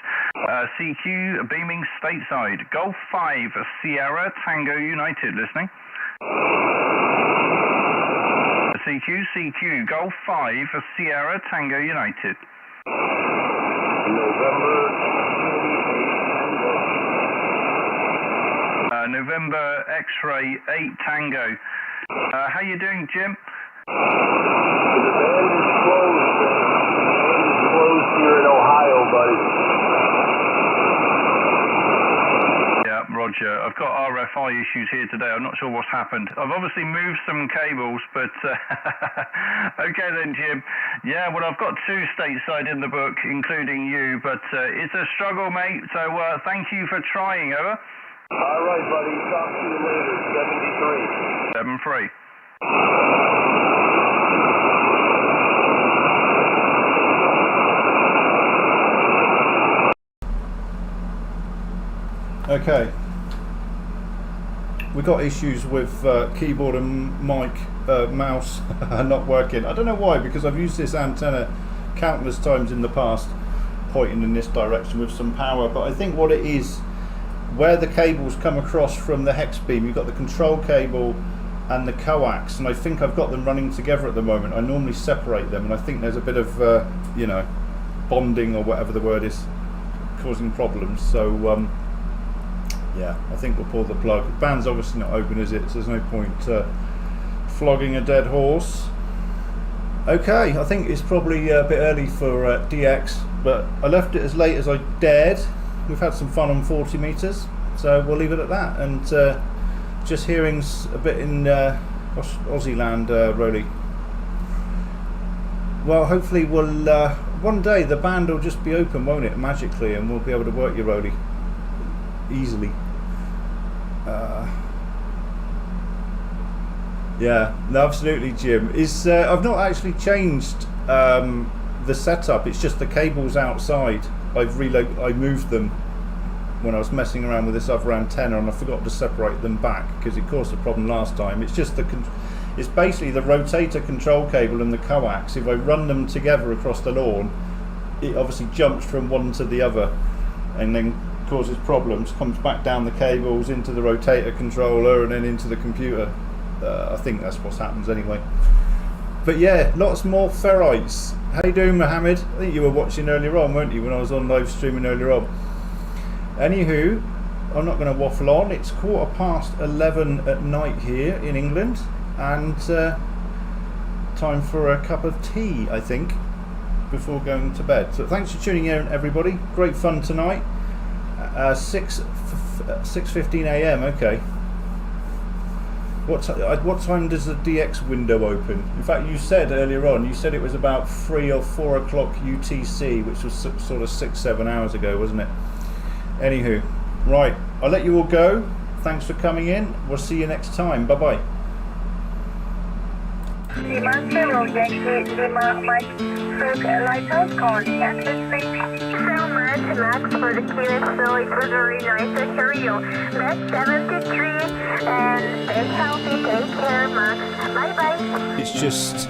CQ, beaming stateside. Golf 5, Sierra Tango United, listening. CQ, Golf 5, Sierra Tango United. November X-ray 8 Tango. How you doing, Jim? The band is closed. Closed here in Ohio, buddy. Yeah, Roger. I've got RFI issues here today. I'm not sure what's happened. I've obviously moved some cables, but okay then, Jim. Yeah, well, I've got 2 stateside in the book, including you, but it's a struggle, mate. So thank you for trying. Over. All right, buddy. Talk to you later. 7-3. 73. Okay. We got issues with keyboard and mic, mouse not working. I don't know why, because I've used this antenna countless times in the past, pointing in this direction with some power. But I think what it is, where the cables come across from the hex beam, you've got the control cable and the coax, and I think I've got them running together at the moment. I normally separate them, and I think there's a bit of you know, bonding or whatever the word is, causing problems. So yeah, I think we'll pull the plug. The band's obviously not open, is it? So there's no point flogging a dead horse. Okay, I think it's probably a bit early for DX, but I left it as late as I dared. We've had some fun on 40 meters, so we'll leave it at that. And just hearing a bit in Aussie land, Rolly. Well, hopefully we'll one day the band will just be open, won't it, magically, and we'll be able to work you, Rolly, easily. Yeah, no, absolutely, Jim. I've not actually changed the setup. It's just the cables outside. I moved them when I was messing around with this other antenna, and I forgot to separate them back because it caused a problem last time. It's just it's basically the rotator control cable and the coax. If I run them together across the lawn, it obviously jumps from one to the other and then causes problems, comes back down the cables into the rotator controller and then into the computer. I think that's what happens anyway. But yeah, lots more ferrites. How you doing, Mohammed? I think you were watching earlier on, weren't you, when I was on live streaming earlier on? Anywho, I'm not going to waffle on. It's 11:15 at night here in England, and time for a cup of tea, I think, before going to bed. So thanks for tuning in, everybody. Great fun tonight. 6:15 a.m. Okay. What time does the DX window open? In fact, you said earlier on, you said it was about 3 or 4 o'clock UTC, which was sort of 6-7 hours ago, wasn't it? Anywho, right, I'll let you all go. Thanks for coming in. We'll see you next time. Bye bye. Lima Zero Yankee Lima Mike Silk Lighthouse calling Atlas 3. To Max for the cutest, so it was very nice to hear you. That's 73 and stay healthy, take care, Max. Bye bye. It's just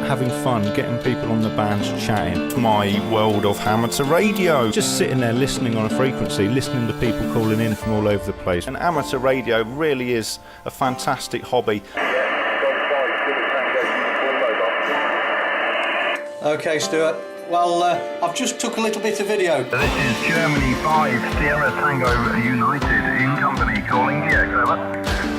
having fun, getting people on the bands chatting. My world of amateur radio. Just sitting there listening on a frequency, listening to people calling in from all over the place. And amateur radio really is a fantastic hobby. Okay, Stuart. Well, I've just took a little bit of video. This is Germany 5, Sierra Tango United in company calling GX, over.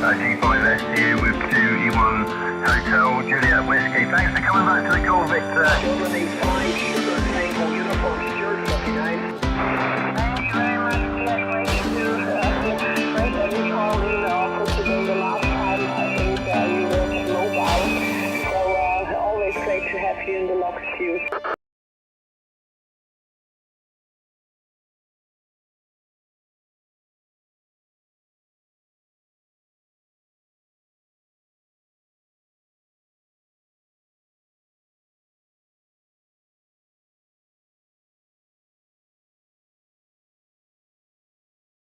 G5SU with 2E1 Hotel Juliet Whiskey. Thanks for coming back to the call, Victor. Germany 5, Sugar Tango Uniform, Stuart 59. Thank you very much, GX, great to call in for today. The last time I think you were mobile. So always great to have you in the logs queue.